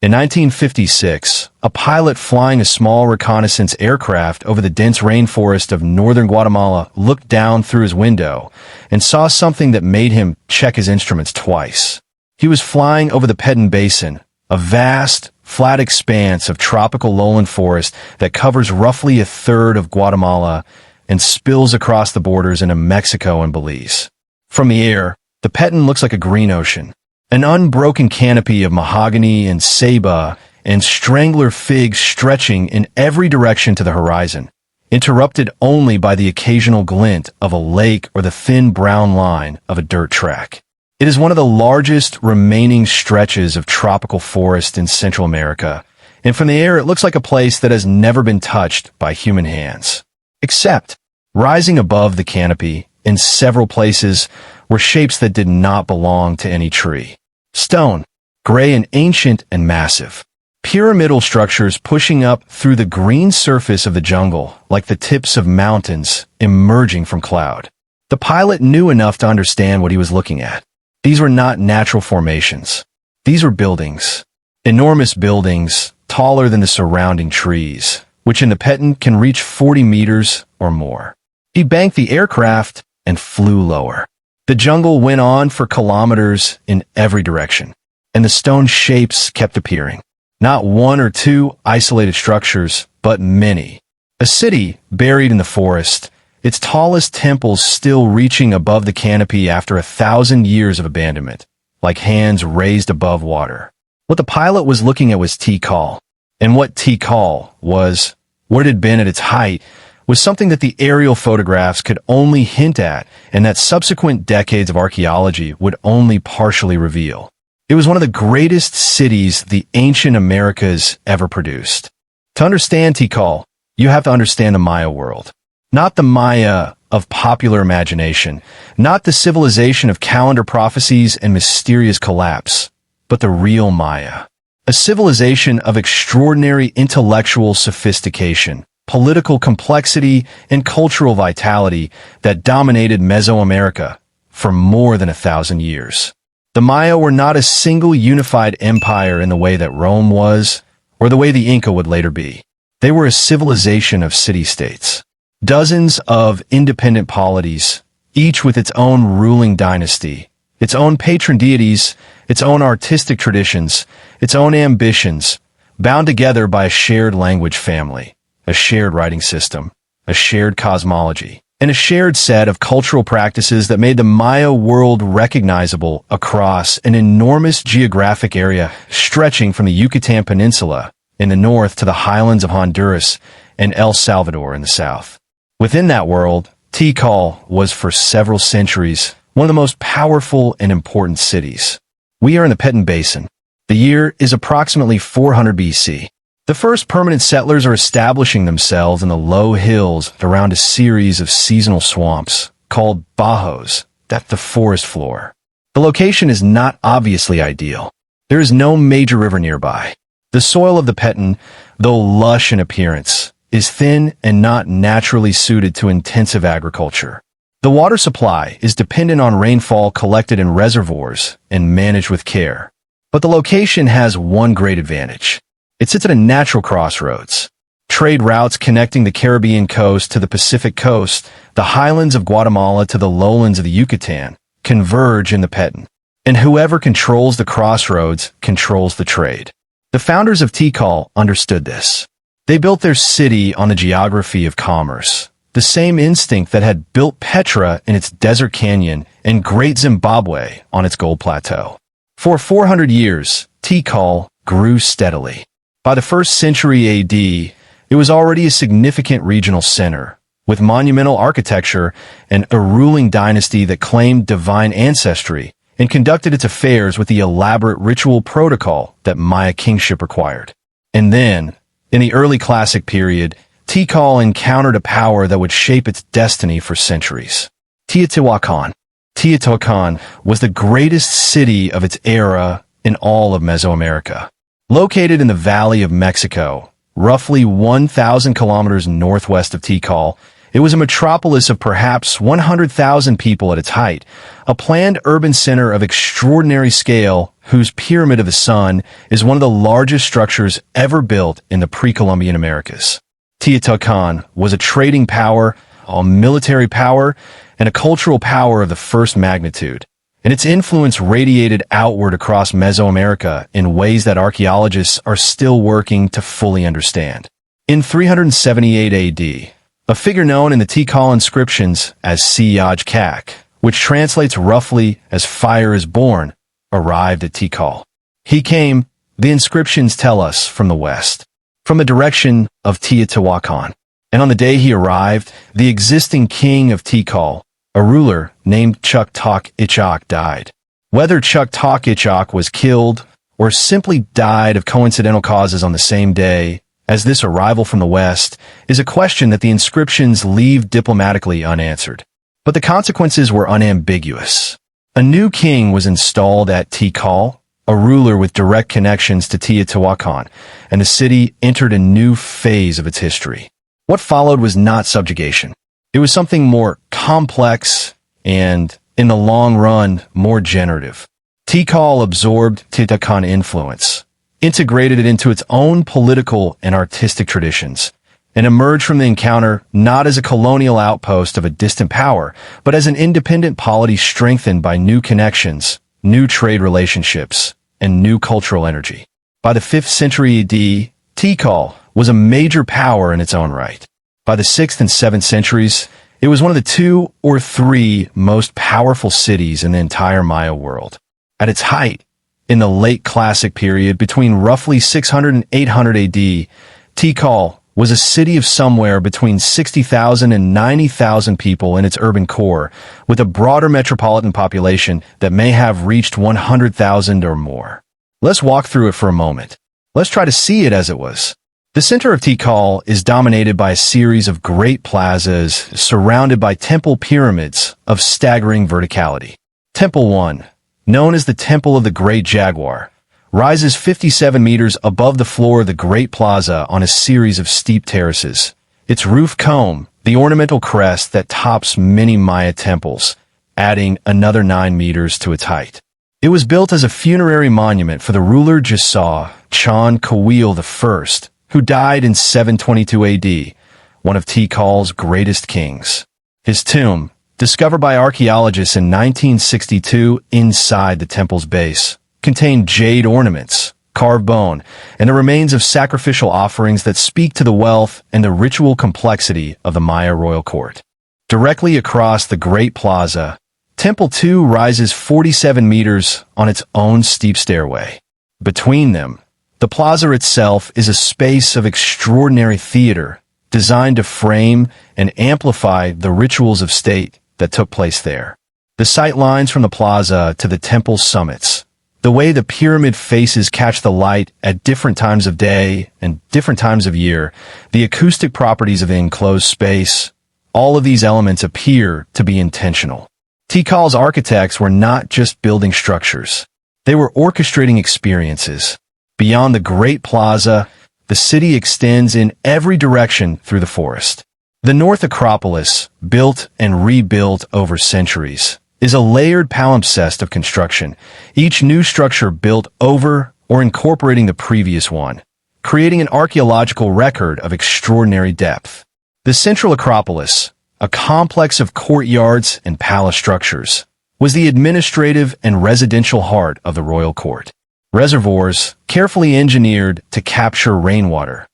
In 1956, a pilot flying a small reconnaissance aircraft over the dense rainforest of northern Guatemala looked down through his window and saw something that made him check his instruments twice. He was flying over the Petén Basin, a vast, flat expanse of tropical lowland forest that covers roughly a third of Guatemala and spills across the borders into Mexico and Belize. From the air, the Petén looks like a green ocean. An unbroken canopy of mahogany and ceiba and strangler figs stretching in every direction to the horizon, interrupted only by the occasional glint of a lake or the thin brown line of a dirt track. It is one of the largest remaining stretches of tropical forest in Central America, and from the air it looks like a place that has never been touched by human hands. Except, rising above the canopy, in several places, were shapes that did not belong to any tree. Stone, gray and ancient and massive. Pyramidal structures pushing up through the green surface of the jungle like the tips of mountains emerging from cloud. The pilot knew enough to understand what he was looking at. These were not natural formations. These were buildings. Enormous buildings, taller than the surrounding trees, which in the Petén can reach 40 meters or more. He banked the aircraft and flew lower. The jungle went on for kilometers in every direction, and the stone shapes kept appearing. Not one or two isolated structures, but many. A city buried in the forest, its tallest temples still reaching above the canopy after 1,000 years of abandonment, like hands raised above water. What the pilot was looking at was Tikal, and what Tikal was, what it had been at its height, was something that the aerial photographs could only hint at and that subsequent decades of archaeology would only partially reveal. It was one of the greatest cities the ancient Americas ever produced. To understand Tikal, you have to understand the Maya world. Not the Maya of popular imagination, not the civilization of calendar prophecies and mysterious collapse, but the real Maya. A civilization of extraordinary intellectual sophistication, political complexity, and cultural vitality that dominated Mesoamerica for more than 1,000 years. The Maya were not a single unified empire in the way that Rome was, or the way the Inca would later be. They were a civilization of city-states. Dozens of independent polities, each with its own ruling dynasty, its own patron deities, its own artistic traditions, its own ambitions, bound together by a shared language family, a shared writing system, a shared cosmology, and a shared set of cultural practices that made the Maya world recognizable across an enormous geographic area stretching from the Yucatan Peninsula in the north to the highlands of Honduras and El Salvador in the south. Within that world, Tikal was for several centuries one of the most powerful and important cities. We are in the Petén Basin. The year is approximately 400 BC. The first permanent settlers are establishing themselves in the low hills around a series of seasonal swamps called bajos, that's the forest floor. The location is not obviously ideal. There is no major river nearby. The soil of the Petén, though lush in appearance, is thin and not naturally suited to intensive agriculture. The water supply is dependent on rainfall collected in reservoirs and managed with care. But the location has one great advantage. It sits at a natural crossroads. Trade routes connecting the Caribbean coast to the Pacific coast, the highlands of Guatemala to the lowlands of the Yucatan, converge in the Petén. And whoever controls the crossroads controls the trade. The founders of Tikal understood this. They built their city on the geography of commerce, the same instinct that had built Petra in its desert canyon and Great Zimbabwe on its gold plateau. For 400 years, Tikal grew steadily. By the 1st century AD, it was already a significant regional center, with monumental architecture and a ruling dynasty that claimed divine ancestry and conducted its affairs with the elaborate ritual protocol that Maya kingship required. And then, in the early classic period, Tikal encountered a power that would shape its destiny for centuries. Teotihuacan. Teotihuacan was the greatest city of its era in all of Mesoamerica. Located in the Valley of Mexico, roughly 1,000 kilometers northwest of Tikal, it was a metropolis of perhaps 100,000 people at its height, a planned urban center of extraordinary scale whose Pyramid of the Sun is one of the largest structures ever built in the pre-Columbian Americas. Teotihuacan was a trading power, a military power, and a cultural power of the first magnitude, and its influence radiated outward across Mesoamerica in ways that archaeologists are still working to fully understand. In 378 AD, a figure known in the Tikal inscriptions as Siyaj Kak, which translates roughly as fire is born, arrived at Tikal. He came, the inscriptions tell us, from the west, from the direction of Teotihuacan. And on the day he arrived, the existing king of Tikal, a ruler named Chuktok Ichak, died. Whether Chuktok Ichak was killed or simply died of coincidental causes on the same day as this arrival from the west is a question that the inscriptions leave diplomatically unanswered. But the consequences were unambiguous. A new king was installed at Tikal, a ruler with direct connections to Teotihuacan, and the city entered a new phase of its history. What followed was not subjugation. It was something more complex and, in the long run, more generative. Tikal absorbed Teotihuacan influence, integrated it into its own political and artistic traditions, and emerged from the encounter not as a colonial outpost of a distant power, but as an independent polity strengthened by new connections, new trade relationships, and new cultural energy. By the 5th century AD, Tikal was a major power in its own right. By the 6th and 7th centuries, it was one of the 2 or 3 most powerful cities in the entire Maya world. At its height, in the late Classic period between roughly 600 and 800 AD, Tikal was a city of somewhere between 60,000 and 90,000 people in its urban core, with a broader metropolitan population that may have reached 100,000 or more. Let's walk through it for a moment. Let's try to see it as it was. The center of Tikal is dominated by a series of great plazas surrounded by temple pyramids of staggering verticality. Temple 1, known as the Temple of the Great Jaguar, rises 57 meters above the floor of the Great Plaza on a series of steep terraces. Its roof comb, the ornamental crest that tops many Maya temples, adding another 9 meters to its height. It was built as a funerary monument for the ruler Jasa Chan Kawil I, who died in 722 AD, one of Tikal's greatest kings. His tomb, discovered by archaeologists in 1962 inside the temple's base, contained jade ornaments, carved bone, and the remains of sacrificial offerings that speak to the wealth and the ritual complexity of the Maya royal court. Directly across the Great Plaza, Temple 2 rises 47 meters on its own steep stairway. Between them, the plaza itself is a space of extraordinary theater designed to frame and amplify the rituals of state that took place there. The sight lines from the plaza to the temple's summits, the way the pyramid faces catch the light at different times of day and different times of year, the acoustic properties of the enclosed space, all of these elements appear to be intentional. Tikal's architects were not just building structures. They were orchestrating experiences. Beyond the Great Plaza, the city extends in every direction through the forest. The North Acropolis, built and rebuilt over centuries, is a layered palimpsest of construction, each new structure built over or incorporating the previous one, creating an archaeological record of extraordinary depth. The Central Acropolis, a complex of courtyards and palace structures, was the administrative and residential heart of the royal court. Reservoirs, carefully engineered to capture rainwater,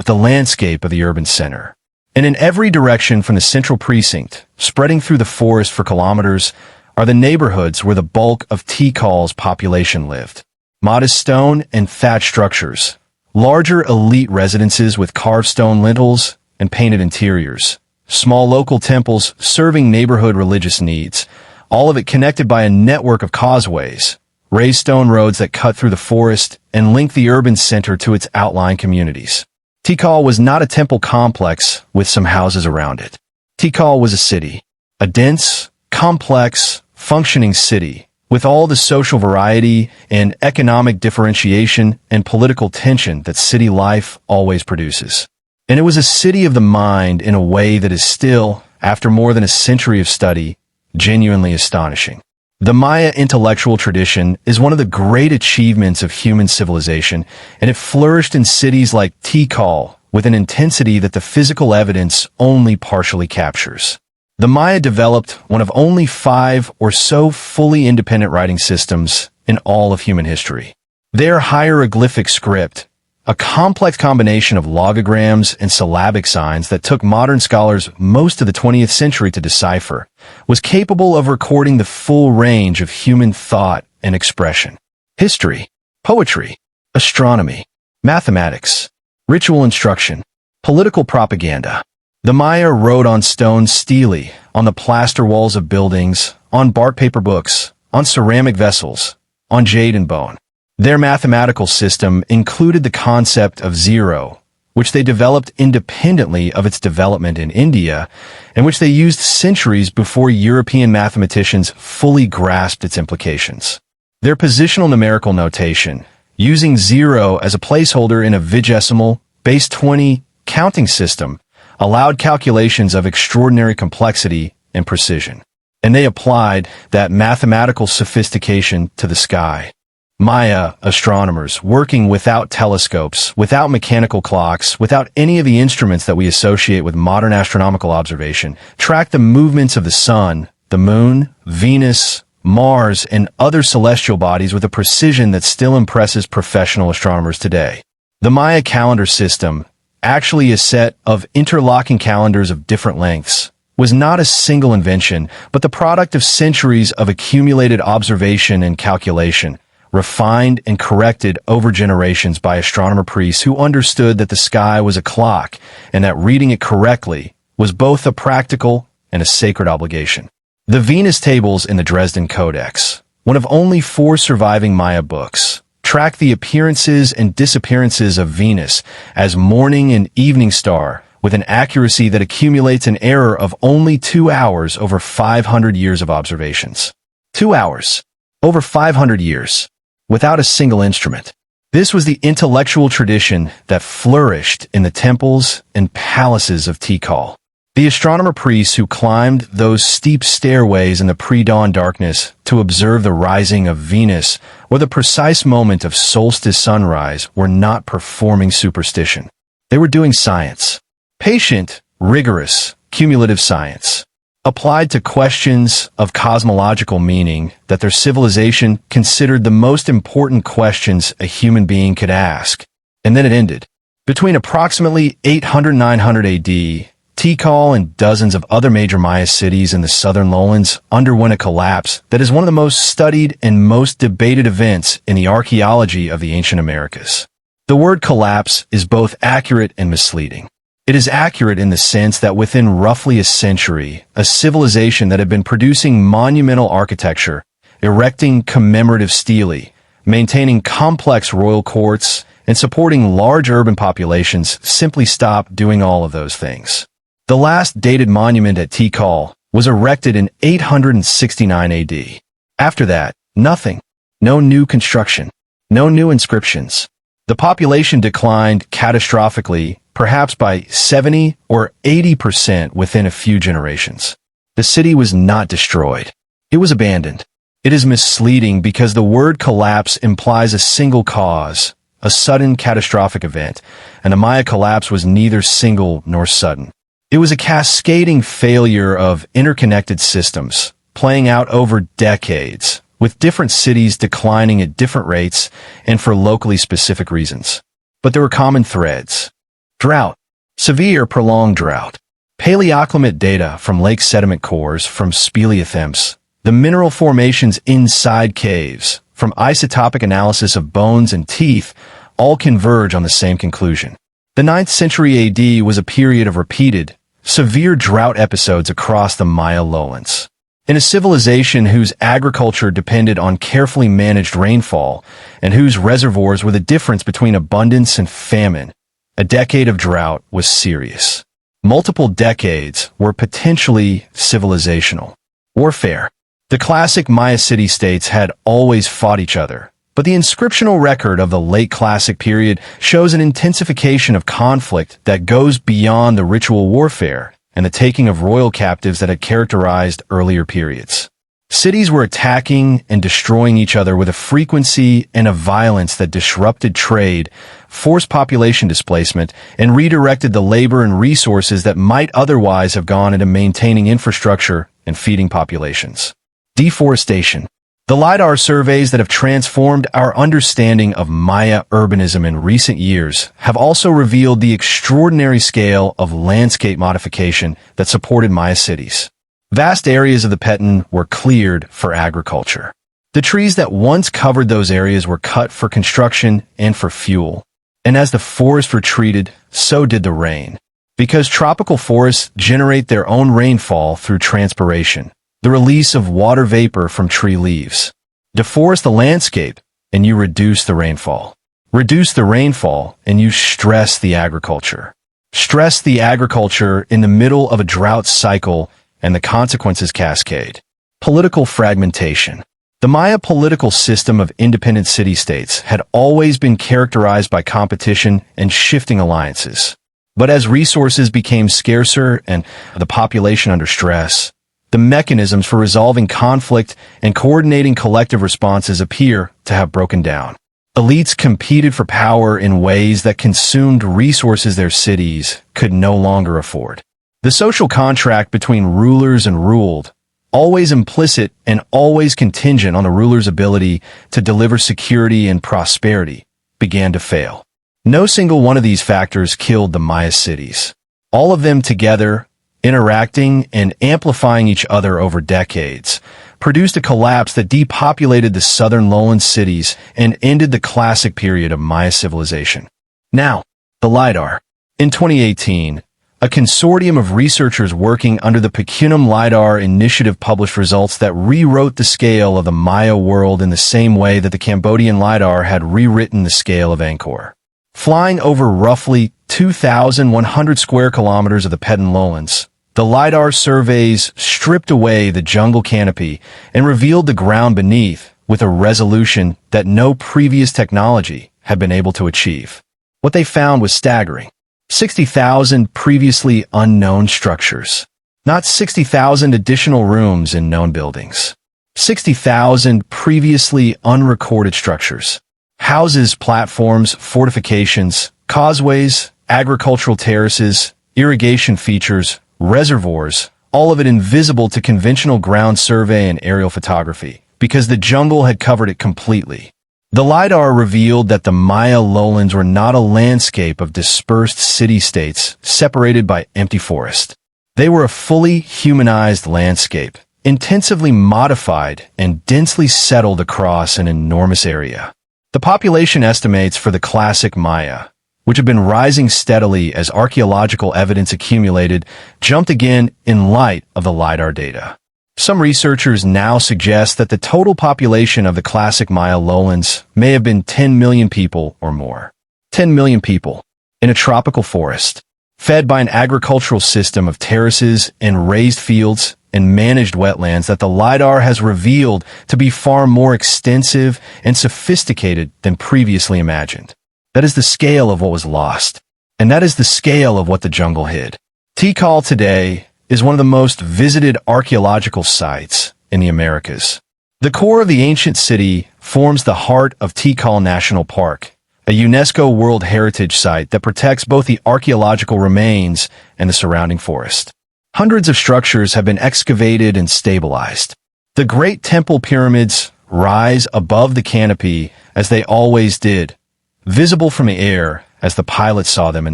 the landscape of the urban center. And in every direction from the central precinct, spreading through the forest for kilometers, are the neighborhoods where the bulk of Tikal's population lived. Modest stone and thatched structures, larger elite residences with carved stone lintels and painted interiors, small local temples serving neighborhood religious needs, all of it connected by a network of causeways, raised stone roads that cut through the forest and link the urban center to its outlying communities. Tikal was not a temple complex with some houses around it. Tikal was a city, a dense, complex, functioning city, with all the social variety and economic differentiation and political tension that city life always produces. And it was a city of the mind in a way that is still, after more than a century of study, genuinely astonishing. The Maya intellectual tradition is one of the great achievements of human civilization, and it flourished in cities like Tikal with an intensity that the physical evidence only partially captures. The Maya developed one of only 5 or so fully independent writing systems in all of human history. Their hieroglyphic script, a complex combination of logograms and syllabic signs that took modern scholars most of the 20th century to decipher, was capable of recording the full range of human thought and expression. History, poetry, astronomy, mathematics, ritual instruction, political propaganda. The Maya wrote on stone stele, on the plaster walls of buildings, on bark paper books, on ceramic vessels, on jade and bone. Their mathematical system included the concept of zero, which they developed independently of its development in India, and which they used centuries before European mathematicians fully grasped its implications. Their positional numerical notation, using zero as a placeholder in a vigesimal, base 20 counting system, allowed calculations of extraordinary complexity and precision. And they applied that mathematical sophistication to the sky. Maya astronomers, working without telescopes, without mechanical clocks, without any of the instruments that we associate with modern astronomical observation, tracked the movements of the sun, the moon, Venus, Mars, and other celestial bodies with a precision that still impresses professional astronomers today. The Maya calendar system, actually a set of interlocking calendars of different lengths, was not a single invention, but the product of centuries of accumulated observation and calculation, refined and corrected over generations by astronomer priests who understood that the sky was a clock and that reading it correctly was both a practical and a sacred obligation. The Venus tables in the Dresden Codex, one of only 4 surviving Maya books, track the appearances and disappearances of Venus as morning and evening star with an accuracy that accumulates an error of only 2 hours over 500 years of observations. 2 hours, over 500 years, without a single instrument. This was the intellectual tradition that flourished in the temples and palaces of Tikal. The astronomer priests who climbed those steep stairways in the pre-dawn darkness to observe the rising of Venus or the precise moment of solstice sunrise were not performing superstition. They were doing science. Patient, rigorous, cumulative science, applied to questions of cosmological meaning that their civilization considered the most important questions a human being could ask. And then it ended. Between approximately 800-900 AD, Tikal and dozens of other major Maya cities in the southern lowlands underwent a collapse that is one of the most studied and most debated events in the archaeology of the ancient Americas. The word collapse is both accurate and misleading. It is accurate in the sense that within roughly a century, a civilization that had been producing monumental architecture, erecting commemorative stelae, maintaining complex royal courts, and supporting large urban populations simply stopped doing all of those things. The last dated monument at Tikal was erected in 869 AD. After that, nothing. No new construction. No new inscriptions. The population declined catastrophically, perhaps by 70 or 80% within a few generations. The city was not destroyed. It was abandoned. It is misleading because the word collapse implies a single cause, a sudden catastrophic event, and the Maya collapse was neither single nor sudden. It was a cascading failure of interconnected systems, playing out over decades, with different cities declining at different rates and for locally specific reasons. But there were common threads. Drought. Severe, prolonged drought. Paleoclimate data from lake sediment cores from speleothems, the mineral formations inside caves, from isotopic analysis of bones and teeth, all converge on the same conclusion. The 9th century AD was a period of repeated, severe drought episodes across the Maya lowlands. In a civilization whose agriculture depended on carefully managed rainfall and whose reservoirs were the difference between abundance and famine, a decade of drought was serious. Multiple decades were potentially civilizational. Warfare. The classic Maya city-states had always fought each other, but the inscriptional record of the late classic period shows an intensification of conflict that goes beyond the ritual warfare and the taking of royal captives that had characterized earlier periods. Cities were attacking and destroying each other with a frequency and a violence that disrupted trade, forced population displacement, and redirected the labor and resources that might otherwise have gone into maintaining infrastructure and feeding populations. Deforestation. The LiDAR surveys that have transformed our understanding of Maya urbanism in recent years have also revealed the extraordinary scale of landscape modification that supported Maya cities. Vast areas of the Petra were cleared for agriculture. The trees that once covered those areas were cut for construction and for fuel. And as the forest retreated, so did the rain. Because tropical forests generate their own rainfall through transpiration, the release of water vapor from tree leaves. Deforest the landscape, and you reduce the rainfall. Reduce the rainfall, and you stress the agriculture. Stress the agriculture in the middle of a drought cycle, and the consequences cascade. Political fragmentation. The Maya political system of independent city-states had always been characterized by competition and shifting alliances. But as resources became scarcer and the population under stress, the mechanisms for resolving conflict and coordinating collective responses appear to have broken down. Elites competed for power in ways that consumed resources their cities could no longer afford. The social contract between rulers and ruled, always implicit and always contingent on the ruler's ability to deliver security and prosperity, began to fail. No single one of these factors killed the Maya cities. All of them together, interacting and amplifying each other over decades, produced a collapse that depopulated the southern lowland cities and ended the classic period of Maya civilization. Now, the LiDAR. In 2018, a consortium of researchers working under the Pecunum LiDAR initiative published results that rewrote the scale of the Maya world in the same way that the Cambodian LiDAR had rewritten the scale of Angkor. Flying over roughly 2,100 square kilometers of the Petan lowlands, the LiDAR surveys stripped away the jungle canopy and revealed the ground beneath with a resolution that no previous technology had been able to achieve. What they found was staggering. 60,000 previously unknown structures. Not 60,000 additional rooms in known buildings. 60,000 previously unrecorded structures. Houses, platforms, fortifications, causeways, agricultural terraces, irrigation features, reservoirs, all of it invisible to conventional ground survey and aerial photography, because the jungle had covered it completely. The LiDAR revealed that the Maya lowlands were not a landscape of dispersed city-states separated by empty forest. They were a fully humanized landscape, intensively modified and densely settled across an enormous area. The population estimates for the classic Maya, which had been rising steadily as archaeological evidence accumulated, jumped again in light of the LiDAR data. Some researchers now suggest that the total population of the classic Maya lowlands may have been 10 million people or more. 10 million people in a tropical forest, fed by an agricultural system of terraces and raised fields and managed wetlands that the LiDAR has revealed to be far more extensive and sophisticated than previously imagined. That is the scale of what was lost, and that is the scale of what the jungle hid. Tikal today is one of the most visited archaeological sites in the Americas. The core of the ancient city forms the heart of Tikal National Park, a UNESCO World Heritage Site that protects both the archaeological remains and the surrounding forest. Hundreds of structures have been excavated and stabilized. The Great Temple pyramids rise above the canopy as they always did, visible from the air as the pilots saw them in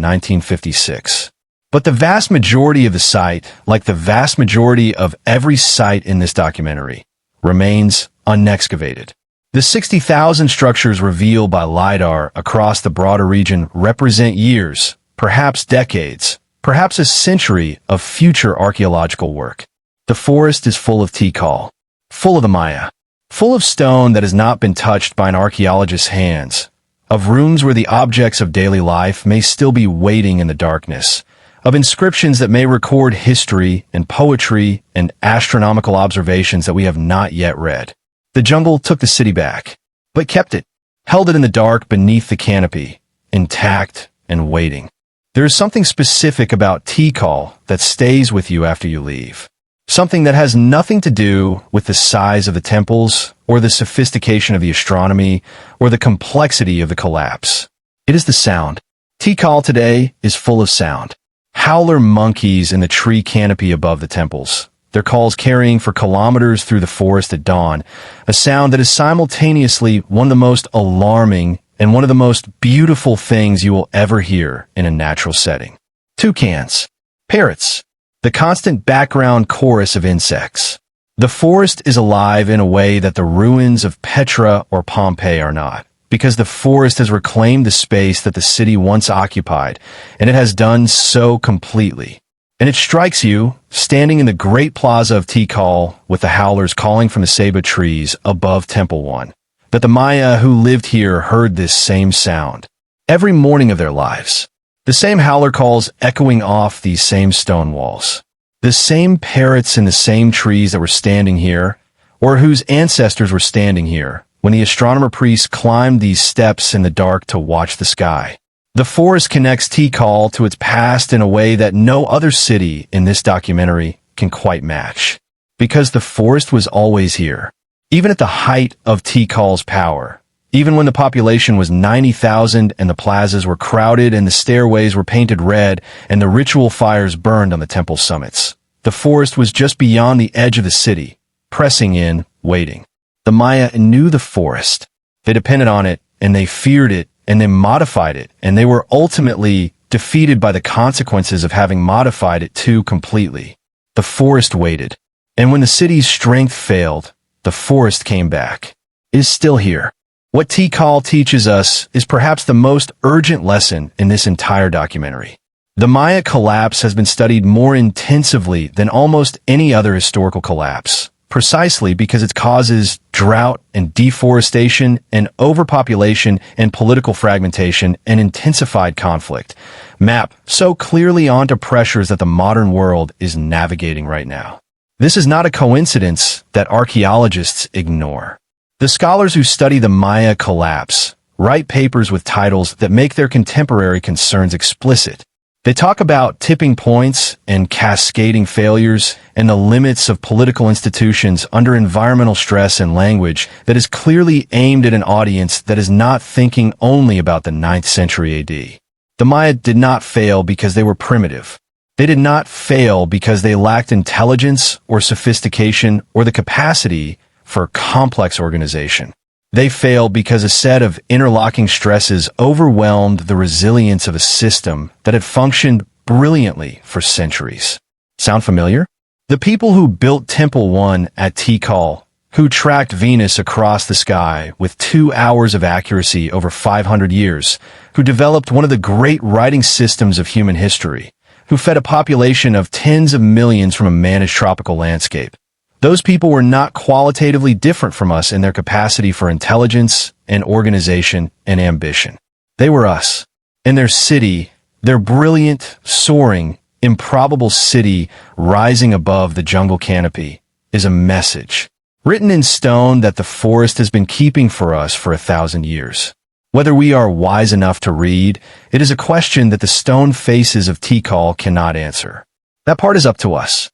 1956. But the vast majority of the site, like the vast majority of every site in this documentary, remains unexcavated. The 60,000 structures revealed by LiDAR across the broader region represent years, perhaps decades, perhaps a century of future archaeological work. The forest is full of Tikal, full of the Maya, full of stone that has not been touched by an archaeologist's hands, of rooms where the objects of daily life may still be waiting in the darkness, of inscriptions that may record history and poetry and astronomical observations that we have not yet read. The jungle took the city back, but kept it, held it in the dark beneath the canopy, intact and waiting. There is something specific about Tikal that stays with you after you leave. Something that has nothing to do with the size of the temples, or the sophistication of the astronomy, or the complexity of the collapse. It is the sound. Tikal today is full of sound. Howler monkeys in the tree canopy above the temples, their calls carrying for kilometers through the forest at dawn, a sound that is simultaneously one of the most alarming and one of the most beautiful things you will ever hear in a natural setting. Toucans, parrots, the constant background chorus of insects. The forest is alive in a way that the ruins of Petra or Pompeii are not, because the forest has reclaimed the space that the city once occupied, and it has done so completely. And it strikes you, standing in the great plaza of Tikal with the howlers calling from the ceiba trees above Temple 1, that the Maya who lived here heard this same sound every morning of their lives. The same howler calls echoing off these same stone walls. The same parrots in the same trees that were standing here, or whose ancestors were standing here, when the astronomer priests climbed these steps in the dark to watch the sky. The forest connects Tikal to its past in a way that no other city in this documentary can quite match. Because the forest was always here, even at the height of Tikal's power, even when the population was 90,000 and the plazas were crowded and the stairways were painted red and the ritual fires burned on the temple summits. The forest was just beyond the edge of the city, pressing in, waiting. The Maya knew the forest. They depended on it, and they feared it, and they modified it, and they were ultimately defeated by the consequences of having modified it too completely. The forest waited. And when the city's strength failed, the forest came back. It is still here. What Tikal teaches us is perhaps the most urgent lesson in this entire documentary. The Maya collapse has been studied more intensively than almost any other historical collapse, precisely because it causes drought and deforestation and overpopulation and political fragmentation and intensified conflict, map so clearly onto pressures that the modern world is navigating right now. This is not a coincidence that archaeologists ignore. The scholars who study the Maya collapse write papers with titles that make their contemporary concerns explicit. They talk about tipping points and cascading failures and the limits of political institutions under environmental stress and language that is clearly aimed at an audience that is not thinking only about the 9th century AD. The Maya did not fail because they were primitive. They did not fail because they lacked intelligence or sophistication or the capacity for complex organization. They failed because a set of interlocking stresses overwhelmed the resilience of a system that had functioned brilliantly for centuries. Sound familiar? The people who built Temple 1 at Tikal, who tracked Venus across the sky with 2 hours of accuracy over 500 years, who developed one of the great writing systems of human history, who fed a population of tens of millions from a managed tropical landscape. Those people were not qualitatively different from us in their capacity for intelligence and organization and ambition. They were us. And their city, their brilliant, soaring, improbable city rising above the jungle canopy, is a message, written in stone that the forest has been keeping for us for 1,000 years. Whether we are wise enough to read, it is a question that the stone faces of Tikal cannot answer. That part is up to us.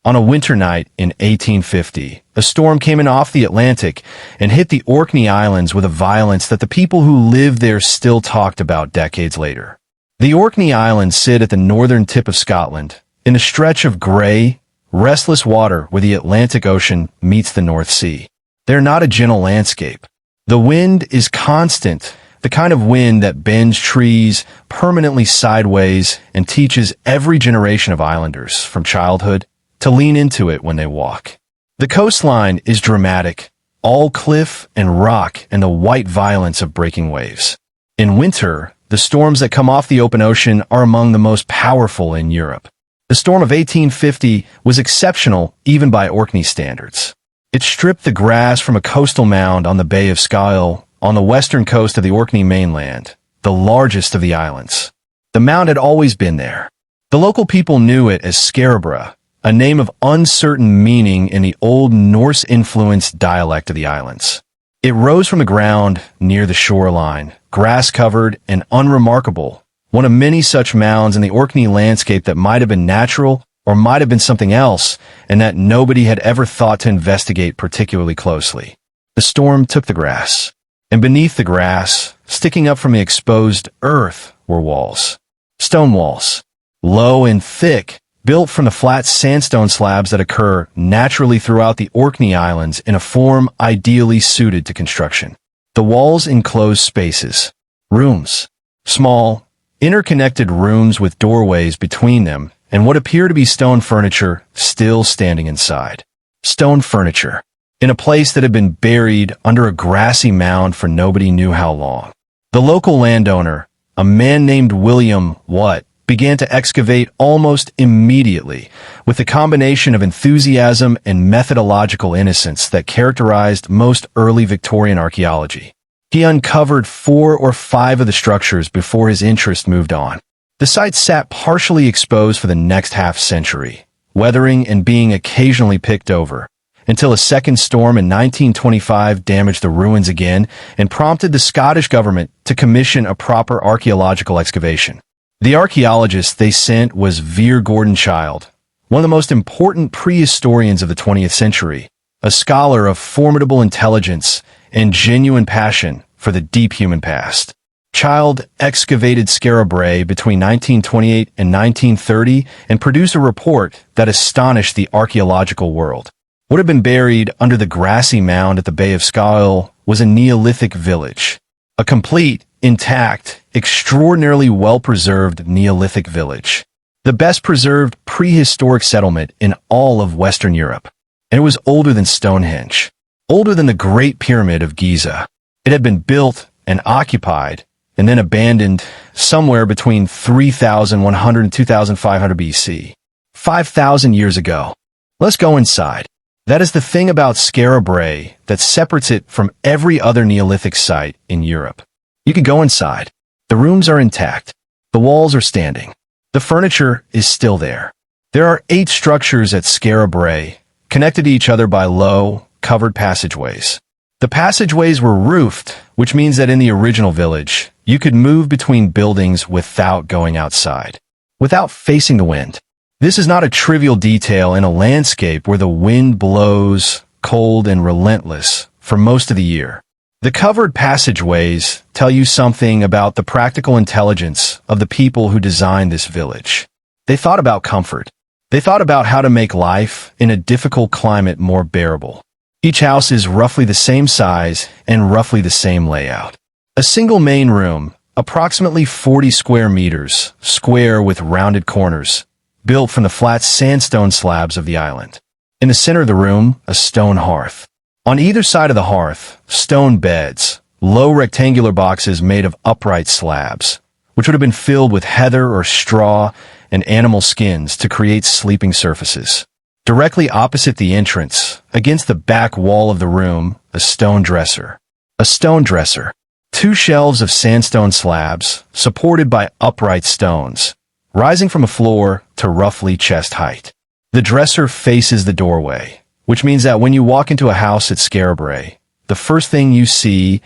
On a winter night in 1850, a storm came in off the Atlantic and hit the Orkney Islands with a violence that the people who lived there still talked about decades later. The Orkney Islands sit at the northern tip of Scotland, in a stretch of gray, restless water where the Atlantic Ocean meets the North Sea. They're not a gentle landscape. The wind is constant, the kind of wind that bends trees permanently sideways and teaches every generation of islanders, from childhood, to lean into it when they walk. The coastline is dramatic, all cliff and rock and the white violence of breaking waves. In winter, the storms that come off the open ocean are among the most powerful in Europe. The storm of 1850 was exceptional even by Orkney standards. It stripped the grass from a coastal mound on the Bay of Skyle on the western coast of the Orkney mainland, the largest of the islands. The mound had always been there. The local people knew it as Scarabra, a name of uncertain meaning in the old Norse-influenced dialect of the islands. It rose from the ground near the shoreline, grass-covered and unremarkable, one of many such mounds in the Orkney landscape that might have been natural or might have been something else, and that nobody had ever thought to investigate particularly closely. The storm took the grass, and beneath the grass, sticking up from the exposed earth, were walls. Stone walls, low and thick, built from the flat sandstone slabs that occur naturally throughout the Orkney Islands in a form ideally suited to construction. The walls enclose spaces, rooms, small, interconnected rooms with doorways between them and what appear to be stone furniture still standing inside. Stone furniture, in a place that had been buried under a grassy mound for nobody knew how long. The local landowner, a man named William Watt, began to excavate almost immediately with the combination of enthusiasm and methodological innocence that characterized most early Victorian archaeology. He uncovered 4 or 5 of the structures before his interest moved on. The site sat partially exposed for the next half-century, weathering and being occasionally picked over, until a second storm in 1925 damaged the ruins again and prompted the Scottish government to commission a proper archaeological excavation. The archaeologist they sent was Vere Gordon Childe, one of the most important prehistorians of the 20th century, a scholar of formidable intelligence and genuine passion for the deep human past. Childe excavated Scarabray between 1928 and 1930 and produced a report that astonished the archaeological world. What had been buried under the grassy mound at the Bay of Skyle was a Neolithic village, a complete, intact, extraordinarily well-preserved Neolithic village. the best preserved prehistoric settlement in all of Western Europe. And it was older than Stonehenge, older than the Great Pyramid of Giza. It had been built and occupied and then abandoned somewhere between 3,100 and 2,500 BC, 5,000 years ago. Let's go inside. That is the thing about Skara Brae that separates it from every other Neolithic site in Europe. You can go inside. The rooms are intact. The walls are standing. The furniture is still there. There are 8 structures at Skara Brae, connected to each other by low, covered passageways. The passageways were roofed, which means that in the original village, you could move between buildings without going outside, without facing the wind. This is not a trivial detail in a landscape where the wind blows cold and relentless for most of the year. The covered passageways tell you something about the practical intelligence of the people who designed this village. They thought about comfort. They thought about how to make life in a difficult climate more bearable. Each house is roughly the same size and roughly the same layout. A single main room, approximately 40 square meters, square with rounded corners, built from the flat sandstone slabs of the island. In the center of the room, a stone hearth. On either side of the hearth, stone beds, low rectangular boxes made of upright slabs, which would have been filled with heather or straw and animal skins to create sleeping surfaces. Directly opposite the entrance, against the back wall of the room, a stone dresser. A stone dresser. 2 shelves of sandstone slabs, supported by upright stones, rising from a floor to roughly chest height. The dresser faces the doorway, which means that when you walk into a house at Skara Brae, the first thing you see,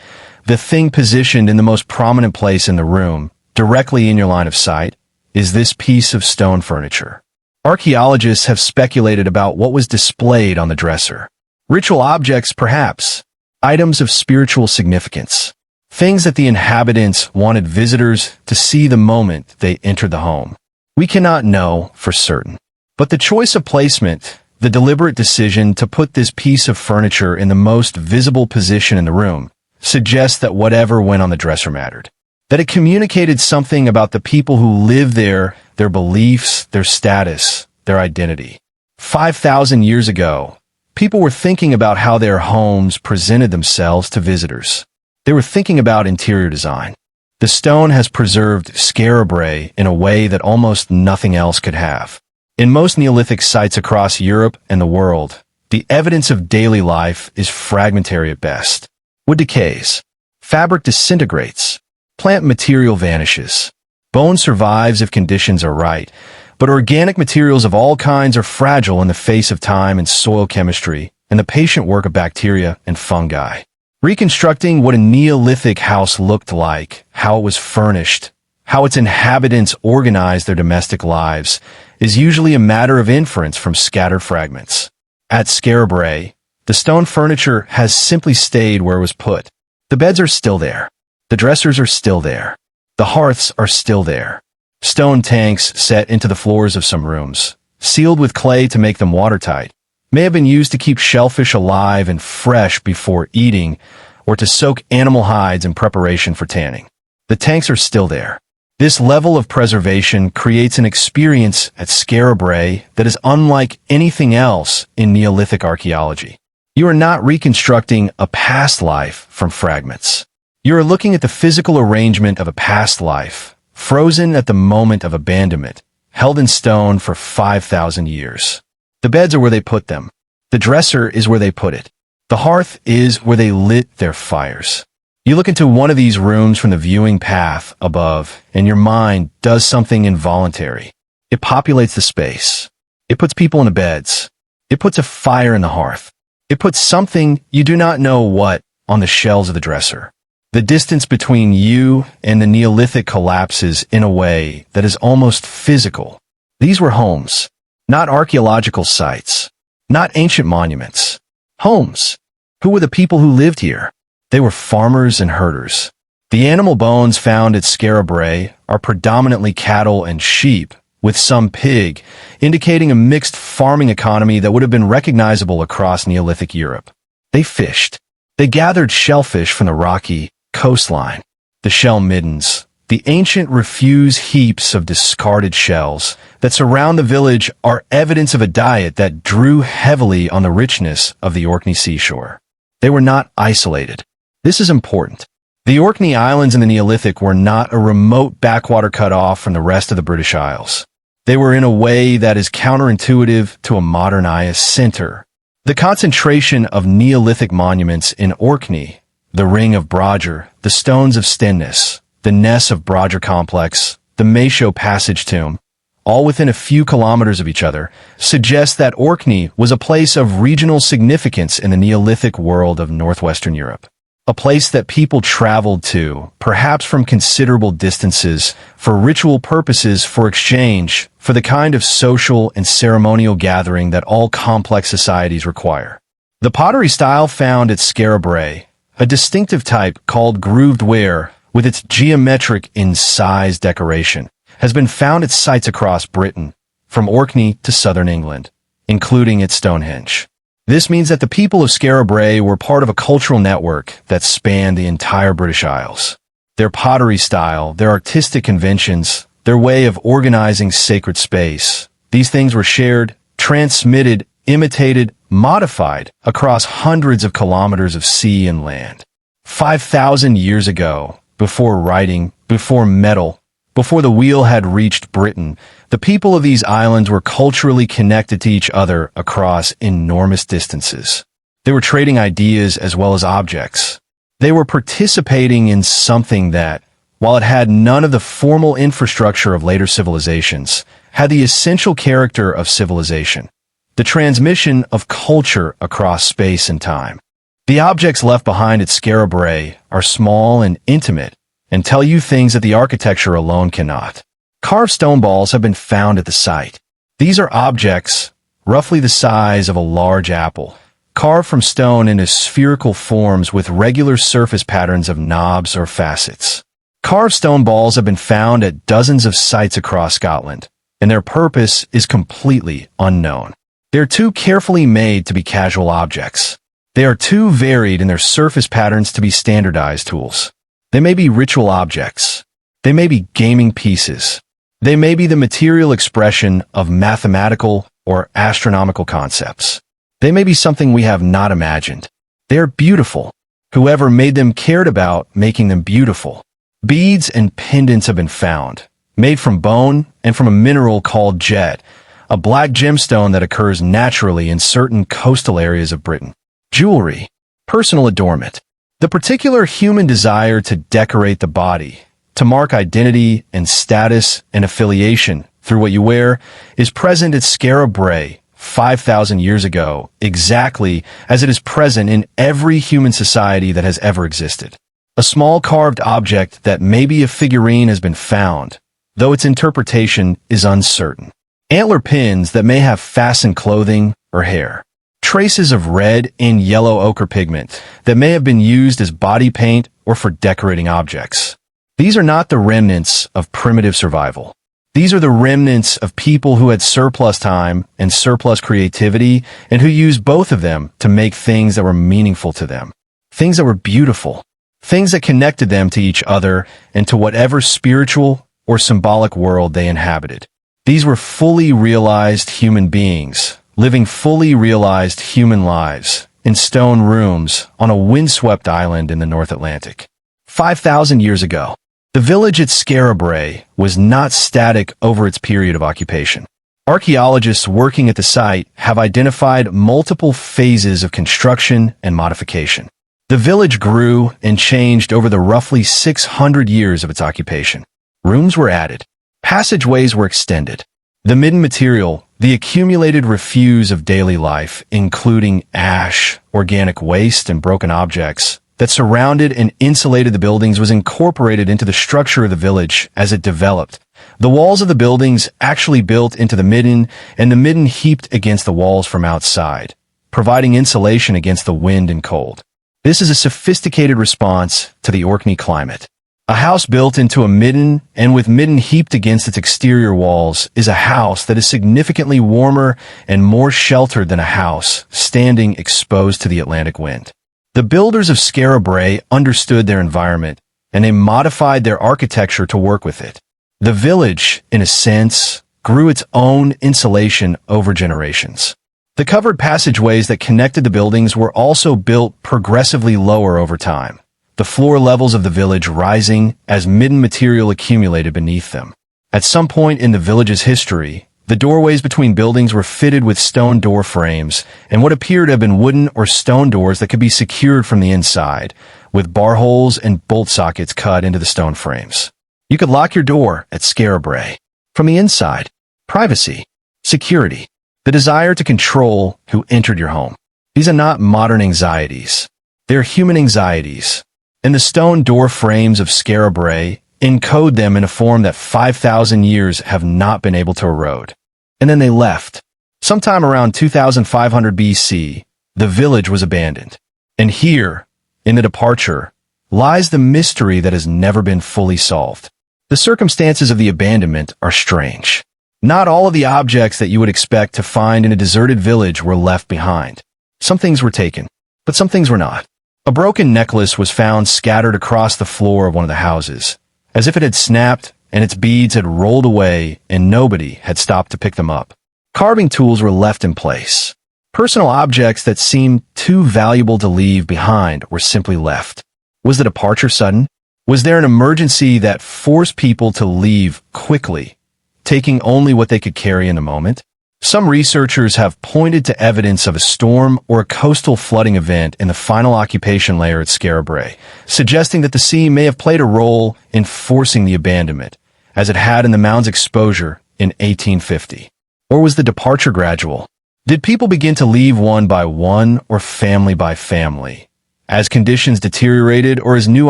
the thing positioned in the most prominent place in the room, directly in your line of sight, is this piece of stone furniture. Archaeologists have speculated about what was displayed on the dresser. Ritual objects, perhaps. Items of spiritual significance. Things that the inhabitants wanted visitors to see the moment they entered the home. We cannot know for certain. But the choice of placement, the deliberate decision to put this piece of furniture in the most visible position in the room, suggests that whatever went on the dresser mattered. That it communicated something about the people who lived there, their beliefs, their status, their identity. 5,000 years ago, people were thinking about how their homes presented themselves to visitors. They were thinking about interior design. The stone has preserved Skara Brae in a way that almost nothing else could have. In most Neolithic sites across Europe and the world, the evidence of daily life is fragmentary at best. Wood decays. Fabric disintegrates. Plant material vanishes. Bone survives if conditions are right, but organic materials of all kinds are fragile in the face of time and soil chemistry and the patient work of bacteria and fungi. Reconstructing what a Neolithic house looked like, how it was furnished, how its inhabitants organized their domestic lives, is usually a matter of inference from scattered fragments. At Skara Brae, the stone furniture has simply stayed where it was put. The beds are still there. The dressers are still there. The hearths are still there. Stone tanks set into the floors of some rooms, sealed with clay to make them watertight, may have been used to keep shellfish alive and fresh before eating, or to soak animal hides in preparation for tanning. The tanks are still there. This level of preservation creates an experience at Skara Brae that is unlike anything else in Neolithic archaeology. You are not reconstructing a past life from fragments. You are looking at the physical arrangement of a past life, frozen at the moment of abandonment, held in stone for 5,000 years. The beds are where they put them. The dresser is where they put it. The hearth is where they lit their fires. You look into one of these rooms from the viewing path above, and your mind does something involuntary. It populates the space. It puts people in the beds. It puts a fire in the hearth. It puts something, you do not know what, on the shelves of the dresser. The distance between you and the Neolithic collapses in a way that is almost physical. These were homes, not archaeological sites, not ancient monuments. Homes. Who were the people who lived here? They were farmers and herders. The animal bones found at Skara Brae are predominantly cattle and sheep, with some pig, indicating a mixed farming economy that would have been recognizable across Neolithic Europe. They fished. They gathered shellfish from the rocky coastline. The shell middens, The ancient refuse heaps of discarded shells that surround the village are evidence of a diet that drew heavily on the richness of the Orkney seashore. They were not isolated. This is important. The Orkney Islands in the Neolithic were not a remote backwater cut off from the rest of the British Isles. They were in a way that is counterintuitive to a modernized center. The concentration of Neolithic monuments in Orkney, the Ring of Brodger, the Stones of Stenness, the Ness of Brodger Complex, the Maeshowe Passage Tomb, all within a few kilometers of each other, suggests that Orkney was a place of regional significance in the Neolithic world of northwestern Europe. A place that people traveled to, perhaps from considerable distances, for ritual purposes, for exchange, for the kind of social and ceremonial gathering that all complex societies require. The pottery style found at Skara Brae, a distinctive type called grooved ware, with its geometric in size decoration, has been found at sites across Britain, from Orkney to southern England, including at Stonehenge. This means that the people of Skara Brae were part of a cultural network that spanned the entire British Isles. Their pottery style, their artistic conventions, their way of organizing sacred space, these things were shared, transmitted, imitated, modified across hundreds of kilometers of sea and land. 5,000 years ago, before writing, before metal, before the wheel had reached Britain, the people of these islands were culturally connected to each other across enormous distances. They were trading ideas as well as objects. They were participating in something that, while it had none of the formal infrastructure of later civilizations, had the essential character of civilization, the transmission of culture across space and time. The objects left behind at Skara Brae are small and intimate, and tell you things that the architecture alone cannot. Carved stone balls have been found at the site. These are objects, roughly the size of a large apple, carved from stone into spherical forms with regular surface patterns of knobs or facets. Carved stone balls have been found at dozens of sites across Scotland, and their purpose is completely unknown. They are too carefully made to be casual objects. They are too varied in their surface patterns to be standardized tools. They may be ritual objects. They may be gaming pieces. They may be the material expression of mathematical or astronomical concepts. They may be something we have not imagined. They are beautiful. Whoever made them cared about making them beautiful. Beads and pendants have been found, made from bone and from a mineral called jet, a black gemstone that occurs naturally in certain coastal areas of Britain. Jewelry, personal adornment. The particular human desire to decorate the body, to mark identity and status and affiliation through what you wear, is present at Skara Brae 5,000 years ago, exactly as it is present in every human society that has ever existed. A small carved object that may be a figurine has been found, though its interpretation is uncertain. Antler pins that may have fastened clothing or hair. Traces of red and yellow ochre pigment that may have been used as body paint or for decorating objects. These are not the remnants of primitive survival. These are the remnants of people who had surplus time and surplus creativity and who used both of them to make things that were meaningful to them. Things that were beautiful. Things that connected them to each other and to whatever spiritual or symbolic world they inhabited. These were fully realized human beings, living fully realized human lives in stone rooms on a windswept island in the North Atlantic. 5,000 years ago, the village at Skara Brae was not static over its period of occupation. Archaeologists working at the site have identified multiple phases of construction and modification. The village grew and changed over the roughly 600 years of its occupation. Rooms were added. Passageways were extended. The midden material, the accumulated refuse of daily life, including ash, organic waste, and broken objects, that surrounded and insulated the buildings was incorporated into the structure of the village as it developed. The walls of the buildings actually built into the midden, and the midden heaped against the walls from outside, providing insulation against the wind and cold. This is a sophisticated response to the Orkney climate. A house built into a midden and with midden heaped against its exterior walls is a house that is significantly warmer and more sheltered than a house standing exposed to the Atlantic wind. The builders of Skara Brae understood their environment and they modified their architecture to work with it. The village, in a sense, grew its own insulation over generations. The covered passageways that connected the buildings were also built progressively lower over time, the floor levels of the village rising as midden material accumulated beneath them. At some point in the village's history, the doorways between buildings were fitted with stone door frames and what appeared to have been wooden or stone doors that could be secured from the inside, with bar holes and bolt sockets cut into the stone frames. You could lock your door at Scarabray. From the inside, privacy, security, the desire to control who entered your home. These are not modern anxieties. They're human anxieties. And the stone door frames of Scarabray encode them in a form that 5,000 years have not been able to erode. And then they left. Sometime around 2500 BC, the village was abandoned. And here, in the departure, lies the mystery that has never been fully solved. The circumstances of the abandonment are strange. Not all of the objects that you would expect to find in a deserted village were left behind. Some things were taken, but some things were not. A broken necklace was found scattered across the floor of one of the houses, as if it had snapped and its beads had rolled away and nobody had stopped to pick them up. Carving tools were left in place. Personal objects that seemed too valuable to leave behind were simply left. Was the departure sudden? Was there an emergency that forced people to leave quickly, taking only what they could carry in the moment? Some researchers have pointed to evidence of a storm or a coastal flooding event in the final occupation layer at Scarabray, suggesting that the sea may have played a role in forcing the abandonment, as it had in the mound's exposure in 1850. Or was the departure gradual? Did people begin to leave one by one or family by family, as conditions deteriorated or as new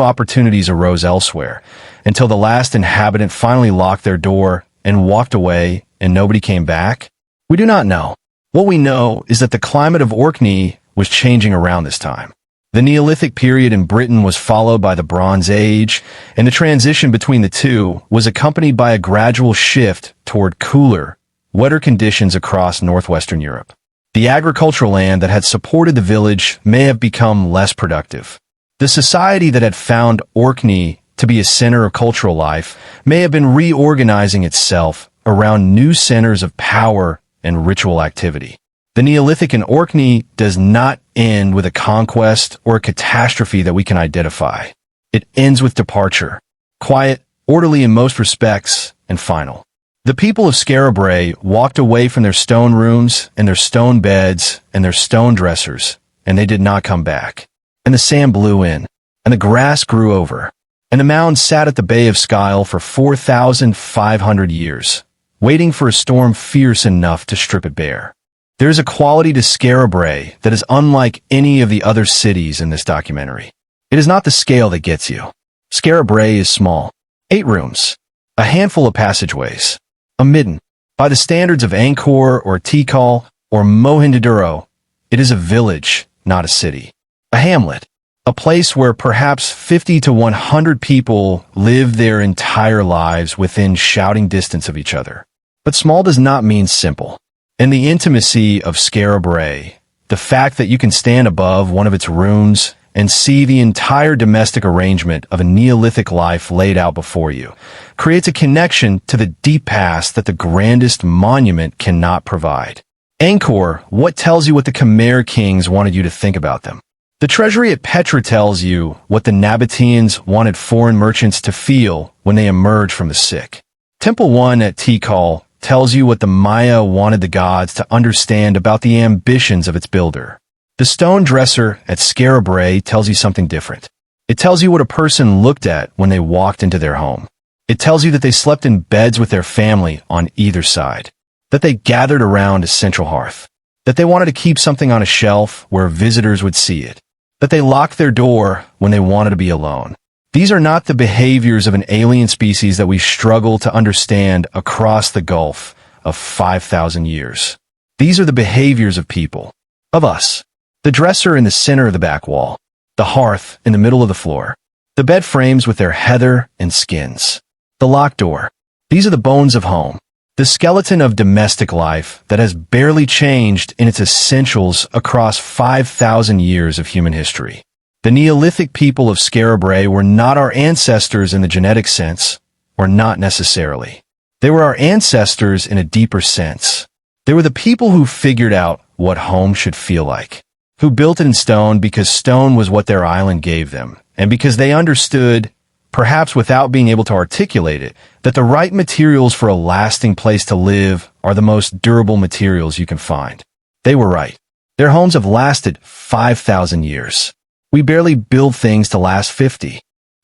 opportunities arose elsewhere, until the last inhabitant finally locked their door and walked away and nobody came back? We do not know. What we know is that the climate of Orkney was changing around this time. The Neolithic period in Britain was followed by the Bronze Age, and the transition between the two was accompanied by a gradual shift toward cooler, wetter conditions across northwestern Europe. The agricultural land that had supported the village may have become less productive. The society that had found Orkney to be a center of cultural life may have been reorganizing itself around new centers of power and ritual activity. The Neolithic in Orkney does not end with a conquest or a catastrophe that we can identify. It ends with departure, quiet, orderly in most respects, and final. The people of Scarabray walked away from their stone rooms and their stone beds and their stone dressers, and they did not come back. And the sand blew in, and the grass grew over, and the mound sat at the Bay of Skyle for 4,500 years, waiting for a storm fierce enough to strip it bare. There is a quality to Scarabray that is unlike any of the other cities in this documentary. It is not the scale that gets you. Scarabray is small. 8 rooms. A handful of passageways. A midden. By the standards of Angkor or Tikal or Mohenjo-Daro, it is a village, not a city. A hamlet. A place where perhaps 50 to 100 people live their entire lives within shouting distance of each other. But small does not mean simple. In the intimacy of Scarabray, the fact that you can stand above one of its ruins and see the entire domestic arrangement of a Neolithic life laid out before you creates a connection to the deep past that the grandest monument cannot provide. Angkor, what tells you what the Khmer kings wanted you to think about them? The treasury at Petra tells you what the Nabateans wanted foreign merchants to feel when they emerged from the sick. Temple 1 at Tikal tells you what the Maya wanted the gods to understand about the ambitions of its builder. The stone dresser at Scarabray tells you something different. It tells you what a person looked at when they walked into their home. It tells you that they slept in beds with their family on either side, that they gathered around a central hearth, that they wanted to keep something on a shelf where visitors would see it, that they locked their door when they wanted to be alone. These are not the behaviors of an alien species that we struggle to understand across the gulf of 5,000 years. These are the behaviors of people, of us. The dresser in the center of the back wall, the hearth in the middle of the floor, the bed frames with their heather and skins, the locked door. These are the bones of home, the skeleton of domestic life that has barely changed in its essentials across 5,000 years of human history. The Neolithic people of Skara Brae were not our ancestors in the genetic sense, or not necessarily. They were our ancestors in a deeper sense. They were the people who figured out what home should feel like, who built it in stone because stone was what their island gave them, and because they understood, perhaps without being able to articulate it, that the right materials for a lasting place to live are the most durable materials you can find. They were right. Their homes have lasted 5,000 years. We barely build things to last 50.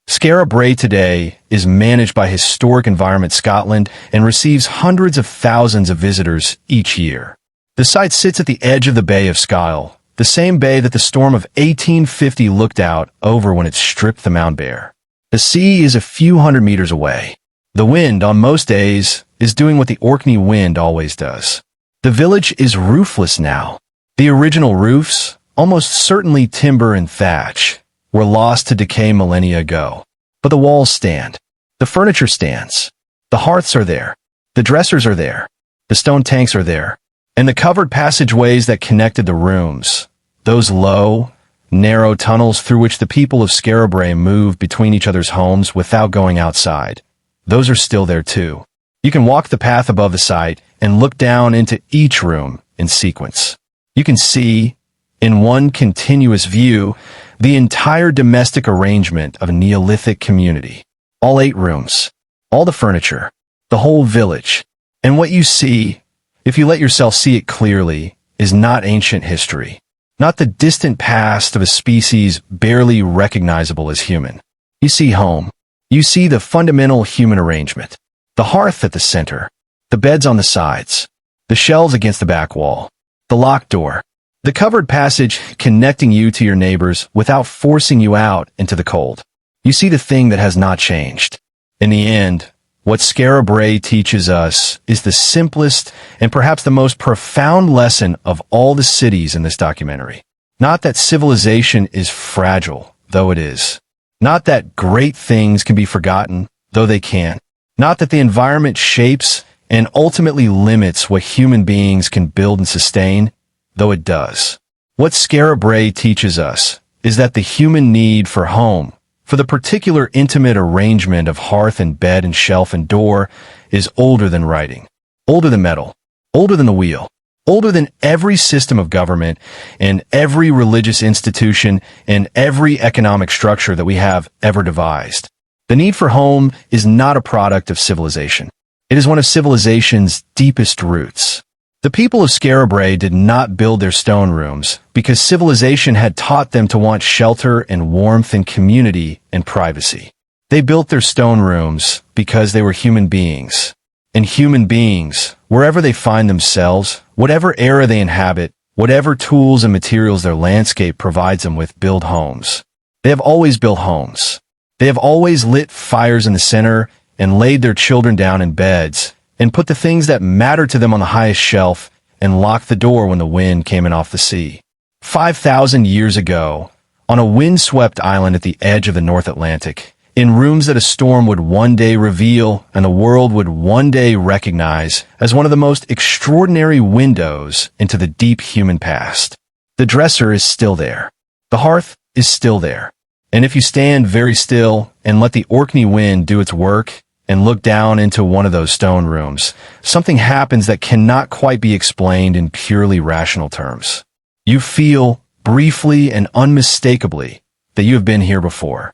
Skara Brae today is managed by Historic Environment Scotland and receives hundreds of thousands of visitors each year. The site sits at the edge of the Bay of Skyle, the same bay that the storm of 1850 looked out over when it stripped the mound bare. The sea is a few hundred meters away. The wind, on most days, is doing what the Orkney wind always does. The village is roofless now. The original roofs, almost certainly timber and thatch, were lost to decay millennia ago. But the walls stand. The furniture stands. The hearths are there. The dressers are there. The stone tanks are there. And the covered passageways that connected the rooms, those low, narrow tunnels through which the people of Skara Brae moved between each other's homes without going outside, those are still there too. You can walk the path above the site and look down into each room in sequence. You can see, in one continuous view, the entire domestic arrangement of a Neolithic community. All 8 rooms, all the furniture, the whole village. And what you see, if you let yourself see it clearly, is not ancient history, not the distant past of a species barely recognizable as human. You see home. You see the fundamental human arrangement. The hearth at the center, the beds on the sides, the shelves against the back wall, the locked door, the covered passage connecting you to your neighbors without forcing you out into the cold. You see the thing that has not changed. In the end, what Skara Brae teaches us is the simplest and perhaps the most profound lesson of all the cities in this documentary. Not that civilization is fragile, though it is. Not that great things can be forgotten, though they can. Not that the environment shapes and ultimately limits what human beings can build and sustain, though it does. What Skara Brae teaches us is that the human need for home, for the particular intimate arrangement of hearth and bed and shelf and door, is older than writing, older than metal, older than the wheel, older than every system of government and every religious institution and every economic structure that we have ever devised. The need for home is not a product of civilization. It is one of civilization's deepest roots. The people of Skara Brae did not build their stone rooms because civilization had taught them to want shelter and warmth and community and privacy. They built their stone rooms because they were human beings. And human beings, wherever they find themselves, whatever era they inhabit, whatever tools and materials their landscape provides them with, build homes. They have always built homes. They have always lit fires in the center and laid their children down in beds and put the things that mattered to them on the highest shelf and locked the door when the wind came in off the sea. 5,000 years ago, on a windswept island at the edge of the North Atlantic, in rooms that a storm would one day reveal and the world would one day recognize as one of the most extraordinary windows into the deep human past. The dresser is still there. The hearth is still there. And if you stand very still and let the Orkney wind do its work and look down into one of those stone rooms, something happens that cannot quite be explained in purely rational terms. You feel, briefly and unmistakably, that you have been here before.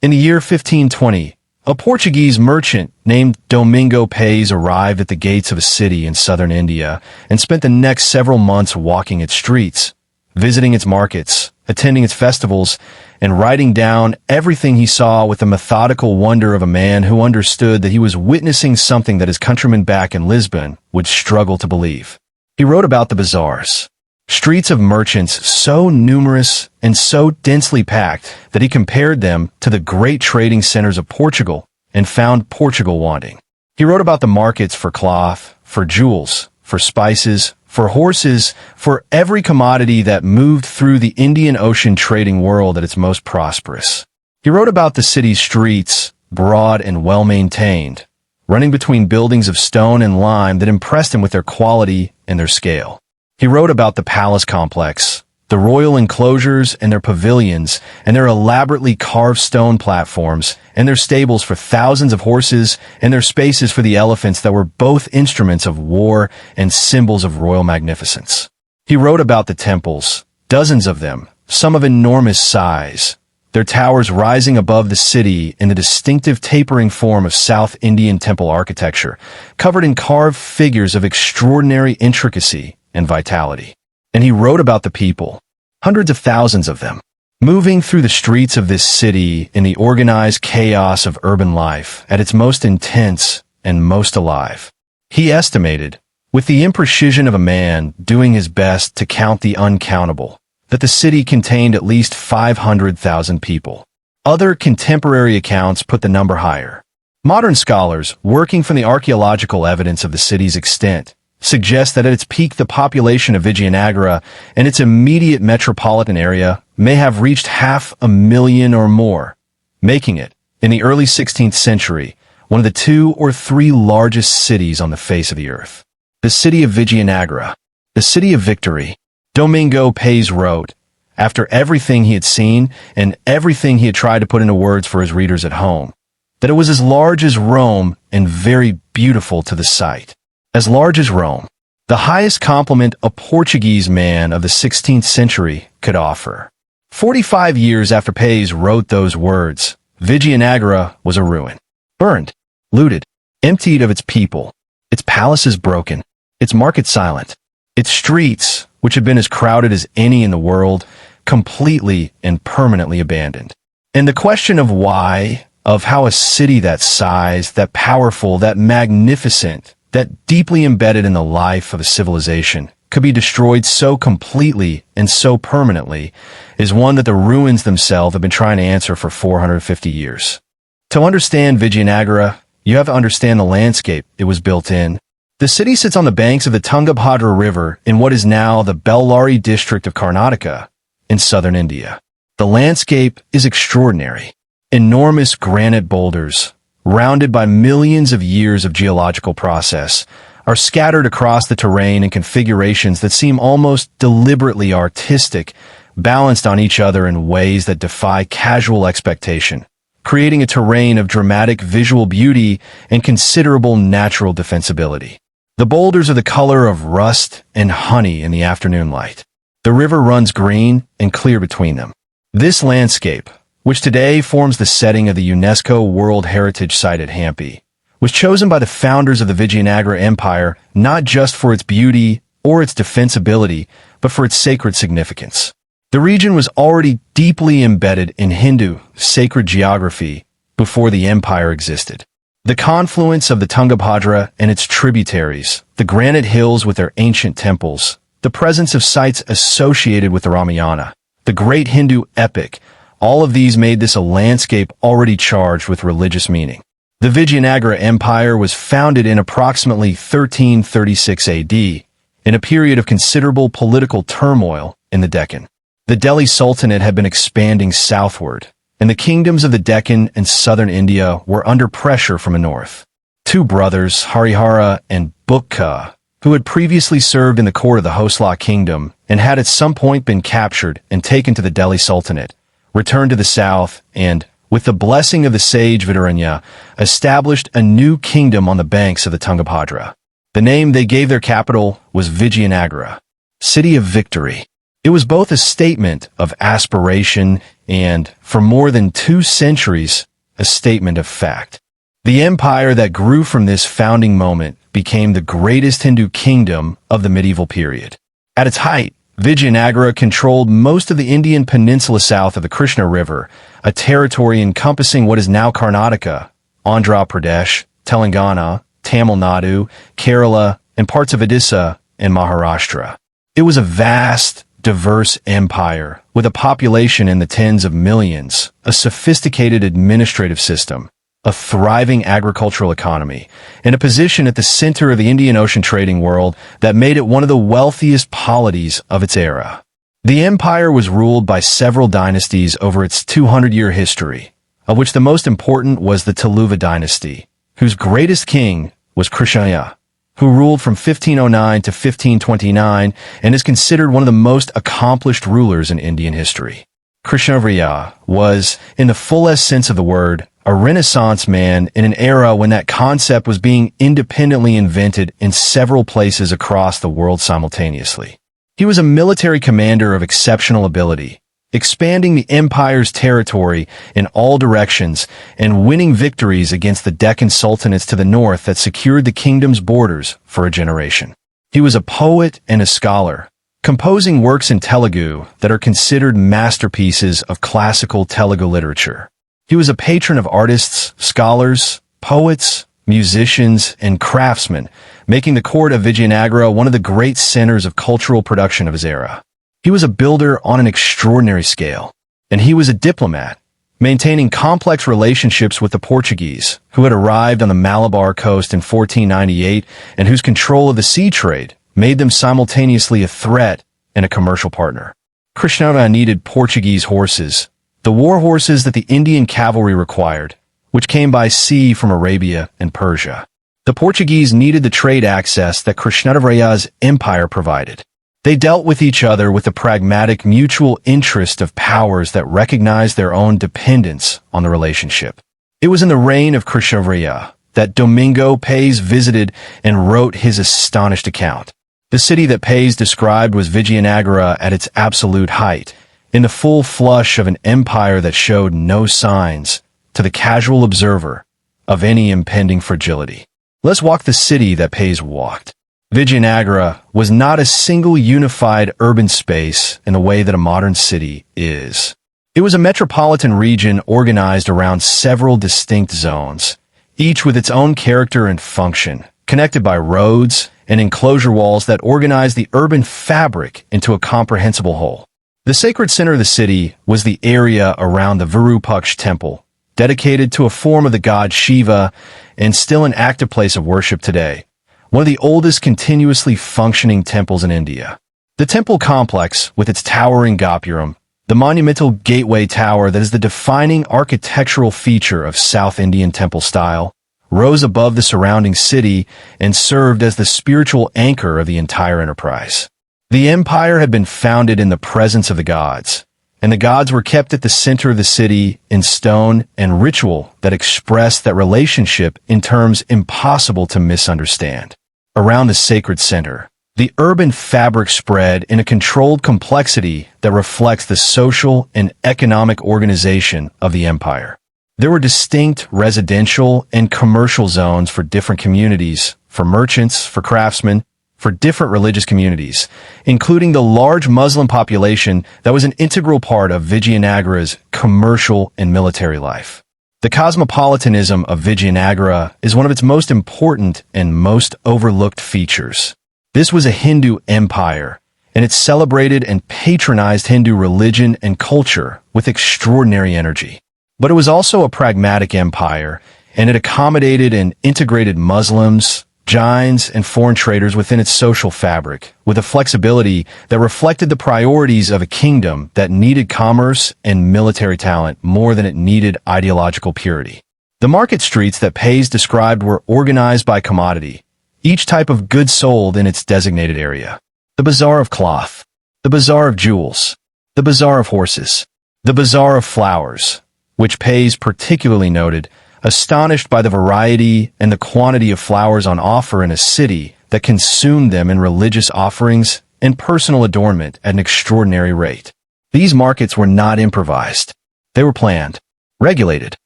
In the year 1520, a Portuguese merchant named Domingo Pais arrived at the gates of a city in southern India and spent the next several months walking its streets, visiting its markets, attending its festivals, and writing down everything he saw with the methodical wonder of a man who understood that he was witnessing something that his countrymen back in Lisbon would struggle to believe. He wrote about the bazaars, streets of merchants so numerous and so densely packed that he compared them to the great trading centers of Portugal and found Portugal wanting. He wrote about the markets for cloth, for jewels, for spices, for horses, for every commodity that moved through the Indian Ocean trading world at its most prosperous. He wrote about the city's streets, broad and well-maintained, running between buildings of stone and lime that impressed him with their quality and their scale. He He wrote about the palace complex, the royal enclosures and their pavilions, and their elaborately carved stone platforms, and their stables for thousands of horses, and their spaces for the elephants that were both instruments of war and symbols of royal magnificence. He wrote about the temples, dozens of them, some of enormous size, their towers rising above the city in the distinctive tapering form of South Indian temple architecture, covered in carved figures of extraordinary intricacy and vitality. And he wrote about the people, hundreds of thousands of them, moving through the streets of this city in the organized chaos of urban life at its most intense and most alive. He estimated, with the imprecision of a man doing his best to count the uncountable, that the city contained at least 500,000 people. Other contemporary accounts put the number higher. Modern scholars, working from the archaeological evidence of the city's extent, suggest that at its peak the population of Vijayanagara and its immediate metropolitan area may have reached 500,000 or more, making it, in the early 16th century, one of the 2 or 3 largest cities on the face of the earth. The city of Vijayanagara, the city of victory. Domingo Paes wrote, after everything he had seen and everything he had tried to put into words for his readers at home, that it was as large as Rome and very beautiful to the sight. As large as Rome, the highest compliment a Portuguese man of the 16th century could offer. 45 years after Paes wrote those words, Vijayanagara was a ruin, burned, looted, emptied of its people, its palaces broken, its markets silent, its streets, which had been as crowded as any in the world, completely and permanently abandoned. And the question of why, of how a city that size, that powerful, that magnificent, that deeply embedded in the life of a civilization, could be destroyed so completely and so permanently, is one that the ruins themselves have been trying to answer for 450 years. To understand Vijayanagara, you have to understand the landscape it was built in. The city sits on the banks of the Tungabhadra River in what is now the Bellary district of Karnataka in southern India. The landscape is extraordinary. Enormous granite boulders, rounded by millions of years of geological process, are scattered across the terrain in configurations that seem almost deliberately artistic, balanced on each other in ways that defy casual expectation, creating a terrain of dramatic visual beauty and considerable natural defensibility. The boulders are the color of rust and honey in the afternoon light. The river runs green and clear between them. This landscape, which today forms the setting of the UNESCO World Heritage Site at Hampi, was chosen by the founders of the Vijayanagara Empire not just for its beauty or its defensibility, but for its sacred significance. The region was already deeply embedded in Hindu sacred geography before the empire existed. The confluence of the Tungabhadra and its tributaries, the granite hills with their ancient temples, the presence of sites associated with the Ramayana, the great Hindu epic, all of these made this a landscape already charged with religious meaning. The Vijayanagara Empire was founded in approximately 1336 AD, in a period of considerable political turmoil in the Deccan. The Delhi Sultanate had been expanding southward, and the kingdoms of the Deccan and southern India were under pressure from the north. 2 brothers, Harihara and Bukka, who had previously served in the court of the Hosla kingdom and had at some point been captured and taken to the Delhi Sultanate, returned to the south and, with the blessing of the sage Vidaranya, established a new kingdom on the banks of the Tungabhadra. The name they gave their capital was Vijayanagara, City of Victory. It was both a statement of aspiration and, for more than 2 centuries, a statement of fact. The empire that grew from this founding moment became the greatest Hindu kingdom of the medieval period. At its height, Vijayanagara controlled most of the Indian peninsula south of the Krishna River, a territory encompassing what is now Karnataka, Andhra Pradesh, Telangana, Tamil Nadu, Kerala, and parts of Odisha and Maharashtra. It was a vast, diverse empire with a population in the tens of millions, a sophisticated administrative system, a thriving agricultural economy, and a position at the center of the Indian Ocean trading world that made it one of the wealthiest polities of its era. The empire was ruled by several dynasties over its 200-year history, of which the most important was the Tuluva dynasty, whose greatest king was Krishna, who ruled from 1509 to 1529 and is considered one of the most accomplished rulers in Indian history. Krishnadevara was, in the fullest sense of the word, a Renaissance man in an era when that concept was being independently invented in several places across the world simultaneously. He was a military commander of exceptional ability, expanding the empire's territory in all directions and winning victories against the Deccan sultanates to the north that secured the kingdom's borders for a generation. He was a poet and a scholar, composing works in Telugu that are considered masterpieces of classical Telugu literature. He was a patron of artists, scholars, poets, musicians, and craftsmen, making the court of Vijayanagara one of the great centers of cultural production of his era. He was a builder on an extraordinary scale, and he was a diplomat, maintaining complex relationships with the Portuguese, who had arrived on the Malabar coast in 1498 and whose control of the sea trade made them simultaneously a threat and a commercial partner. Krishnadevara needed Portuguese horses, the war horses that the Indian cavalry required, which came by sea from Arabia and Persia. The Portuguese needed the trade access that Krishnadevara's empire provided. They dealt with each other with the pragmatic mutual interest of powers that recognized their own dependence on the relationship. It was in the reign of Krishnadevara that Domingo Pais visited and wrote his astonished account. The city that Pais described was Vijayanagara at its absolute height, in the full flush of an empire that showed no signs, to the casual observer, of any impending fragility. Let's walk the city that Pais walked. Vijayanagara was not a single unified urban space in the way that a modern city is. It was a metropolitan region organized around several distinct zones, each with its own character and function, connected by roads and enclosure walls that organized the urban fabric into a comprehensible whole. The sacred center of the city was the area around the Virupaksha temple, dedicated to a form of the god Shiva and still an active place of worship today, one of the oldest continuously functioning temples in India. The temple complex, with its towering gopuram, the monumental gateway tower that is the defining architectural feature of South Indian temple style, rose above the surrounding city and served as the spiritual anchor of the entire enterprise. The empire had been founded in the presence of the gods, and the gods were kept at the center of the city in stone and ritual that expressed that relationship in terms impossible to misunderstand. Around the sacred center, the urban fabric spread in a controlled complexity that reflects the social and economic organization of the empire. There were distinct residential and commercial zones for different communities, for merchants, for craftsmen, for different religious communities, including the large Muslim population that was an integral part of Vijayanagara's commercial and military life. The cosmopolitanism of Vijayanagara is one of its most important and most overlooked features. This was a Hindu empire, and it celebrated and patronized Hindu religion and culture with extraordinary energy. But it was also a pragmatic empire, and it accommodated and integrated Muslims, Jains, and foreign traders within its social fabric, with a flexibility that reflected the priorities of a kingdom that needed commerce and military talent more than it needed ideological purity. The market streets that Pais described were organized by commodity, each type of good sold in its designated area. The bazaar of cloth, the bazaar of jewels, the bazaar of horses, the bazaar of flowers, which Pais particularly noted, astonished by the variety and the quantity of flowers on offer in a city that consumed them in religious offerings and personal adornment at an extraordinary rate. These markets were not improvised. They were planned, regulated,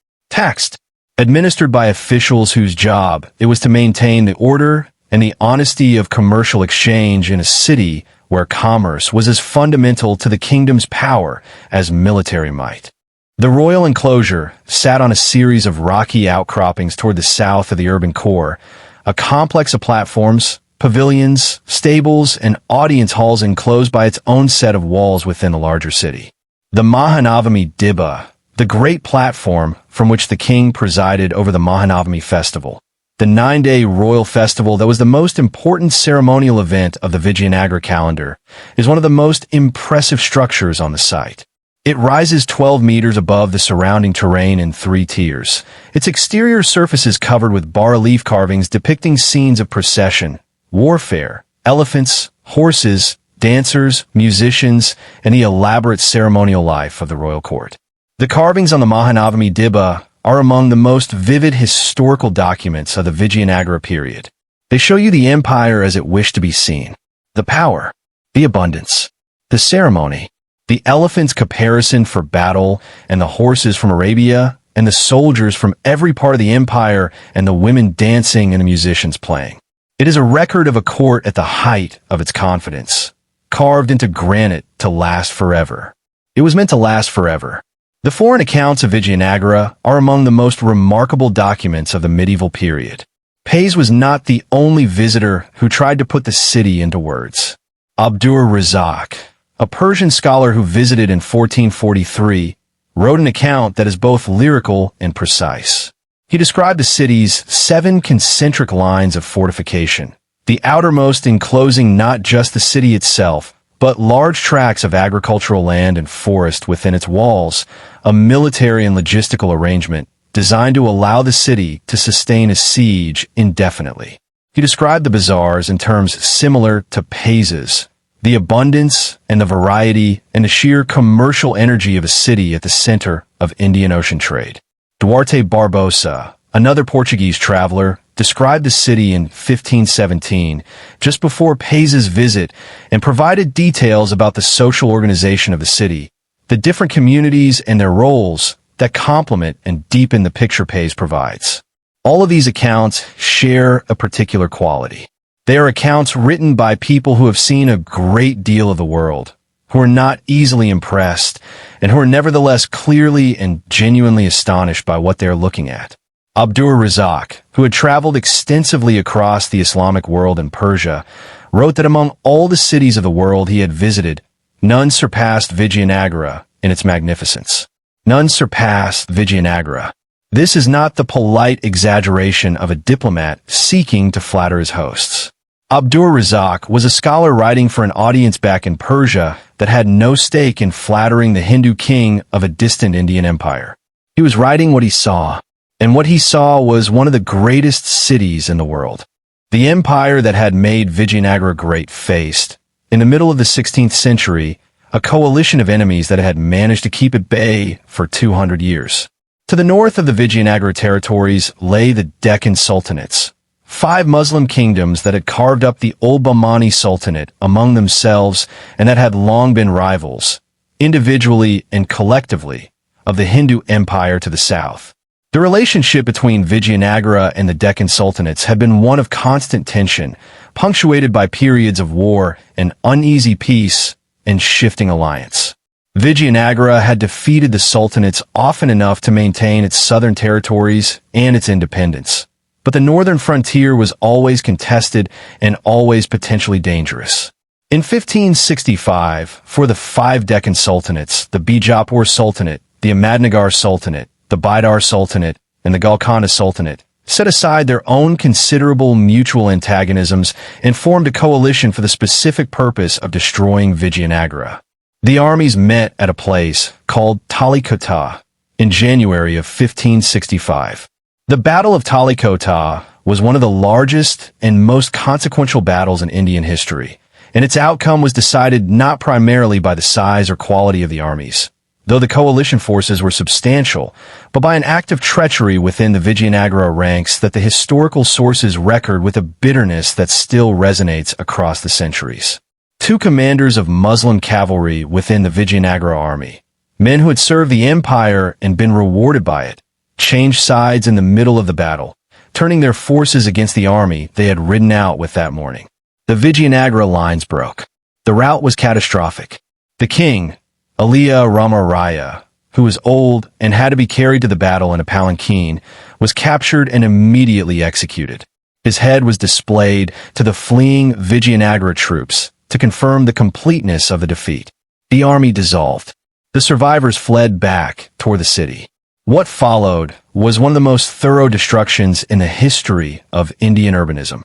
taxed, administered by officials whose job it was to maintain the order and the honesty of commercial exchange in a city where commerce was as fundamental to the kingdom's power as military might. The royal enclosure sat on a series of rocky outcroppings toward the south of the urban core, a complex of platforms, pavilions, stables, and audience halls enclosed by its own set of walls within the larger city. The Mahanavami Dibba, the great platform from which the king presided over the Mahanavami festival, the 9-day royal festival that was the most important ceremonial event of the Vijayanagara calendar, is one of the most impressive structures on the site. It rises 12 meters above the surrounding terrain in 3 tiers. Its exterior surface is covered with bas-relief carvings depicting scenes of procession, warfare, elephants, horses, dancers, musicians, and the elaborate ceremonial life of the royal court. The carvings on the Mahanavami Dibba are among the most vivid historical documents of the Vijayanagara period. They show you the empire as it wished to be seen. The power, the abundance, the ceremony, the elephants caparisoned for battle, and the horses from Arabia, and the soldiers from every part of the empire, and the women dancing and the musicians playing. It is a record of a court at the height of its confidence, carved into granite to last forever. It was meant to last forever. The foreign accounts of Vijayanagara are among the most remarkable documents of the medieval period. Pays was not the only visitor who tried to put the city into words. Abdur Razak, a Persian scholar who visited in 1443, wrote an account that is both lyrical and precise. He described the city's 7 concentric lines of fortification, the outermost enclosing not just the city itself, but large tracts of agricultural land and forest within its walls, a military and logistical arrangement designed to allow the city to sustain a siege indefinitely. He described the bazaars in terms similar to Pays's, the abundance and the variety and the sheer commercial energy of a city at the center of Indian Ocean trade. Duarte Barbosa, another Portuguese traveler, described the city in 1517, just before Pays's visit, and provided details about the social organization of the city, the different communities and their roles that complement and deepen the picture Pays provides. All of these accounts share a particular quality. They are accounts written by people who have seen a great deal of the world, who are not easily impressed, and who are nevertheless clearly and genuinely astonished by what they are looking at. Abdur Razak, who had traveled extensively across the Islamic world and Persia, wrote that among all the cities of the world he had visited, none surpassed Vijayanagara in its magnificence. None surpassed Vijayanagara. This is not the polite exaggeration of a diplomat seeking to flatter his hosts. Abdur Razak was a scholar writing for an audience back in Persia that had no stake in flattering the Hindu king of a distant Indian empire. He was writing what he saw, and what he saw was one of the greatest cities in the world. The empire that had made Vijayanagara great faced, in the middle of the 16th century, a coalition of enemies that had managed to keep at bay for 200 years. To the north of the Vijayanagara territories lay the Deccan Sultanates, 5 Muslim kingdoms that had carved up the old Bahmani Sultanate among themselves and that had long been rivals, individually and collectively, of the Hindu Empire to the south. The relationship between Vijayanagara and the Deccan Sultanates had been one of constant tension, punctuated by periods of war and uneasy peace and shifting alliance. Vijayanagara had defeated the Sultanates often enough to maintain its southern territories and its independence, but the northern frontier was always contested and always potentially dangerous. In 1565, for the 5 Deccan Sultanates, the Bijapur Sultanate, the Ahmadnagar Sultanate, the Bidar Sultanate, and the Golconda Sultanate, set aside their own considerable mutual antagonisms and formed a coalition for the specific purpose of destroying Vijayanagara. The armies met at a place called Talikota in January of 1565. The Battle of Talikota was one of the largest and most consequential battles in Indian history, and its outcome was decided not primarily by the size or quality of the armies, though the coalition forces were substantial, but by an act of treachery within the Vijayanagara ranks that the historical sources record with a bitterness that still resonates across the centuries. 2 commanders of Muslim cavalry within the Vijayanagara army, men who had served the empire and been rewarded by it, changed sides in the middle of the battle, turning their forces against the army they had ridden out with that morning. The Vijayanagara lines broke. The rout was catastrophic. The king, Aliya Ramaraya, who was old and had to be carried to the battle in a palanquin, was captured and immediately executed. His head was displayed to the fleeing Vijayanagara troops to confirm the completeness of the defeat. The army dissolved. The survivors fled back toward the city. What followed was one of the most thorough destructions in the history of Indian urbanism.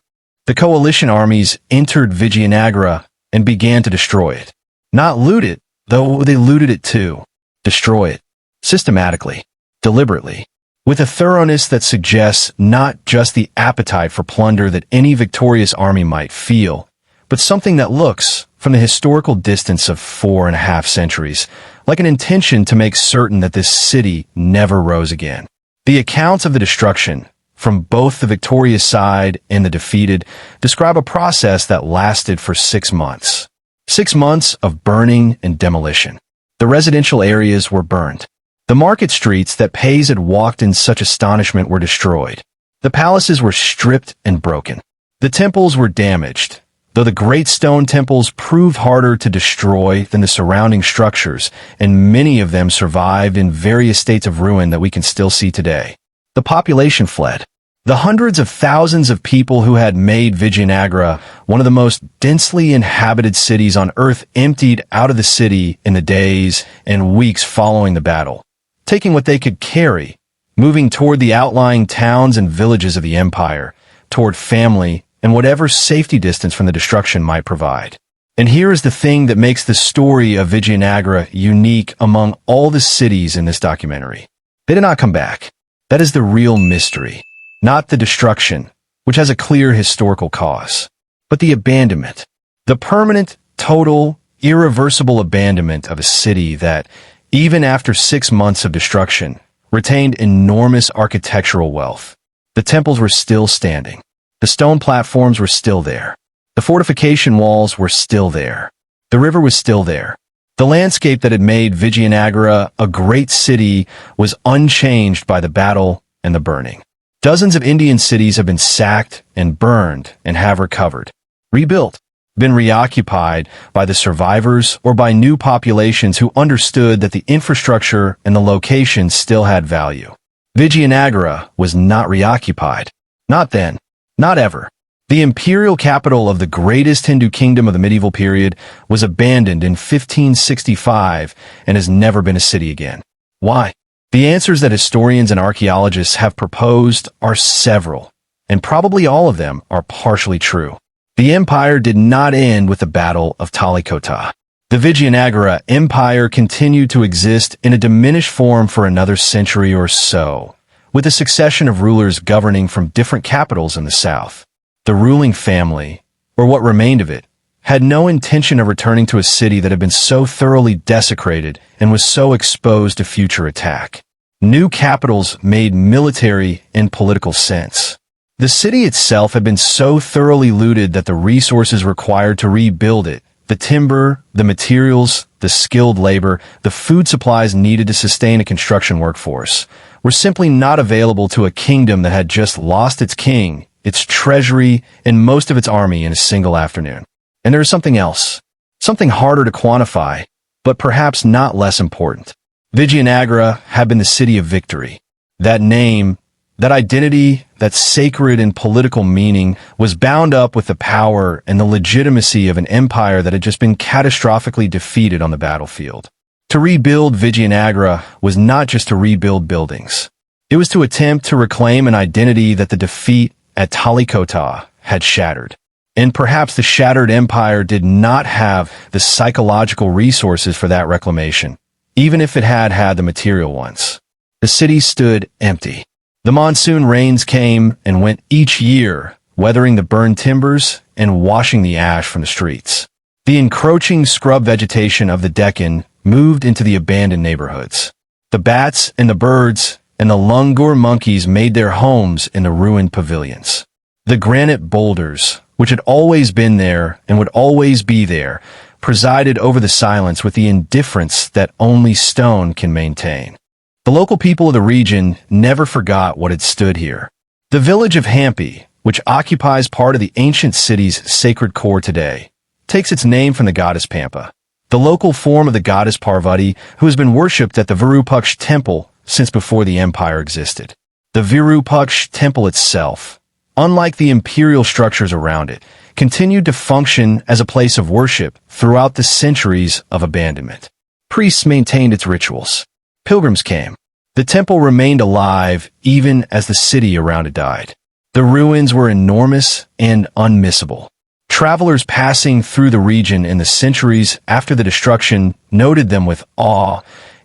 The coalition armies entered Vijayanagara and began to destroy it. Not loot it, though they looted it too. destroy it. Systematically, deliberately, with a thoroughness that suggests not just the appetite for plunder that any victorious army might feel, but something that looks, from the historical distance of 4.5 centuries, like an intention to make certain that this city never rose again. The accounts of the destruction, from both the victorious side and the defeated, describe a process that lasted for 6 months. 6 months of burning and demolition. The residential areas were burned. The market streets that Pays had walked in such astonishment were destroyed. The palaces were stripped and broken. The temples were damaged, though the great stone temples proved harder to destroy than the surrounding structures, and many of them survived in various states of ruin that we can still see today. The population fled. The hundreds of thousands of people who had made Vijayanagara one of the most densely inhabited cities on earth emptied out of the city in the days and weeks following the battle, taking what they could carry, moving toward the outlying towns and villages of the empire, toward family and whatever safety distance from the destruction might provide. And here is the thing that makes the story of Vijayanagara unique among all the cities in this documentary. They did not come back. That is the real mystery. Not the destruction, which has a clear historical cause, but the abandonment. The permanent, total, irreversible abandonment of a city that, even after 6 months of destruction, retained enormous architectural wealth. The temples were still standing. The stone platforms were still there. The fortification walls were still there. The river was still there. The landscape that had made Vijayanagara a great city was unchanged by the battle and the burning. Dozens of Indian cities have been sacked and burned and have recovered, rebuilt, been reoccupied by the survivors or by new populations who understood that the infrastructure and the location still had value. Vijayanagara was not reoccupied. Not then. Not ever. The imperial capital of the greatest Hindu kingdom of the medieval period was abandoned in 1565 and has never been a city again. Why? The answers that historians and archaeologists have proposed are several, and probably all of them are partially true. The empire did not end with the Battle of Talikota. The Vijayanagara Empire continued to exist in a diminished form for another century or so, with a succession of rulers governing from different capitals in the south. The ruling family, or what remained of it, had no intention of returning to a city that had been so thoroughly desecrated and was so exposed to future attack. New capitals made military and political sense. The city itself had been so thoroughly looted that the resources required to rebuild it, the timber, the materials, the skilled labor, the food supplies needed to sustain a construction workforce, were simply not available to a kingdom that had just lost its king, its treasury, and most of its army in a single afternoon. And there is something else, something harder to quantify, but perhaps not less important. Vijayanagara had been the city of victory. That name, that identity, that sacred and political meaning was bound up with the power and the legitimacy of an empire that had just been catastrophically defeated on the battlefield. To rebuild Vijayanagara was not just to rebuild buildings. It was to attempt to reclaim an identity that the defeat at Talikota had shattered. And perhaps the shattered empire did not have the psychological resources for that reclamation, even if it had had the material ones. The city stood empty. The monsoon rains came and went each year, weathering the burned timbers and washing the ash from the streets. The encroaching scrub vegetation of the Deccan moved into the abandoned neighborhoods. The bats and the birds and the langur monkeys made their homes in the ruined pavilions. The granite boulders, which had always been there and would always be there, presided over the silence with the indifference that only stone can maintain. The local people of the region never forgot what had stood here. The village of Hampi, which occupies part of the ancient city's sacred core today, takes its name from the goddess Pampa, the local form of the goddess Parvati, who has been worshipped at the Virupaksha temple since before the empire existed. The Virupaksha temple itself, unlike the imperial structures around it, continued to function as a place of worship throughout the centuries of abandonment. Priests maintained its rituals. Pilgrims came. The temple remained alive even as the city around it died. The ruins were enormous and unmissable. Travelers passing through the region in the centuries after the destruction noted them with awe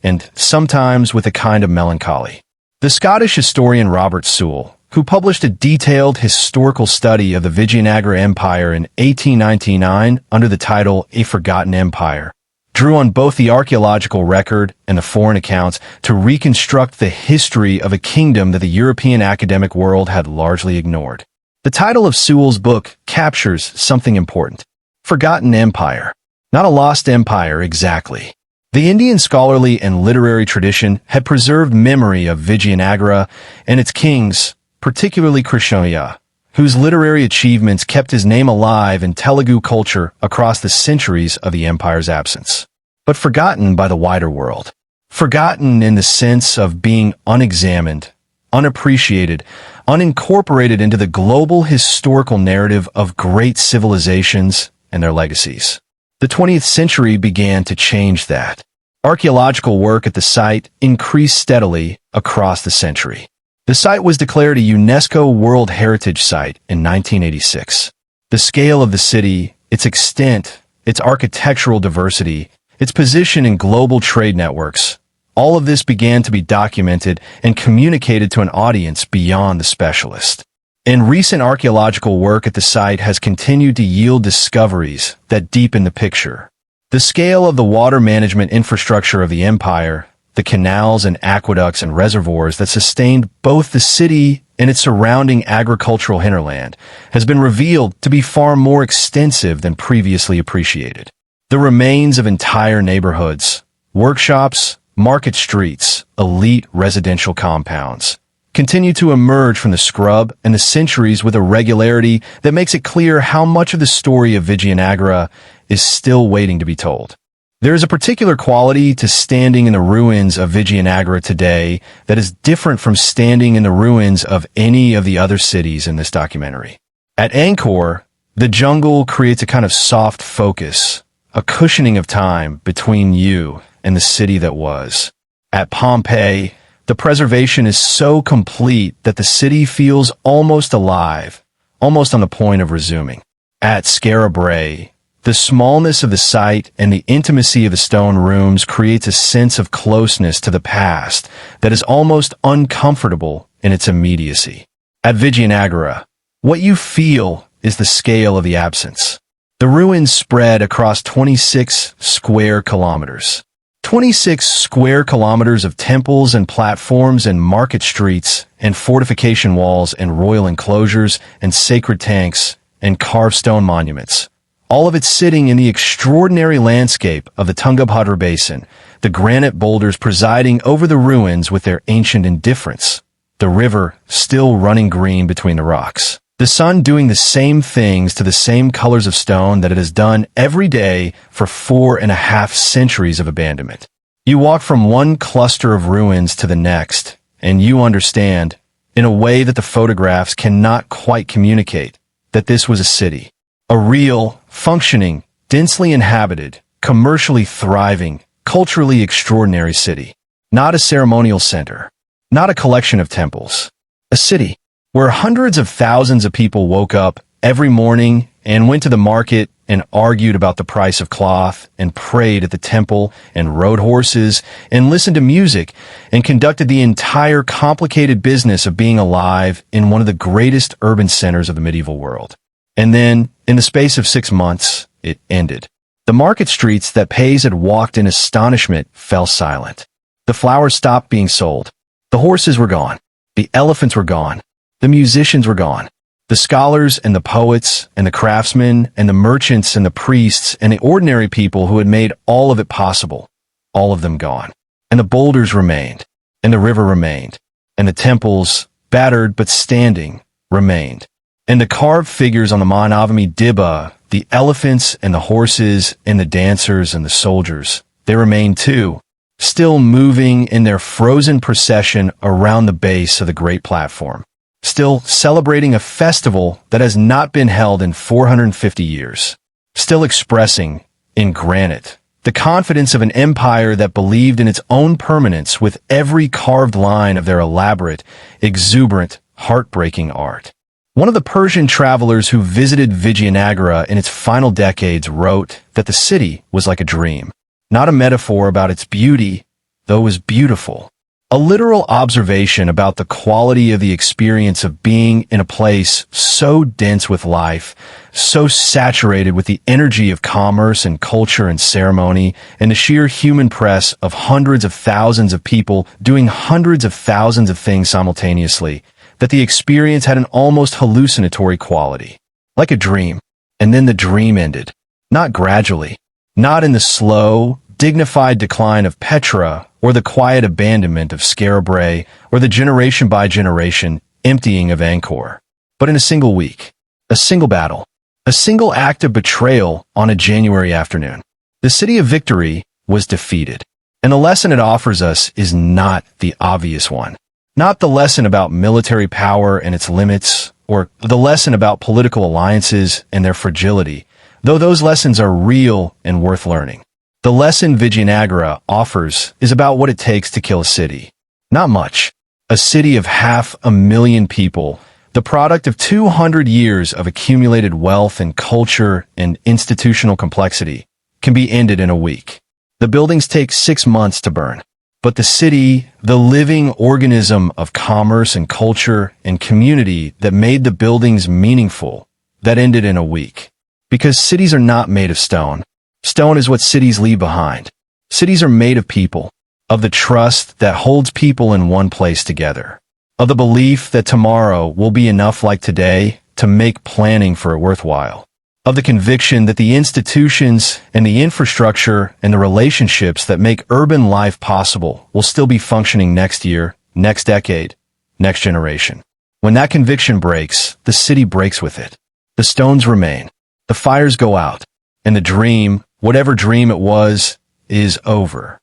and sometimes with a kind of melancholy. The Scottish historian Robert Sewell, who published a detailed historical study of the Vijayanagara Empire in 1899 under the title A Forgotten Empire, drew on both the archaeological record and the foreign accounts to reconstruct the history of a kingdom that the European academic world had largely ignored. The title of Sewell's book captures something important. Forgotten Empire. Not a lost empire exactly. The Indian scholarly and literary tradition had preserved memory of Vijayanagara and its kings, particularly Krishnamaya, whose literary achievements kept his name alive in Telugu culture across the centuries of the empire's absence. But forgotten by the wider world. Forgotten in the sense of being unexamined, unappreciated, unincorporated into the global historical narrative of great civilizations and their legacies. The 20th century began to change that. Archaeological work at the site increased steadily across the century. The site was declared a UNESCO World Heritage Site in 1986. The scale of the city, its extent, its architectural diversity, its position in global trade networks, all of this began to be documented and communicated to an audience beyond the specialist. And recent archaeological work at the site has continued to yield discoveries that deepen the picture. The scale of the water management infrastructure of the empire, the canals and aqueducts and reservoirs that sustained both the city and its surrounding agricultural hinterland, has been revealed to be far more extensive than previously appreciated. The remains of entire neighborhoods, workshops, market streets, elite residential compounds, continue to emerge from the scrub and the centuries with a regularity that makes it clear how much of the story of Vijayanagara is still waiting to be told. There is a particular quality to standing in the ruins of Vijayanagara today that is different from standing in the ruins of any of the other cities in this documentary. At Angkor, the jungle creates a kind of soft focus, a cushioning of time between you and the city that was. At Pompeii, the preservation is so complete that the city feels almost alive, almost on the point of resuming. At Skara Brae, the smallness of the site and the intimacy of the stone rooms creates a sense of closeness to the past that is almost uncomfortable in its immediacy. At Vijayanagara, what you feel is the scale of the absence. The ruins spread across 26 square kilometers. 26 square kilometers of temples and platforms and market streets and fortification walls and royal enclosures and sacred tanks and carved stone monuments. All of it sitting in the extraordinary landscape of the Tungabhadra Basin, the granite boulders presiding over the ruins with their ancient indifference, the river still running green between the rocks. The sun doing the same things to the same colors of stone that it has done every day for 4.5 centuries of abandonment. You walk from one cluster of ruins to the next, and you understand, in a way that the photographs cannot quite communicate, that this was a city. A real, functioning, densely inhabited, commercially thriving, culturally extraordinary city. Not a ceremonial center. Not a collection of temples. A city where hundreds of thousands of people woke up every morning and went to the market and argued about the price of cloth and prayed at the temple and rode horses and listened to music and conducted the entire complicated business of being alive in one of the greatest urban centers of the medieval world. And then, in the space of 6 months, it ended. The market streets that Pays had walked in astonishment fell silent. The flowers stopped being sold. The horses were gone. The elephants were gone. The musicians were gone. The scholars and the poets and the craftsmen and the merchants and the priests and the ordinary people who had made all of it possible, all of them gone. And the boulders remained, and the river remained, and the temples, battered but standing, remained. And the carved figures on the Manavami Dibba, the elephants and the horses and the dancers and the soldiers, they remained too, still moving in their frozen procession around the base of the great platform. Still celebrating a festival that has not been held in 450 years. Still expressing, in granite, the confidence of an empire that believed in its own permanence with every carved line of their elaborate, exuberant, heartbreaking art. One of the Persian travelers who visited Vijayanagara in its final decades wrote that the city was like a dream, not a metaphor about its beauty, though it was beautiful. A literal observation about the quality of the experience of being in a place so dense with life, so saturated with the energy of commerce and culture and ceremony, and the sheer human press of hundreds of thousands of people doing hundreds of thousands of things simultaneously, that the experience had an almost hallucinatory quality. Like a dream. And then the dream ended. Not gradually. Not in the slow, dignified decline of Petra, or the quiet abandonment of Scarabray, or the generation-by-generation emptying of Angkor, but in a single week, a single battle, a single act of betrayal on a January afternoon. The city of victory was defeated, and the lesson it offers us is not the obvious one. Not the lesson about military power and its limits, or the lesson about political alliances and their fragility, though those lessons are real and worth learning. The lesson Vijayanagara offers is about what it takes to kill a city. Not much. A city of 500,000 people, the product of 200 years of accumulated wealth and culture and institutional complexity, can be ended in a week. The buildings take 6 months to burn. But the city, the living organism of commerce and culture and community that made the buildings meaningful, that ended in a week. Because cities are not made of stone. Stone is what cities leave behind. Cities are made of people, of the trust that holds people in one place together, of the belief that tomorrow will be enough like today to make planning for it worthwhile, of the conviction that the institutions and the infrastructure and the relationships that make urban life possible will still be functioning next year, next decade, next generation. When that conviction breaks, the city breaks with it. The stones remain. The fires go out. And the dream, whatever dream it was, is over.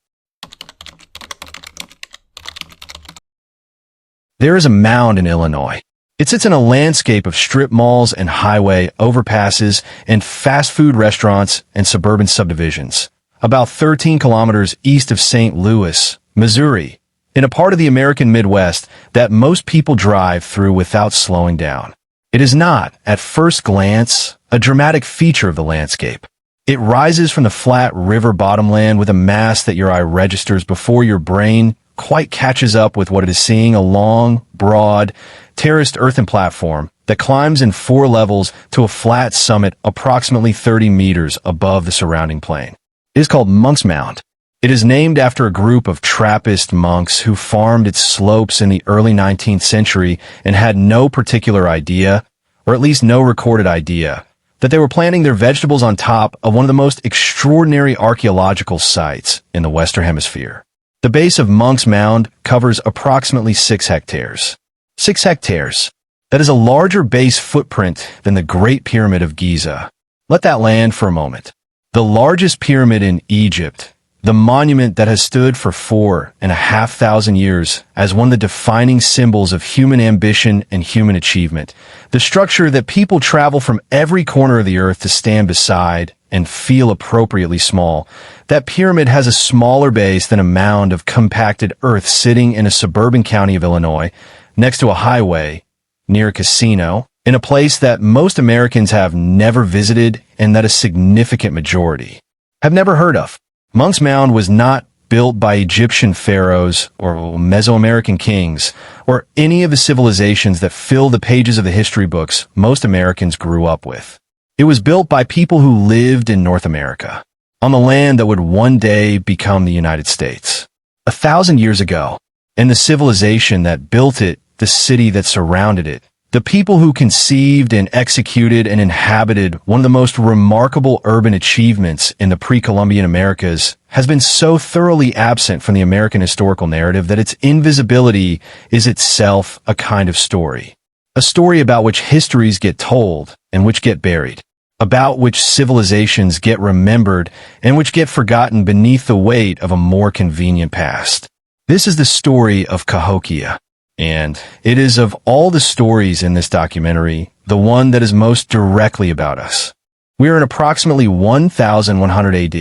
There is a mound in Illinois. It sits in a landscape of strip malls and highway overpasses and fast food restaurants and suburban subdivisions, about 13 kilometers east of St. Louis, Missouri, in a part of the American Midwest that most people drive through without slowing down. It is not, at first glance, a dramatic feature of the landscape. It rises from the flat river bottomland with a mass that your eye registers before your brain quite catches up with what it is seeing, a long, broad, terraced earthen platform that climbs in 4 levels to a flat summit approximately 30 meters above the surrounding plain. It is called Monk's Mound. It is named after a group of Trappist monks who farmed its slopes in the early 19th century and had no particular idea, or at least no recorded idea, that they were planting their vegetables on top of one of the most extraordinary archaeological sites in the Western Hemisphere. The base of Monk's Mound covers approximately 6 hectares. 6 hectares. That is a larger base footprint than the Great Pyramid of Giza. Let that land for a moment. The largest pyramid in Egypt, the monument that has stood for 4,500 years as one of the defining symbols of human ambition and human achievement, the structure that people travel from every corner of the earth to stand beside and feel appropriately small, that pyramid has a smaller base than a mound of compacted earth sitting in a suburban county of Illinois, next to a highway, near a casino, in a place that most Americans have never visited and that a significant majority have never heard of. Monk's Mound was not built by Egyptian pharaohs or Mesoamerican kings or any of the civilizations that fill the pages of the history books most Americans grew up with. It was built by people who lived in North America, on the land that would one day become the United States. 1,000 years ago, and the civilization that built it, the city that surrounded it, the people who conceived and executed and inhabited one of the most remarkable urban achievements in the pre-Columbian Americas has been so thoroughly absent from the American historical narrative that its invisibility is itself a kind of story. A story about which histories get told and which get buried, about which civilizations get remembered and which get forgotten beneath the weight of a more convenient past. This is the story of Cahokia. And it is of all the stories in this documentary, the one that is most directly about us. We are in approximately 1100 AD.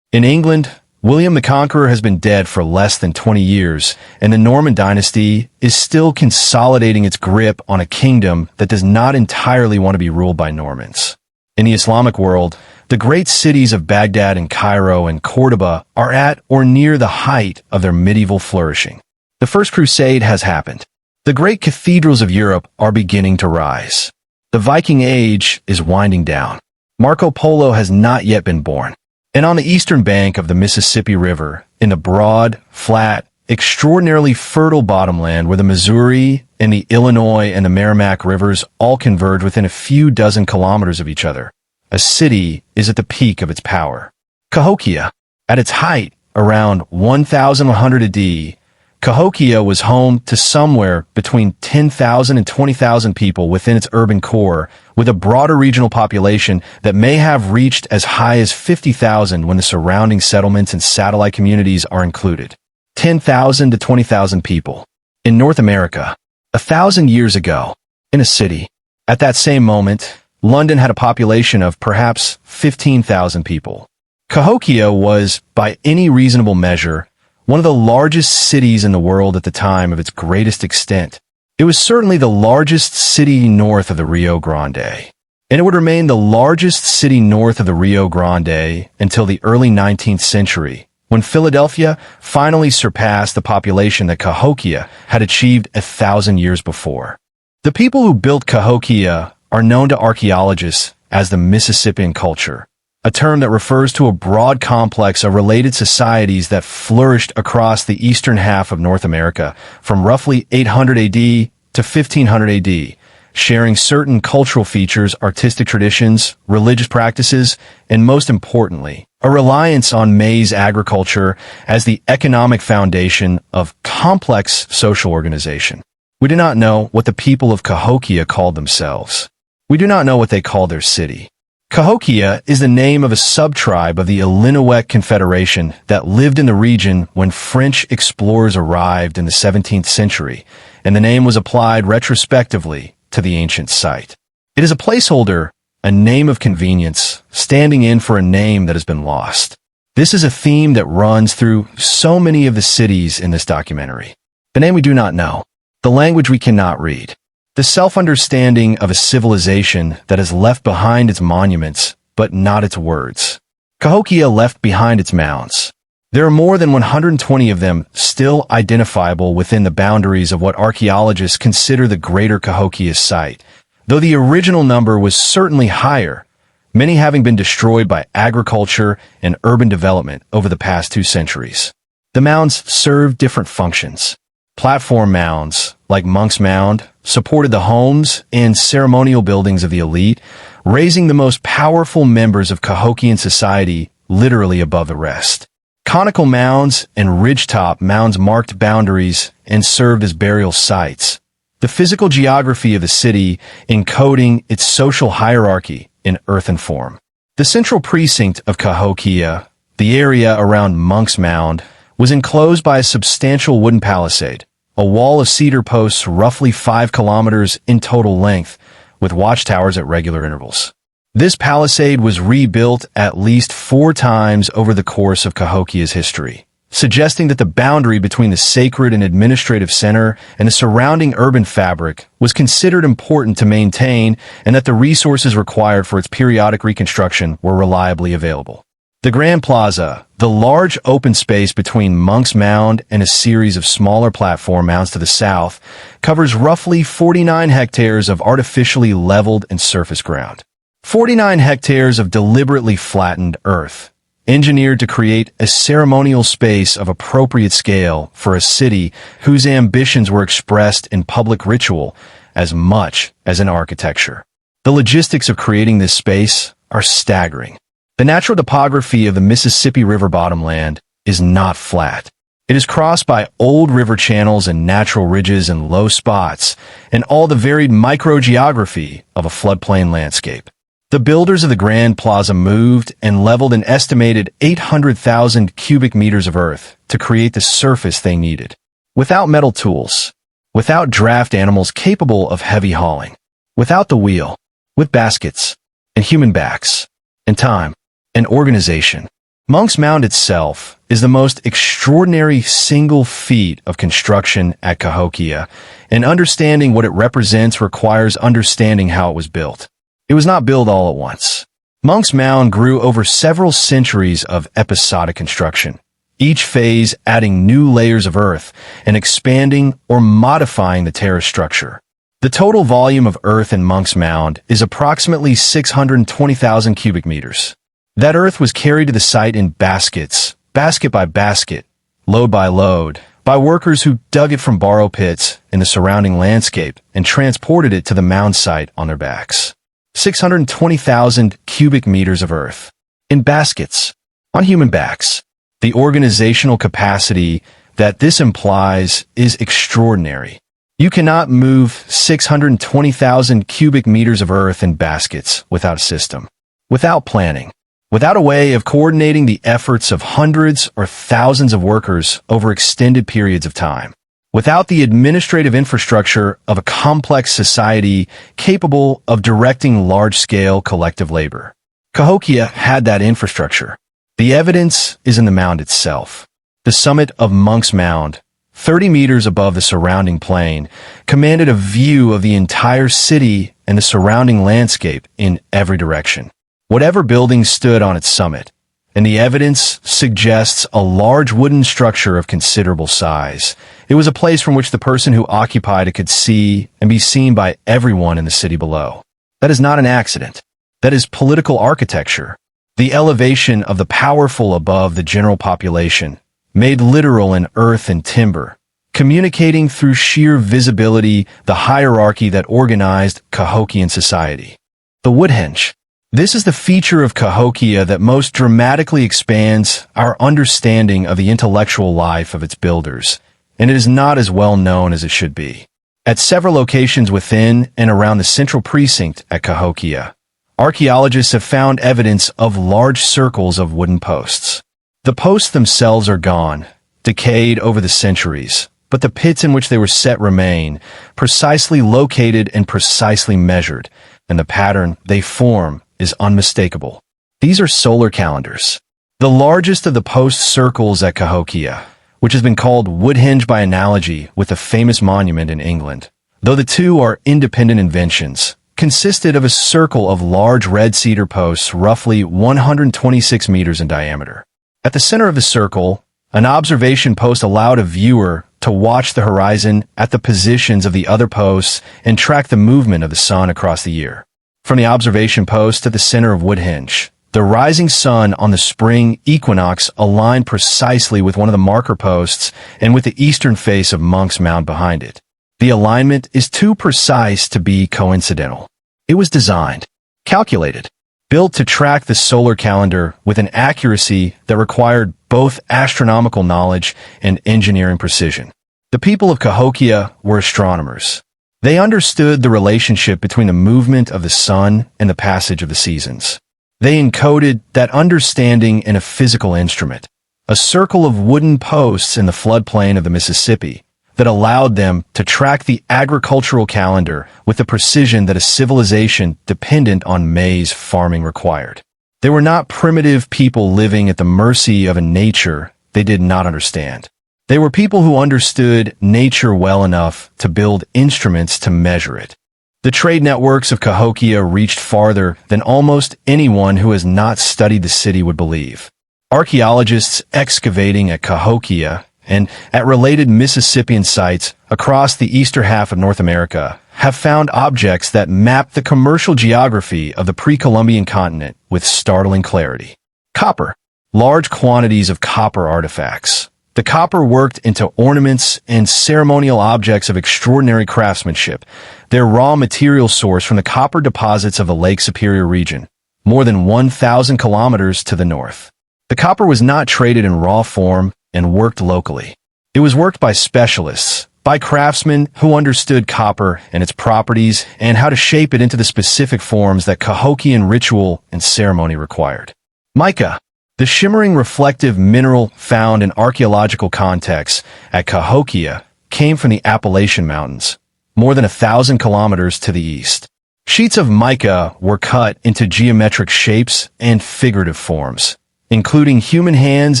In England, William the Conqueror has been dead for less than 20 years, and the Norman dynasty is still consolidating its grip on a kingdom that does not entirely want to be ruled by Normans. In the Islamic world, the great cities of Baghdad and Cairo and Cordoba are at or near the height of their medieval flourishing. The First Crusade has happened. The great cathedrals of Europe are beginning to rise. The Viking Age is winding down. Marco Polo has not yet been born. And on the eastern bank of the Mississippi River, in the broad, flat, extraordinarily fertile bottomland where the Missouri and the Illinois and the Merrimack rivers all converge within a few dozen kilometers of each other, a city is at the peak of its power. Cahokia, at its height around 1,100 AD, Cahokia was home to somewhere between 10,000 and 20,000 people within its urban core, with a broader regional population that may have reached as high as 50,000 when the surrounding settlements and satellite communities are included. 10,000 to 20,000 people. In North America, 1,000 years ago, in a city, at that same moment, London had a population of perhaps 15,000 people. Cahokia was, by any reasonable measure, one of the largest cities in the world at the time of its greatest extent. It was certainly the largest city north of the Rio Grande, and it would remain the largest city north of the Rio Grande until the early 19th century, when Philadelphia finally surpassed the population that Cahokia had achieved 1,000 years before. The people who built Cahokia are known to archaeologists as the Mississippian culture, a term that refers to a broad complex of related societies that flourished across the eastern half of North America from roughly 800 AD to 1500 AD, sharing certain cultural features, artistic traditions, religious practices, and most importantly, a reliance on maize agriculture as the economic foundation of complex social organization. We do not know what the people of Cahokia called themselves. We do not know what they called their city. Cahokia is the name of a sub-tribe of the Illinois Confederation that lived in the region when French explorers arrived in the 17th century, and the name was applied retrospectively to the ancient site. It is a placeholder, a name of convenience, standing in for a name that has been lost. This is a theme that runs through so many of the cities in this documentary. The name we do not know, the language we cannot read, the self-understanding of a civilization that has left behind its monuments, but not its words. Cahokia left behind its mounds. There are more than 120 of them still identifiable within the boundaries of what archaeologists consider the Greater Cahokia site, though the original number was certainly higher, many having been destroyed by agriculture and urban development over the past 2 centuries. The mounds served different functions. Platform mounds, like Monk's Mound, supported the homes and ceremonial buildings of the elite, raising the most powerful members of Cahokian society literally above the rest. Conical mounds and ridgetop mounds marked boundaries and served as burial sites, the physical geography of the city encoding its social hierarchy in earthen form. The central precinct of Cahokia, the area around Monk's Mound, was enclosed by a substantial wooden palisade, a wall of cedar posts roughly 5 kilometers in total length, with watchtowers at regular intervals. This palisade was rebuilt at least 4 times over the course of Cahokia's history, suggesting that the boundary between the sacred and administrative center and the surrounding urban fabric was considered important to maintain and that the resources required for its periodic reconstruction were reliably available. The Grand Plaza, the large open space between Monk's Mound and a series of smaller platform mounds to the south, covers roughly 49 hectares of artificially leveled and surface ground. 49 hectares of deliberately flattened earth, engineered to create a ceremonial space of appropriate scale for a city whose ambitions were expressed in public ritual as much as in architecture. The logistics of creating this space are staggering. The natural topography of the Mississippi River bottomland is not flat. It is crossed by old river channels and natural ridges and low spots, and all the varied microgeography of a floodplain landscape. The builders of the Grand Plaza moved and leveled an estimated 800,000 cubic meters of earth to create the surface they needed. Without metal tools, without draft animals capable of heavy hauling, without the wheel, with baskets, and human backs, and time, and organization. Monk's Mound itself is the most extraordinary single feat of construction at Cahokia, and understanding what it represents requires understanding how it was built. It was not built all at once. Monk's Mound grew over several centuries of episodic construction, each phase adding new layers of earth and expanding or modifying the terrace structure. The total volume of earth in Monk's Mound is approximately 620,000 cubic meters. That earth was carried to the site in baskets, basket by basket, load by load, by workers who dug it from borrow pits in the surrounding landscape and transported it to the mound site on their backs. 620,000 cubic meters of earth. In baskets, on human backs. The organizational capacity that this implies is extraordinary. You cannot move 620,000 cubic meters of earth in baskets without a system, without planning, without a way of coordinating the efforts of hundreds or thousands of workers over extended periods of time, without the administrative infrastructure of a complex society capable of directing large-scale collective labor. Cahokia had that infrastructure. The evidence is in the mound itself. The summit of Monk's Mound, 30 meters above the surrounding plain, commanded a view of the entire city and the surrounding landscape in every direction. Whatever building stood on its summit, and the evidence suggests a large wooden structure of considerable size. It was a place from which the person who occupied it could see and be seen by everyone in the city below. That is not an accident. That is political architecture. The elevation of the powerful above the general population, made literal in earth and timber, communicating through sheer visibility the hierarchy that organized Cahokian society. The woodhenge. This is the feature of Cahokia that most dramatically expands our understanding of the intellectual life of its builders, and it is not as well known as it should be. At several locations within and around the central precinct at Cahokia, archaeologists have found evidence of large circles of wooden posts. The posts themselves are gone, decayed over the centuries, but the pits in which they were set remain, precisely located and precisely measured, and the pattern they form is unmistakable. These are solar calendars. The largest of the post circles at Cahokia, which has been called Woodhenge by analogy with the famous monument in England, though the two are independent inventions, consisted of a circle of large red cedar posts roughly 126 meters in diameter. At the center of the circle, an observation post allowed a viewer to watch the horizon at the positions of the other posts and track the movement of the sun across the year. From the observation post at the center of Woodhenge, the rising sun on the spring equinox aligned precisely with one of the marker posts and with the eastern face of Monk's Mound behind it. The alignment is too precise to be coincidental. It was designed, calculated, built to track the solar calendar with an accuracy that required both astronomical knowledge and engineering precision. The people of Cahokia were astronomers. They understood the relationship between the movement of the sun and the passage of the seasons. They encoded that understanding in a physical instrument, a circle of wooden posts in the floodplain of the Mississippi, that allowed them to track the agricultural calendar with the precision that a civilization dependent on maize farming required. They were not primitive people living at the mercy of a nature they did not understand. They were people who understood nature well enough to build instruments to measure it. The trade networks of Cahokia reached farther than almost anyone who has not studied the city would believe. Archaeologists excavating at Cahokia and at related Mississippian sites across the eastern half of North America have found objects that map the commercial geography of the pre-Columbian continent with startling clarity. Copper. Large quantities of copper artifacts. The copper worked into ornaments and ceremonial objects of extraordinary craftsmanship, their raw material source from the copper deposits of the Lake Superior region, more than 1,000 kilometers to the north. The copper was not traded in raw form and worked locally. It was worked by specialists, by craftsmen who understood copper and its properties and how to shape it into the specific forms that Cahokian ritual and ceremony required. Mica, the shimmering reflective mineral found in archaeological contexts at Cahokia, came from the Appalachian Mountains, more than 1,000 kilometers to the east. Sheets of mica were cut into geometric shapes and figurative forms, including human hands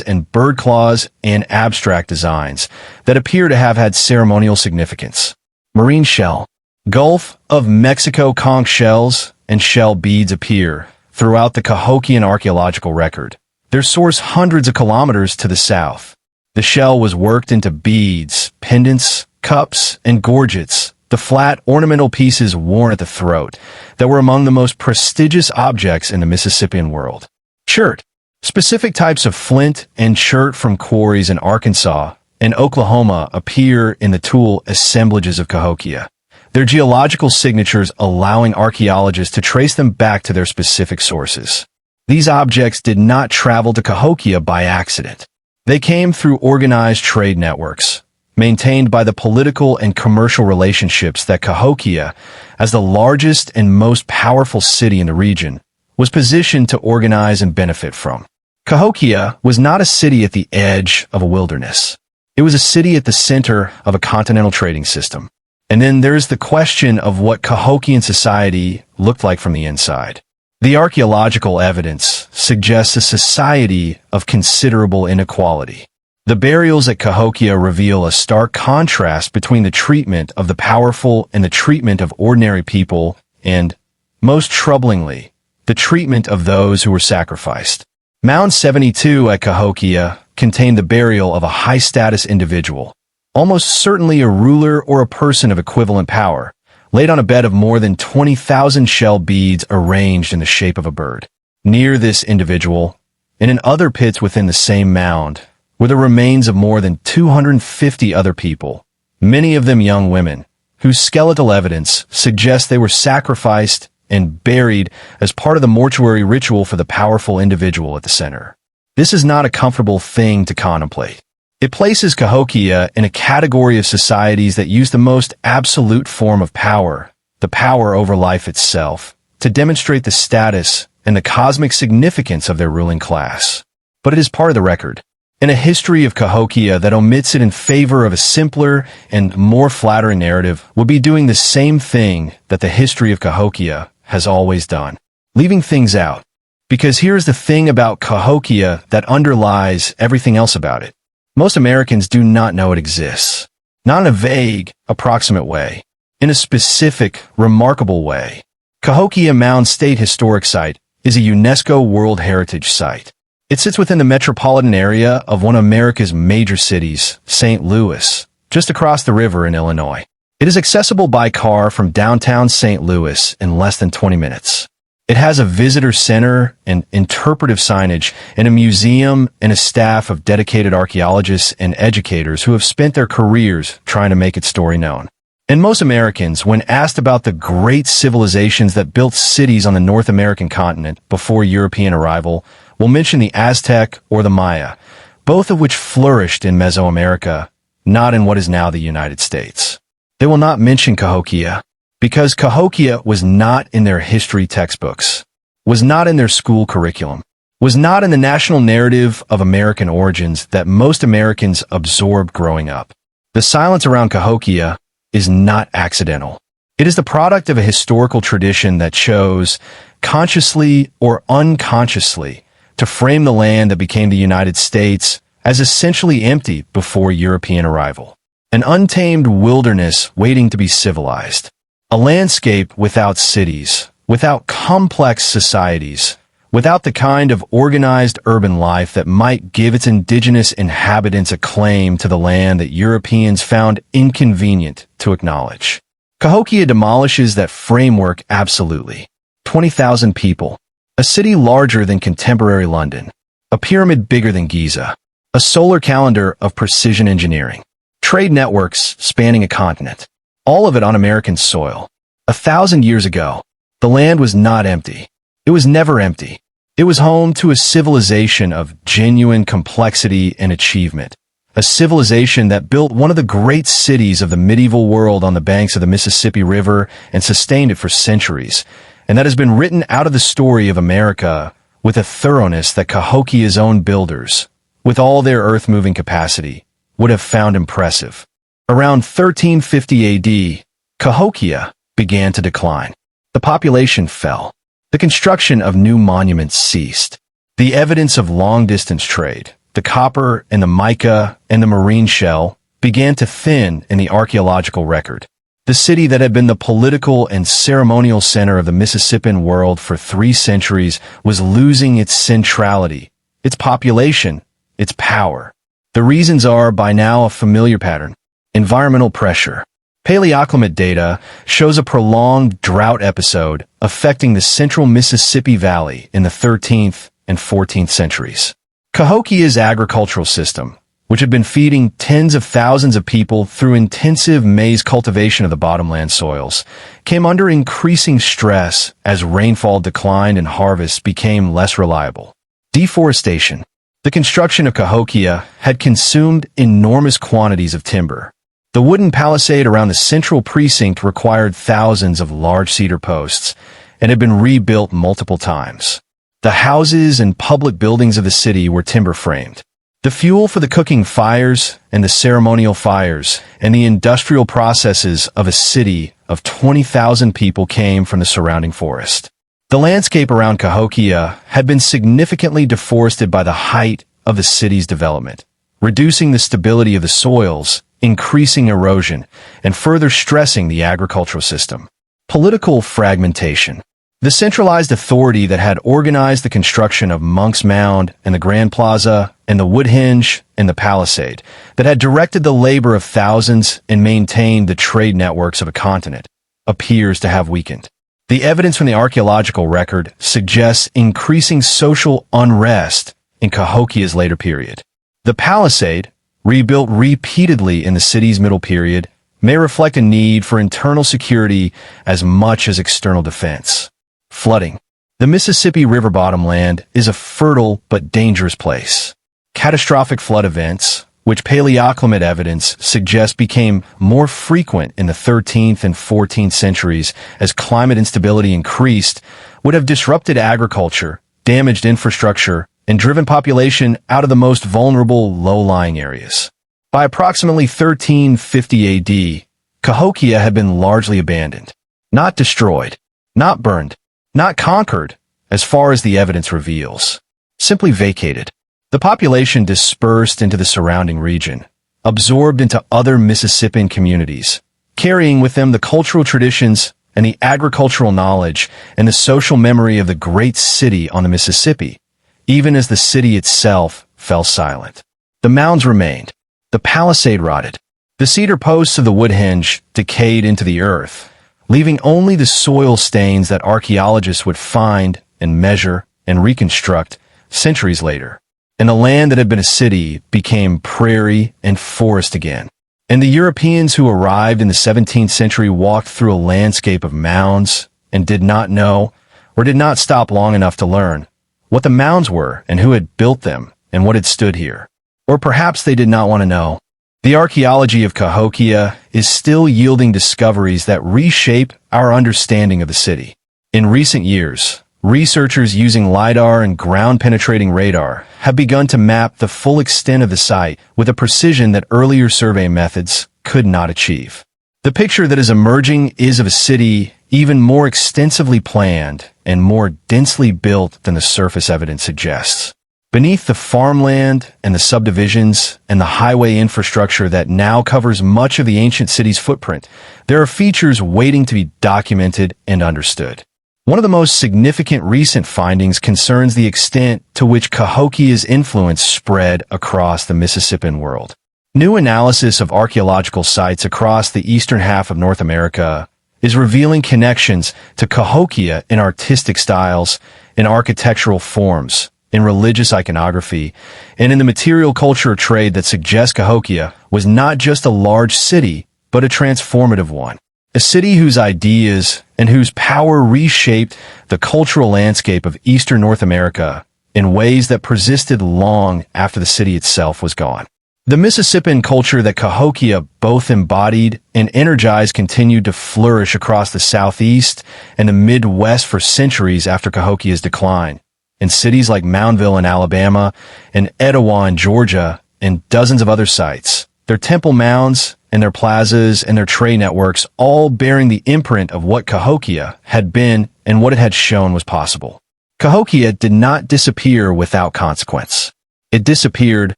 and bird claws and abstract designs that appear to have had ceremonial significance. Marine shell. Gulf of Mexico conch shells, and shell beads appear throughout the Cahokian archaeological record. Their source hundreds of kilometers to the south. The shell was worked into beads, pendants, cups, and gorgets, the flat, ornamental pieces worn at the throat, that were among the most prestigious objects in the Mississippian world. Chert. Specific types of flint and chert from quarries in Arkansas and Oklahoma appear in the tool assemblages of Cahokia, their geological signatures allowing archaeologists to trace them back to their specific sources. These objects did not travel to Cahokia by accident. They came through organized trade networks, maintained by the political and commercial relationships that Cahokia, as the largest and most powerful city in the region, was positioned to organize and benefit from. Cahokia was not a city at the edge of a wilderness. It was a city at the center of a continental trading system. And then there's the question of what Cahokian society looked like from the inside. The archaeological evidence suggests a society of considerable inequality. The burials at Cahokia reveal a stark contrast between the treatment of the powerful and the treatment of ordinary people, and, most troublingly, the treatment of those who were sacrificed. Mound 72 at Cahokia contained the burial of a high-status individual, almost certainly a ruler or a person of equivalent power, laid on a bed of more than 20,000 shell beads arranged in the shape of a bird. Near this individual, and in other pits within the same mound, were the remains of more than 250 other people, many of them young women, whose skeletal evidence suggests they were sacrificed and buried as part of the mortuary ritual for the powerful individual at the center. This is not a comfortable thing to contemplate. It places Cahokia in a category of societies that use the most absolute form of power, the power over life itself, to demonstrate the status and the cosmic significance of their ruling class. But it is part of the record. In a history of Cahokia that omits it in favor of a simpler and more flattering narrative would be doing the same thing that the history of Cahokia has always done, leaving things out. Because here's the thing about Cahokia that underlies everything else about it. Most Americans do not know it exists. Not in a vague, approximate way. In a specific, remarkable way. Cahokia Mound State Historic Site is a UNESCO World Heritage Site. It sits within the metropolitan area of one of America's major cities, St. Louis, just across the river in Illinois. It is accessible by car from downtown St. Louis in less than 20 minutes. It has a visitor center and interpretive signage and a museum and a staff of dedicated archaeologists and educators who have spent their careers trying to make its story known. And most Americans, when asked about the great civilizations that built cities on the North American continent before European arrival, will mention the Aztec or the Maya, both of which flourished in Mesoamerica, not in what is now the United States. They will not mention Cahokia, because Cahokia was not in their history textbooks, was not in their school curriculum, was not in the national narrative of American origins that most Americans absorbed growing up. The silence around Cahokia is not accidental. It is the product of a historical tradition that chose, consciously or unconsciously, to frame the land that became the United States as essentially empty before European arrival. An untamed wilderness waiting to be civilized. A landscape without cities, without complex societies, without the kind of organized urban life that might give its indigenous inhabitants a claim to the land that Europeans found inconvenient to acknowledge. Cahokia demolishes that framework absolutely. 20,000 people. A city larger than contemporary London. A pyramid bigger than Giza. A solar calendar of precision engineering. Trade networks spanning a continent. All of it on American soil. 1,000 years ago, the land was not empty. It was never empty. It was home to a civilization of genuine complexity and achievement. A civilization that built one of the great cities of the medieval world on the banks of the Mississippi River and sustained it for centuries, and that has been written out of the story of America with a thoroughness that Cahokia's own builders, with all their earth-moving capacity, would have found impressive. Around 1350 AD, Cahokia began to decline. The population fell. The construction of new monuments ceased. The evidence of long-distance trade, the copper and the mica and the marine shell, began to thin in the archaeological record. The city that had been the political and ceremonial center of the Mississippian world for 3 centuries was losing its centrality, its population, its power. The reasons are by now a familiar pattern. Environmental pressure. Paleoclimate data shows a prolonged drought episode affecting the central Mississippi Valley in the 13th and 14th centuries. Cahokia's agricultural system, which had been feeding tens of thousands of people through intensive maize cultivation of the bottomland soils, came under increasing stress as rainfall declined and harvests became less reliable. Deforestation. The construction of Cahokia had consumed enormous quantities of timber. The wooden palisade around the central precinct required thousands of large cedar posts and had been rebuilt multiple times. The houses and public buildings of the city were timber-framed. The fuel for the cooking fires and the ceremonial fires and the industrial processes of a city of 20,000 people came from the surrounding forest. The landscape around Cahokia had been significantly deforested by the height of the city's development, reducing the stability of the soils, increasing erosion, and further stressing the agricultural system. Political fragmentation. The centralized authority that had organized the construction of Monk's Mound and the Grand Plaza and the Woodhenge and the Palisade, that had directed the labor of thousands and maintained the trade networks of a continent, appears to have weakened. The evidence from the archaeological record suggests increasing social unrest in Cahokia's later period. The Palisade, rebuilt repeatedly in the city's middle period, may reflect a need for internal security as much as external defense. Flooding. The Mississippi River bottomland is a fertile but dangerous place. Catastrophic flood events, which paleoclimate evidence suggests became more frequent in the 13th and 14th centuries as climate instability increased, would have disrupted agriculture, damaged infrastructure, and driven population out of the most vulnerable low-lying areas. By approximately 1350 AD, Cahokia had been largely abandoned, not destroyed, not burned, not conquered, as far as the evidence reveals, simply vacated. The population dispersed into the surrounding region, absorbed into other Mississippian communities, carrying with them the cultural traditions and the agricultural knowledge and the social memory of the great city on the Mississippi, even as the city itself fell silent. The mounds remained. The palisade rotted. The cedar posts of the Woodhenge decayed into the earth, leaving only the soil stains that archaeologists would find and measure and reconstruct centuries later. And the land that had been a city became prairie and forest again. And the Europeans who arrived in the 17th century walked through a landscape of mounds and did not know, or did not stop long enough to learn, what the mounds were and who had built them and what had stood here. Or perhaps they did not want to know. The archaeology of Cahokia is still yielding discoveries that reshape our understanding of the city. In recent years, researchers using LiDAR and ground-penetrating radar have begun to map the full extent of the site with a precision that earlier survey methods could not achieve. The picture that is emerging is of a city even more extensively planned and more densely built than the surface evidence suggests. Beneath the farmland and the subdivisions and the highway infrastructure that now covers much of the ancient city's footprint, there are features waiting to be documented and understood. One of the most significant recent findings concerns the extent to which Cahokia's influence spread across the Mississippian world. New analysis of archaeological sites across the eastern half of North America is revealing connections to Cahokia in artistic styles, in architectural forms, in religious iconography, and in the material culture trade that suggests Cahokia was not just a large city, but a transformative one. A city whose ideas and whose power reshaped the cultural landscape of Eastern North America in ways that persisted long after the city itself was gone. The Mississippian culture that Cahokia both embodied and energized continued to flourish across the Southeast and the Midwest for centuries after Cahokia's decline. In cities like Moundville in Alabama and Etowah in Georgia and dozens of other sites, their temple mounds and their plazas and their trade networks all bearing the imprint of what Cahokia had been and what it had shown was possible. Cahokia did not disappear without consequence. It disappeared,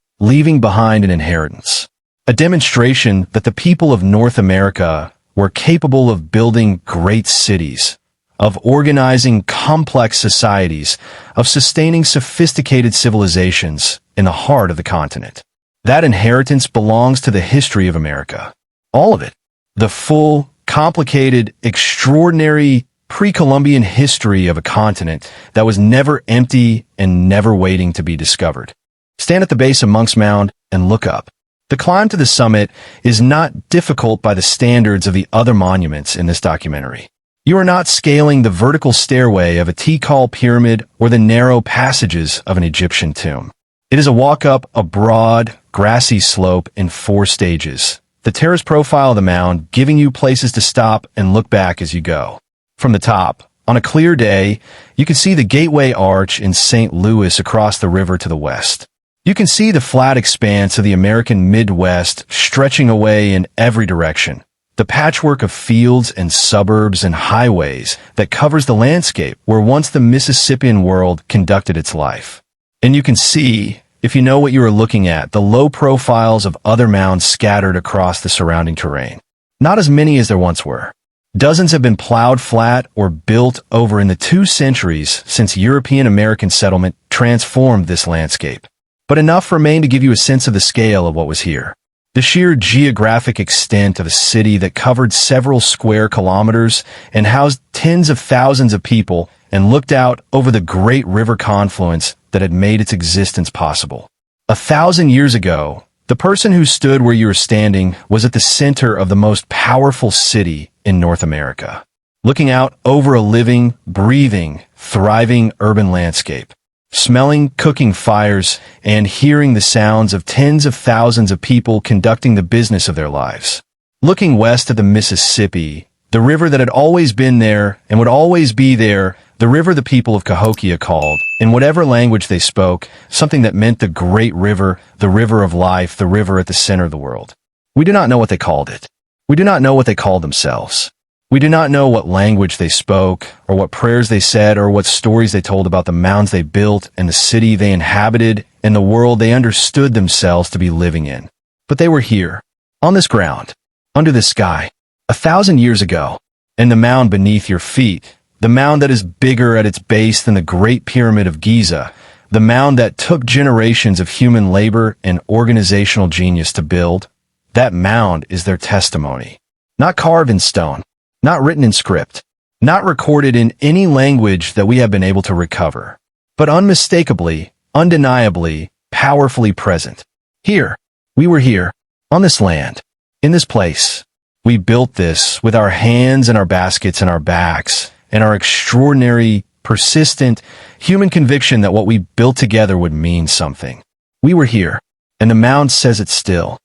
leaving behind an inheritance, a demonstration that the people of North America were capable of building great cities, of organizing complex societies, of sustaining sophisticated civilizations in the heart of the continent. That inheritance belongs to the history of America. All of it. The full, complicated, extraordinary pre-Columbian history of a continent that was never empty and never waiting to be discovered. Stand at the base of Monk's Mound and look up. The climb to the summit is not difficult by the standards of the other monuments in this documentary. You are not scaling the vertical stairway of a Tikal pyramid or the narrow passages of an Egyptian tomb. It is a walk up a broad, grassy slope in 4 stages. The terrace profile of the mound giving you places to stop and look back as you go. From the top, on a clear day, you can see the Gateway Arch in St. Louis across the river to the west. You can see the flat expanse of the American Midwest stretching away in every direction. The patchwork of fields and suburbs and highways that covers the landscape where once the Mississippian world conducted its life. And you can see, if you know what you are looking at, the low profiles of other mounds scattered across the surrounding terrain. Not as many as there once were. Dozens have been plowed flat or built over in the 2 centuries since European-American settlement transformed this landscape. But enough remain to give you a sense of the scale of what was here. The sheer geographic extent of a city that covered several square kilometers and housed tens of thousands of people and looked out over the great river confluence that had made its existence possible. 1,000 years ago, the person who stood where you are standing was at the center of the most powerful city in North America, looking out over a living, breathing, thriving urban landscape. Smelling cooking fires and hearing the sounds of tens of thousands of people conducting the business of their lives. Looking west at the Mississippi, the river that had always been there and would always be there, the river the people of Cahokia called, in whatever language they spoke, something that meant the great river, the river of life, the river at the center of the world. We do not know what they called it. We do not know what they called themselves. We do not know what language they spoke, or what prayers they said, or what stories they told about the mounds they built and the city they inhabited and the world they understood themselves to be living in. But they were here, on this ground, under this sky, 1,000 years ago, and the mound beneath your feet, the mound that is bigger at its base than the Great Pyramid of Giza, the mound that took generations of human labor and organizational genius to build, that mound is their testimony. Not carved in stone. Not written in script, not recorded in any language that we have been able to recover, but unmistakably, undeniably, powerfully present. Here, we were here, on this land, in this place. We built this with our hands and our baskets and our backs, and our extraordinary, persistent, human conviction that what we built together would mean something. We were here, and the mound says it still.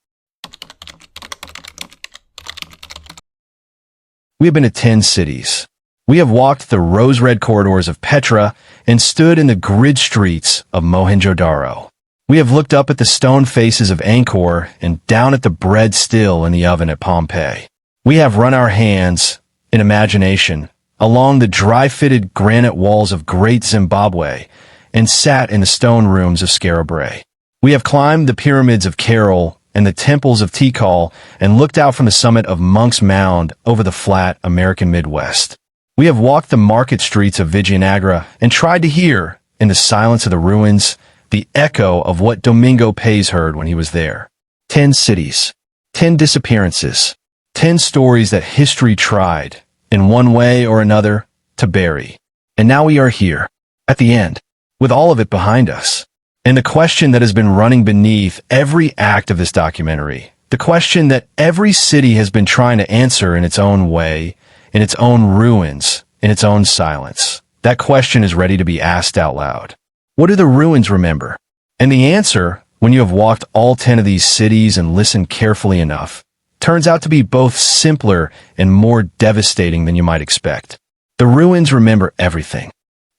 We have been to 10 cities. We have walked the rose-red corridors of Petra and stood in the grid streets of Mohenjo-Daro. We have looked up at the stone faces of Angkor and down at the bread still in the oven at Pompeii. We have run our hands, in imagination, along the dry-fitted granite walls of Great Zimbabwe and sat in the stone rooms of Skara. We have climbed the pyramids of Carol and the temples of Tikal and looked out from the summit of Monk's Mound over the flat American Midwest. We have walked the market streets of Vijayanagara and tried to hear, in the silence of the ruins, the echo of what Domingo Pais heard when he was there. 10 cities, 10 disappearances, 10 stories that history tried, in one way or another, to bury. And now we are here, at the end, with all of it behind us. And the question that has been running beneath every act of this documentary, the question that every city has been trying to answer in its own way, in its own ruins, in its own silence, that question is ready to be asked out loud. What do the ruins remember? And the answer, when you have walked all 10 of these cities and listened carefully enough, turns out to be both simpler and more devastating than you might expect. The ruins remember everything.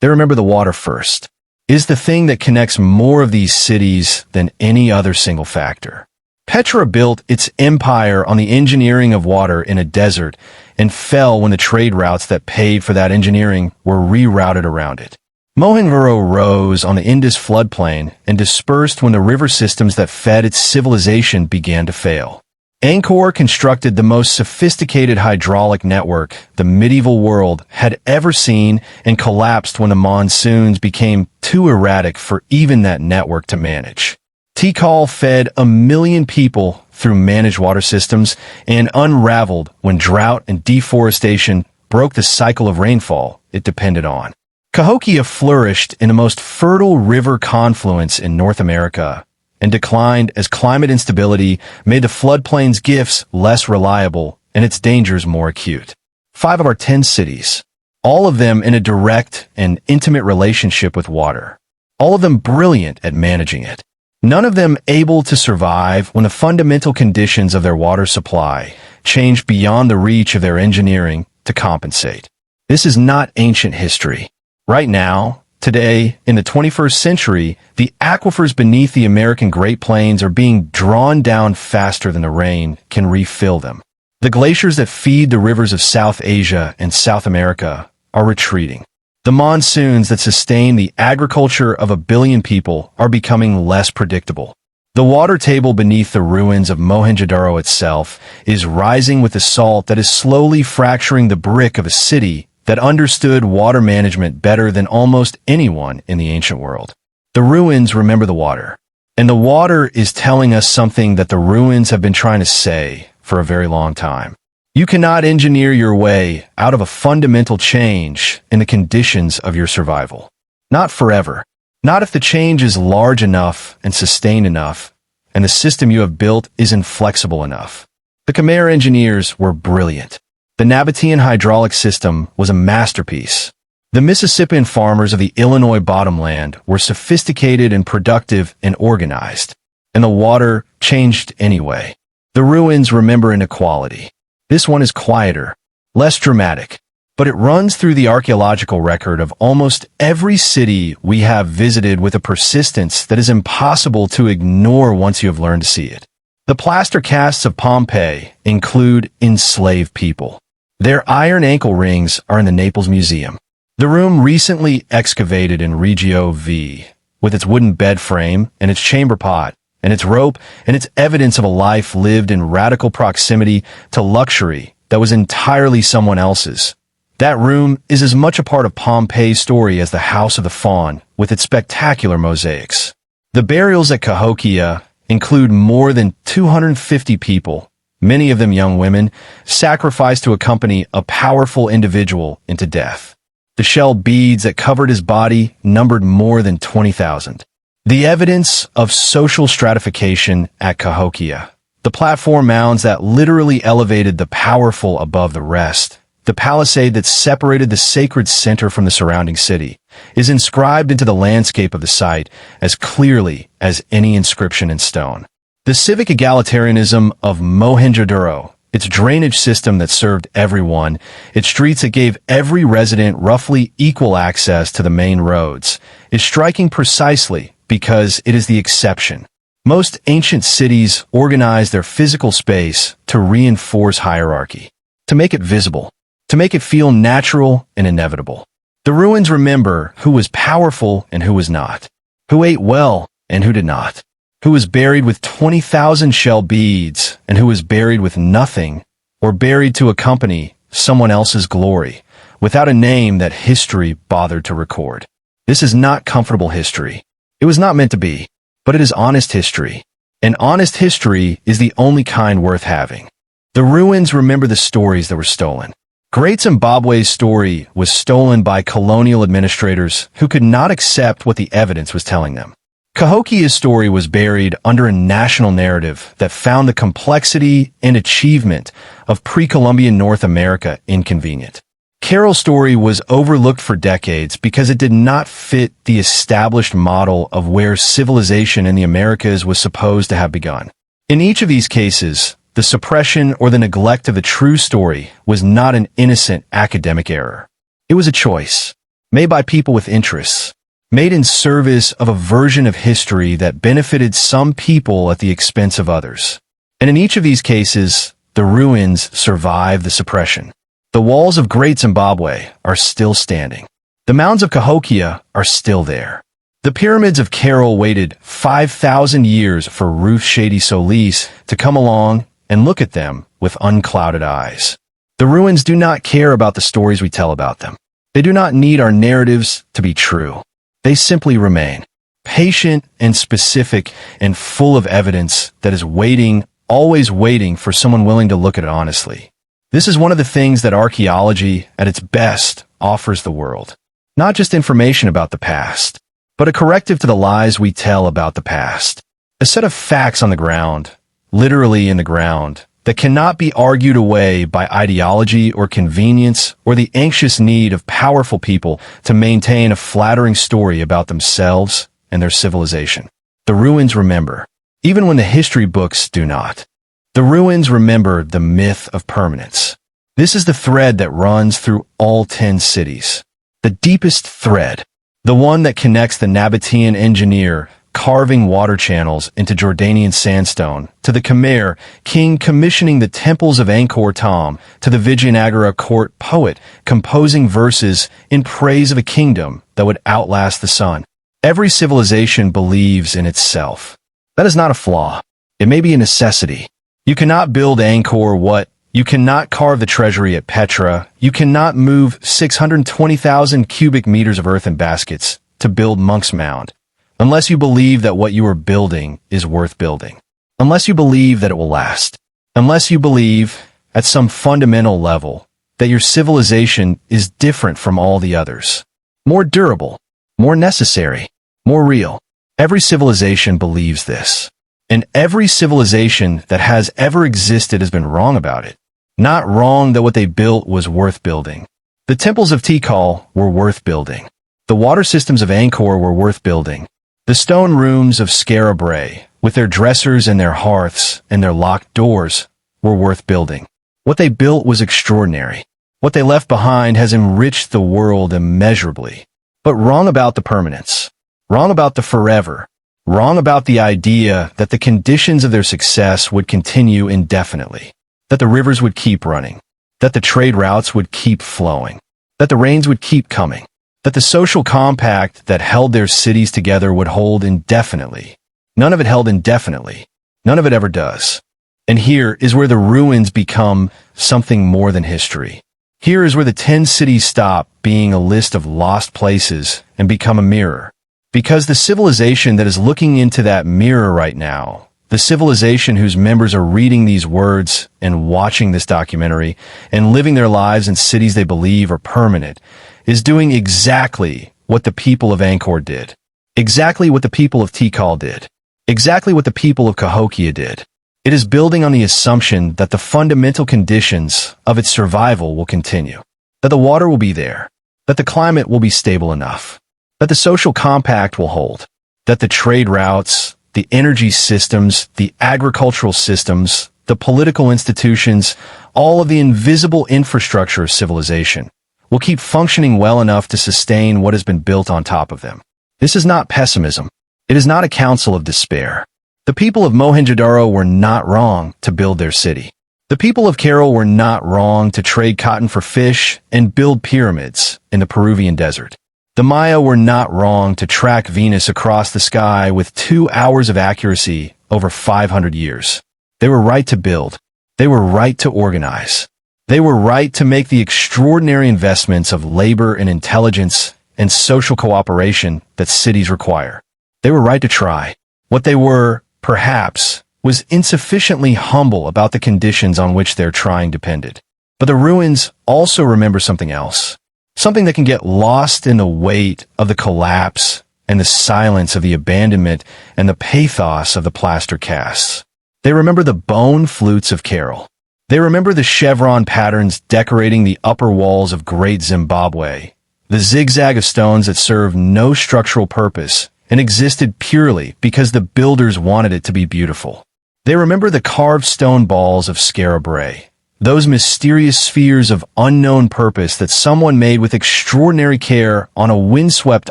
They remember the water first. Is the thing that connects more of these cities than any other single factor. Petra built its empire on the engineering of water in a desert and fell when the trade routes that paid for that engineering were rerouted around it. Mohenjo-Daro rose on the Indus floodplain and dispersed when the river systems that fed its civilization began to fail. Angkor constructed the most sophisticated hydraulic network the medieval world had ever seen and collapsed when the monsoons became too erratic for even that network to manage. Tikal fed 1 million people through managed water systems and unraveled when drought and deforestation broke the cycle of rainfall it depended on. Cahokia flourished in the most fertile river confluence in North America and declined as climate instability made the floodplain's gifts less reliable and its dangers more acute. 5 of our 10 cities, all of them in a direct and intimate relationship with water, all of them brilliant at managing it, none of them able to survive when the fundamental conditions of their water supply changed beyond the reach of their engineering to compensate. This is not ancient history. Right now, today, in the 21st century, the aquifers beneath the American Great Plains are being drawn down faster than the rain can refill them. The glaciers that feed the rivers of South Asia and South America are retreating. The monsoons that sustain the agriculture of 1 billion people are becoming less predictable. The water table beneath the ruins of Mohenjo-Daro itself is rising with the salt that is slowly fracturing the brick of a city that understood water management better than almost anyone in the ancient world. The ruins remember the water, and the water is telling us something that the ruins have been trying to say for a very long time. You cannot engineer your way out of a fundamental change in the conditions of your survival. Not forever. Not if the change is large enough and sustained enough, and the system you have built is inflexible enough. The Khmer engineers were brilliant. The Nabatean hydraulic system was a masterpiece. The Mississippian farmers of the Illinois bottomland were sophisticated and productive and organized, and the water changed anyway. The ruins remember inequality. This one is quieter, less dramatic, but it runs through the archaeological record of almost every city we have visited with a persistence that is impossible to ignore once you have learned to see it. The plaster casts of Pompeii include enslaved people. Their iron ankle rings are in the Naples Museum. The room recently excavated in Regio V, with its wooden bed frame and its chamber pot and its rope and its evidence of a life lived in radical proximity to luxury that was entirely someone else's. That room is as much a part of Pompeii's story as the House of the Faun, with its spectacular mosaics. The burials at Cahokia include more than 250 people, many of them young women, sacrificed to accompany a powerful individual into death. The shell beads that covered his body numbered more than 20,000. The evidence of social stratification at Cahokia, the platform mounds that literally elevated the powerful above the rest, the palisade that separated the sacred center from the surrounding city, is inscribed into the landscape of the site as clearly as any inscription in stone. The civic egalitarianism of Mohenjo-Daro, its drainage system that served everyone, its streets that gave every resident roughly equal access to the main roads, is striking precisely because it is the exception. Most ancient cities organize their physical space to reinforce hierarchy, to make it visible, to make it feel natural and inevitable. The ruins remember who was powerful and who was not, who ate well and who did not, who was buried with 20,000 shell beads and who was buried with nothing, or buried to accompany someone else's glory, without a name that history bothered to record. This is not comfortable history. It was not meant to be, but it is honest history. And honest history is the only kind worth having. The ruins remember the stories that were stolen. Great Zimbabwe's story was stolen by colonial administrators who could not accept what the evidence was telling them. Cahokia's story was buried under a national narrative that found the complexity and achievement of pre-Columbian North America inconvenient. Carroll's story was overlooked for decades because it did not fit the established model of where civilization in the Americas was supposed to have begun. In each of these cases, the suppression or the neglect of the true story was not an innocent academic error. It was a choice, made by people with interests, made in service of a version of history that benefited some people at the expense of others. And in each of these cases, the ruins survived the suppression. The walls of Great Zimbabwe are still standing. The mounds of Cahokia are still there. The pyramids of Carroll waited 5,000 years for Ruth Shady Solis to come along and look at them with unclouded eyes. The ruins do not care about the stories we tell about them. They do not need our narratives to be true. They simply remain, patient and specific and full of evidence that is waiting, always waiting for someone willing to look at it honestly. This is one of the things that archaeology, at its best, offers the world. Not just information about the past, but a corrective to the lies we tell about the past. A set of facts on the ground, literally in the ground, that cannot be argued away by ideology or convenience or the anxious need of powerful people to maintain a flattering story about themselves and their civilization. The ruins remember, even when the history books do not. The ruins remember the myth of permanence. This is the thread that runs through all 10 cities. The deepest thread, the one that connects the Nabatean engineer carving water channels into Jordanian sandstone, to the Khmer king commissioning the temples of Angkor Thom, to the Vijayanagara court poet composing verses in praise of a kingdom that would outlast the sun. Every civilization believes in itself. That is not a flaw. It may be a necessity. You cannot build Angkor Wat. You cannot carve the treasury at Petra. You cannot move 620,000 cubic meters of earth in baskets to build Monk's Mound, unless you believe that what you are building is worth building. Unless you believe that it will last. Unless you believe, at some fundamental level, that your civilization is different from all the others. More durable, more necessary, more real. Every civilization believes this. And every civilization that has ever existed has been wrong about it. Not wrong that what they built was worth building. The temples of Tikal were worth building. The water systems of Angkor were worth building. The stone rooms of Skara Brae, with their dressers and their hearths and their locked doors, were worth building. What they built was extraordinary. What they left behind has enriched the world immeasurably. But wrong about the permanence. Wrong about the forever. Wrong about the idea that the conditions of their success would continue indefinitely. That the rivers would keep running. That the trade routes would keep flowing. That the rains would keep coming. That the social compact that held their cities together would hold indefinitely. None of it held indefinitely. None of it ever does. And here is where the ruins become something more than history. Here is where the 10 cities stop being a list of lost places and become a mirror. Because the civilization that is looking into that mirror right now, the civilization whose members are reading these words and watching this documentary and living their lives in cities they believe are permanent, is doing exactly what the people of Angkor did. Exactly what the people of Tikal did. Exactly what the people of Cahokia did. It is building on the assumption that the fundamental conditions of its survival will continue. That the water will be there. That the climate will be stable enough. That the social compact will hold. That the trade routes, the energy systems, the agricultural systems, the political institutions, all of the invisible infrastructure of civilization will keep functioning well enough to sustain what has been built on top of them. This is not pessimism. It is not a counsel of despair. The people of Mohenjo-Daro were not wrong to build their city. The people of Kerala were not wrong to trade cotton for fish and build pyramids in the Peruvian desert. The Maya were not wrong to track Venus across the sky with 2 hours of accuracy over 500 years. They were right to build. They were right to organize. They were right to make the extraordinary investments of labor and intelligence and social cooperation that cities require. They were right to try. What they were, perhaps, was insufficiently humble about the conditions on which their trying depended. But the ruins also remember something else. Something that can get lost in the weight of the collapse and the silence of the abandonment and the pathos of the plaster casts. They remember the bone flutes of Kerala. They remember the chevron patterns decorating the upper walls of Great Zimbabwe, the zigzag of stones that served no structural purpose and existed purely because the builders wanted it to be beautiful. They remember the carved stone balls of Skara Brae, those mysterious spheres of unknown purpose that someone made with extraordinary care on a windswept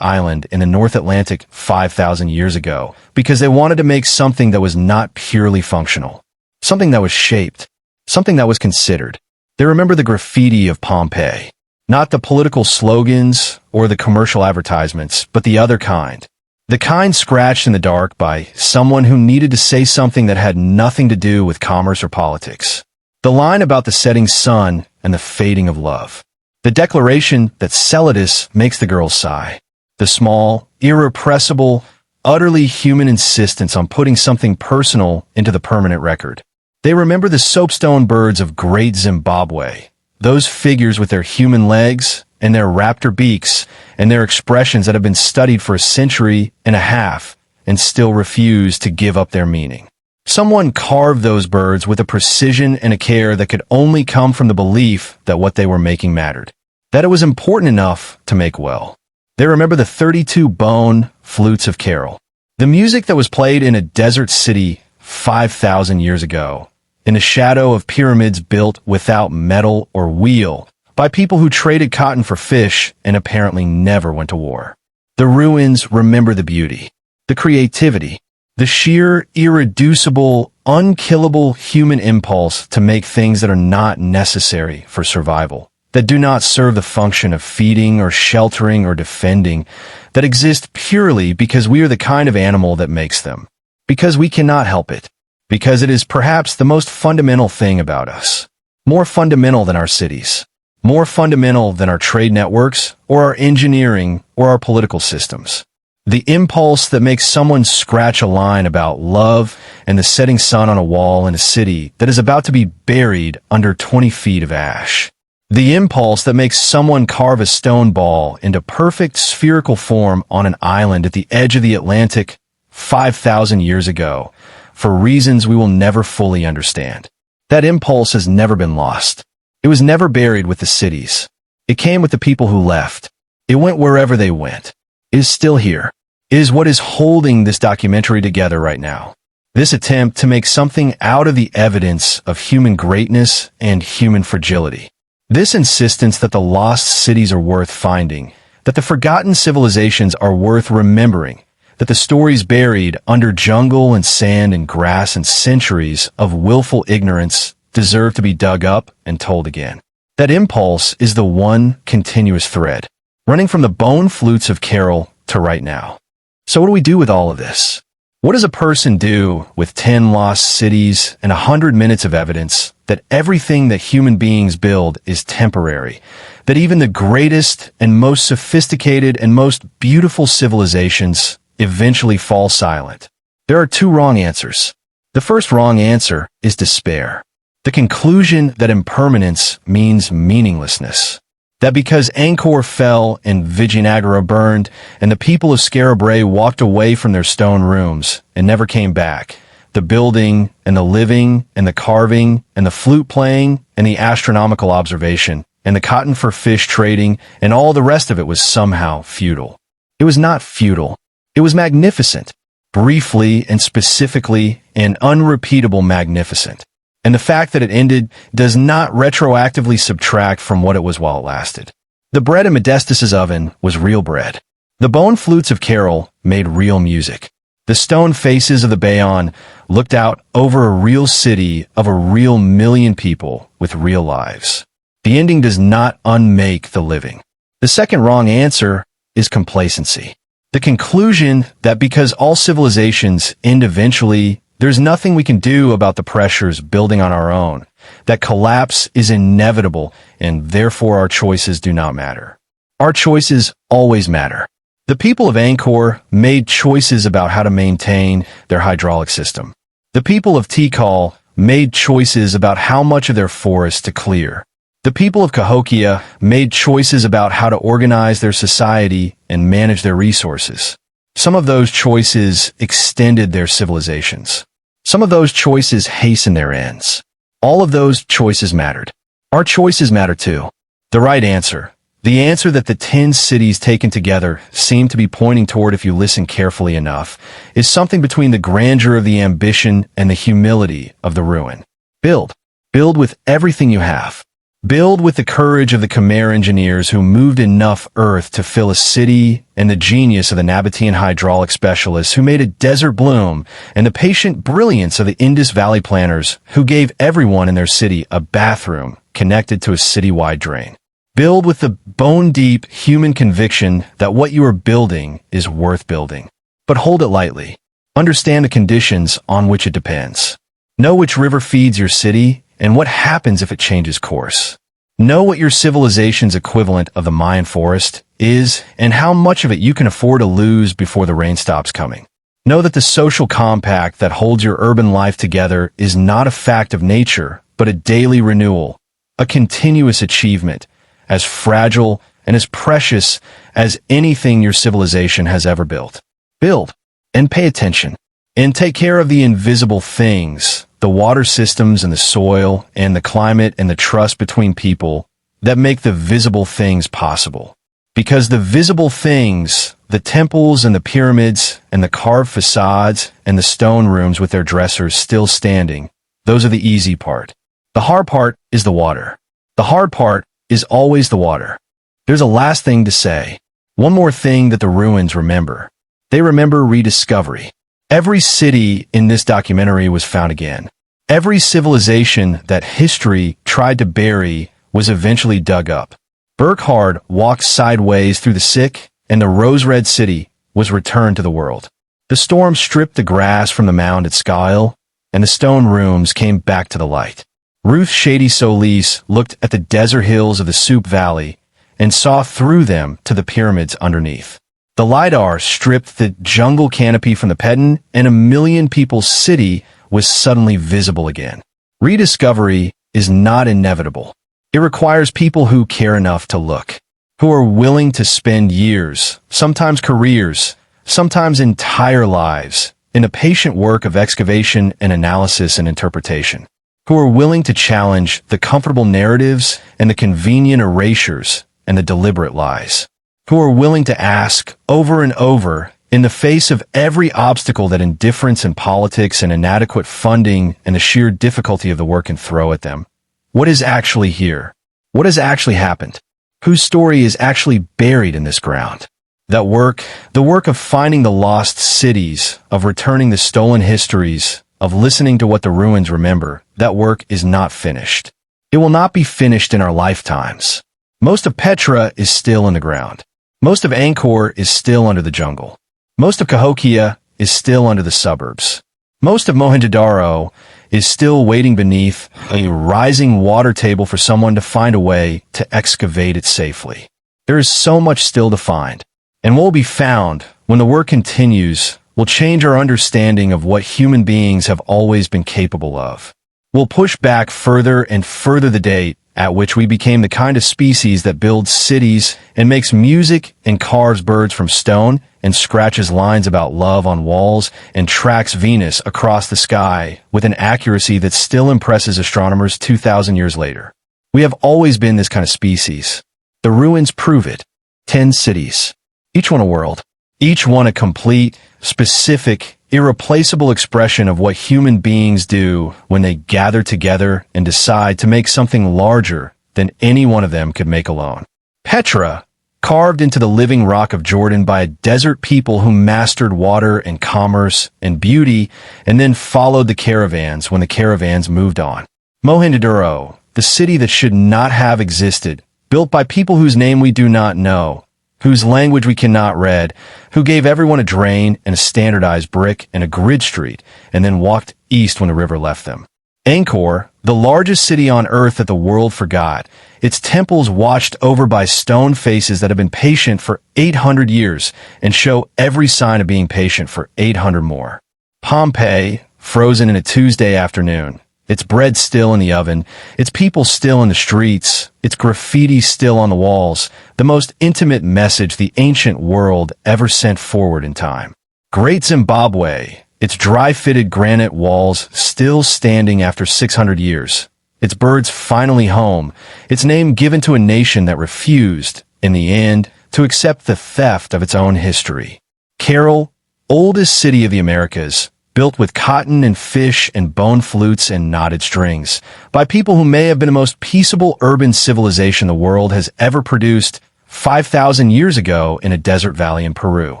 island in the North Atlantic 5,000 years ago, because they wanted to make something that was not purely functional, something that was shaped, something that was considered. They remember the graffiti of Pompeii, not the political slogans or the commercial advertisements, but the other kind, The kind scratched in the dark by someone who needed to say something that had nothing to do with commerce or politics. The line about the setting sun and the fading of love. The declaration that Celadus makes the girls sigh. The small, irrepressible, utterly human insistence on putting something personal into the permanent record. They remember the soapstone birds of Great Zimbabwe, those figures with their human legs and their raptor beaks and their expressions that have been studied for a century and a half and still refuse to give up their meaning. Someone carved those birds with a precision and a care that could only come from the belief that what they were making mattered, that it was important enough to make well. They remember the 32 bone flutes of Carol, the music that was played in a desert city 5,000 years ago, in the shadow of pyramids built without metal or wheel, by people who traded cotton for fish and apparently never went to war. The ruins remember the beauty, the creativity, the sheer, irreducible, unkillable human impulse to make things that are not necessary for survival, that do not serve the function of feeding or sheltering or defending, that exist purely because we are the kind of animal that makes them, because we cannot help it, because it is perhaps the most fundamental thing about us, more fundamental than our cities, more fundamental than our trade networks or our engineering or our political systems. The impulse that makes someone scratch a line about love and the setting sun on a wall in a city that is about to be buried under 20 feet of ash. The impulse that makes someone carve a stone ball into perfect spherical form on an island at the edge of the Atlantic 5,000 years ago, for reasons we will never fully understand. That impulse has never been lost. It was never buried with the cities. It came with the people who left. It went wherever they went. It is still here. It is what is holding this documentary together right now. This attempt to make something out of the evidence of human greatness and human fragility. This insistence that the lost cities are worth finding, that the forgotten civilizations are worth remembering, that the stories buried under jungle and sand and grass and centuries of willful ignorance deserve to be dug up and told again. That impulse is the one continuous thread, running from the bone flutes of Carol to right now. So what do we do with all of this? What does a person do with 10 lost cities and 100 minutes of evidence that everything that human beings build is temporary, that even the greatest and most sophisticated and most beautiful civilizations eventually fall silent? There are two wrong answers. The first wrong answer is despair. The conclusion that impermanence means meaninglessness. That because Angkor fell and Vijayanagara burned and the people of Scarabray walked away from their stone rooms and never came back, the building and the living and the carving and the flute playing and the astronomical observation and the cotton for fish trading and all the rest of it was somehow futile. It was not futile. It was magnificent, briefly and specifically and unrepeatable magnificent. And the fact that it ended does not retroactively subtract from what it was while it lasted. The bread in Modestus's oven was real bread. The bone flutes of Carol made real music. The stone faces of the Bayon looked out over a real city of a real million people with real lives. The ending does not unmake the living. The second wrong answer is complacency. The conclusion that because all civilizations end eventually, there's nothing we can do about the pressures building on our own, that collapse is inevitable and therefore our choices do not matter. Our choices always matter. The people of Angkor made choices about how to maintain their hydraulic system. The people of Tikal made choices about how much of their forest to clear. The people of Cahokia made choices about how to organize their society and manage their resources. Some of those choices extended their civilizations. Some of those choices hastened their ends. All of those choices mattered. Our choices matter too. The right answer, the answer that the 10 cities taken together seem to be pointing toward if you listen carefully enough, is something between the grandeur of the ambition and the humility of the ruin. Build. Build with everything you have. Build with the courage of the Khmer engineers who moved enough earth to fill a city, and the genius of the Nabatean hydraulic specialists who made a desert bloom, and the patient brilliance of the Indus Valley planners who gave everyone in their city a bathroom connected to a citywide drain. Build with the bone-deep human conviction that what you are building is worth building. But hold it lightly. Understand the conditions on which it depends. Know which river feeds your city and what happens if it changes course. Know what your civilization's equivalent of the Mayan forest is and how much of it you can afford to lose before the rain stops coming. Know that the social compact that holds your urban life together is not a fact of nature, but a daily renewal, a continuous achievement, as fragile and as precious as anything your civilization has ever built. Build and pay attention and take care of the invisible things, the water systems and the soil and the climate and the trust between people that make the visible things possible. Because the visible things, the temples and the pyramids and the carved facades and the stone rooms with their dressers still standing, those are the easy part. The hard part is the water. The hard part is always the water. There's a last thing to say. One more thing that the ruins remember. They remember rediscovery. Every city in this documentary was found again. Every civilization that history tried to bury was eventually dug up. Burkhard walked sideways through the sick, and the rose-red city was returned to the world. The storm stripped the grass from the mound at Skyle, and the stone rooms came back to the light. Ruth Shady Solis looked at the desert hills of the Soup Valley and saw through them to the pyramids underneath. The LiDAR stripped the jungle canopy from the Pedon, and a million people's city was suddenly visible again. Rediscovery is not inevitable. It requires people who care enough to look, who are willing to spend years, sometimes careers, sometimes entire lives, in the patient work of excavation and analysis and interpretation, who are willing to challenge the comfortable narratives and the convenient erasures and the deliberate lies, who are willing to ask over and over, in the face of every obstacle that indifference in politics and inadequate funding and the sheer difficulty of the work can throw at them, what is actually here? What has actually happened? Whose story is actually buried in this ground? That work, the work of finding the lost cities, of returning the stolen histories, of listening to what the ruins remember, that work is not finished. It will not be finished in our lifetimes. Most of Petra is still in the ground. Most of Angkor is still under the jungle. Most of Cahokia is still under the suburbs. Most of Mohenjo-Daro is still waiting beneath a rising water table for someone to find a way to excavate it safely. There is so much still to find, and what will be found when the work continues will change our understanding of what human beings have always been capable of. We'll push back further and further the date at which we became the kind of species that builds cities and makes music and carves birds from stone and scratches lines about love on walls and tracks Venus across the sky with an accuracy that still impresses astronomers 2,000 years later. We have always been this kind of species. The ruins prove it. 10 cities. Each one a world. Each one a complete, specific, irreplaceable expression of what human beings do when they gather together and decide to make something larger than any one of them could make alone. Petra, carved into the living rock of Jordan by a desert people who mastered water and commerce and beauty and then followed the caravans when the caravans moved on. Mohenjo-Daro, the city that should not have existed, built by people whose name we do not know, whose language we cannot read, who gave everyone a drain and a standardized brick and a grid street, and then walked east when the river left them. Angkor, the largest city on earth that the world forgot, its temples watched over by stone faces that have been patient for 800 years and show every sign of being patient for 800 more. Pompeii, frozen in a Tuesday afternoon, its bread still in the oven, its people still in the streets, its graffiti still on the walls, the most intimate message the ancient world ever sent forward in time. Great Zimbabwe, its dry-fitted granite walls still standing after 600 years, its birds finally home, its name given to a nation that refused, in the end, to accept the theft of its own history. Carroll, oldest city of the Americas, built with cotton and fish and bone flutes and knotted strings, by people who may have been the most peaceable urban civilization the world has ever produced 5,000 years ago in a desert valley in Peru.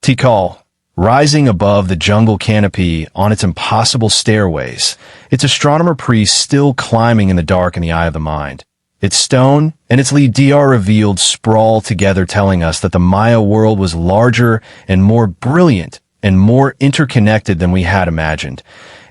Tikal, rising above the jungle canopy on its impossible stairways, its astronomer priests still climbing in the dark in the eye of the mind. Its stone and its LiDAR revealed sprawl together telling us that the Maya world was larger and more brilliant and more interconnected than we had imagined,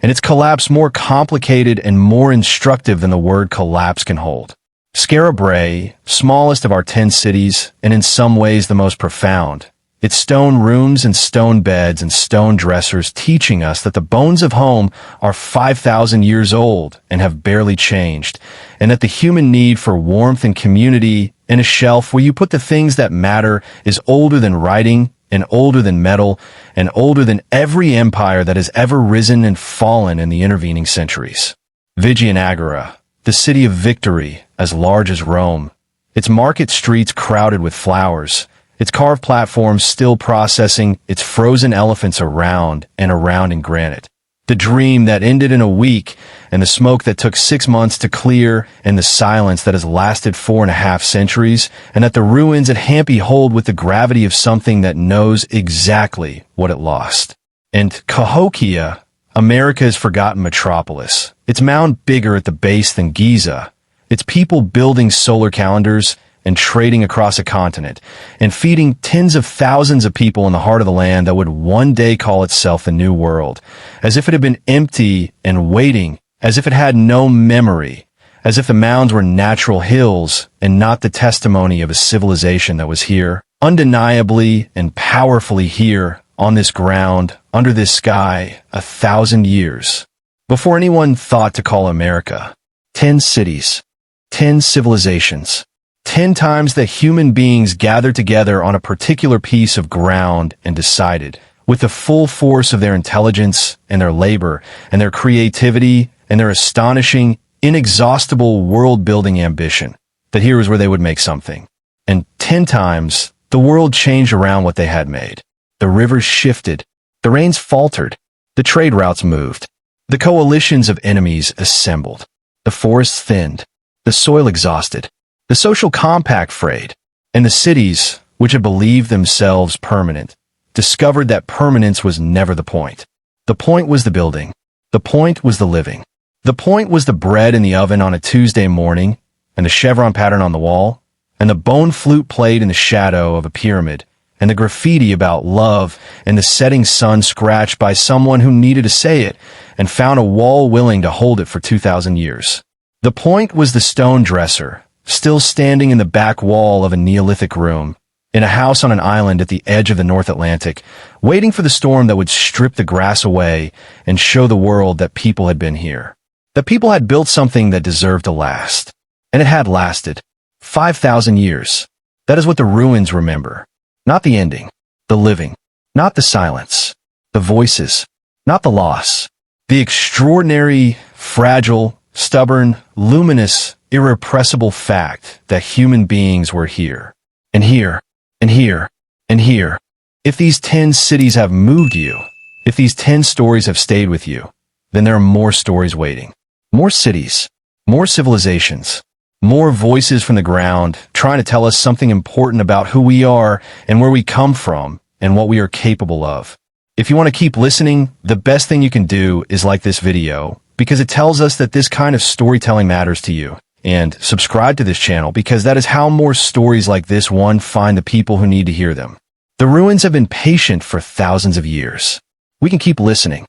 and its collapse more complicated and more instructive than the word collapse can hold. Skara Brae, smallest of our 10 cities, and in some ways the most profound. Its stone rooms and stone beds and stone dressers teaching us that the bones of home are 5,000 years old and have barely changed, and that the human need for warmth and community in a shelf where you put the things that matter is older than writing and older than metal and older than every empire that has ever risen and fallen in the intervening centuries. Vijayanagara, the city of victory, as large as Rome, its market streets crowded with flowers, its carved platforms still processing its frozen elephants around and around in granite. The dream that ended in a week, and the smoke that took 6 months to clear, and the silence that has lasted 4.5 centuries, and that the ruins at Hampi hold with the gravity of something that knows exactly what it lost. And Cahokia, America's forgotten metropolis, its mound bigger at the base than Giza, its people building solar calendars, and trading across a continent, and feeding tens of thousands of people in the heart of the land that would one day call itself the New World, as if it had been empty and waiting, as if it had no memory, as if the mounds were natural hills and not the testimony of a civilization that was here, undeniably and powerfully here, on this ground, under this sky, 1,000 years. Before anyone thought to call America, 10 cities, 10 civilizations, 10 times that human beings gathered together on a particular piece of ground and decided, with the full force of their intelligence and their labor and their creativity and their astonishing, inexhaustible world-building ambition, that here is where they would make something. And 10 times, the world changed around what they had made. The rivers shifted, the rains faltered, the trade routes moved, the coalitions of enemies assembled, the forests thinned, the soil exhausted, the social compact frayed, and the cities, which had believed themselves permanent, discovered that permanence was never the point. The point was the building. The point was the living. The point was the bread in the oven on a Tuesday morning, and the chevron pattern on the wall, and the bone flute played in the shadow of a pyramid, and the graffiti about love, and the setting sun scratched by someone who needed to say it, and found a wall willing to hold it for 2,000 years. The point was the stone dresser, still standing in the back wall of a Neolithic room, in a house on an island at the edge of the North Atlantic, waiting for the storm that would strip the grass away and show the world that people had been here. That people had built something that deserved to last. And it had lasted 5,000 years. That is what the ruins remember. Not the ending, the living, not the silence, the voices, not the loss, the extraordinary, fragile, stubborn, luminous, irrepressible fact that human beings were here, and here, and here, and here. If these 10 cities have moved you, if these 10 stories have stayed with you, then there are more stories waiting. More cities, more civilizations, more voices from the ground trying to tell us something important about who we are and where we come from and what we are capable of. If you want to keep listening, the best thing you can do is like this video, because it tells us that this kind of storytelling matters to you. And subscribe to this channel, because that is how more stories like this one find the people who need to hear them. The ruins have been patient for thousands of years. We can keep listening.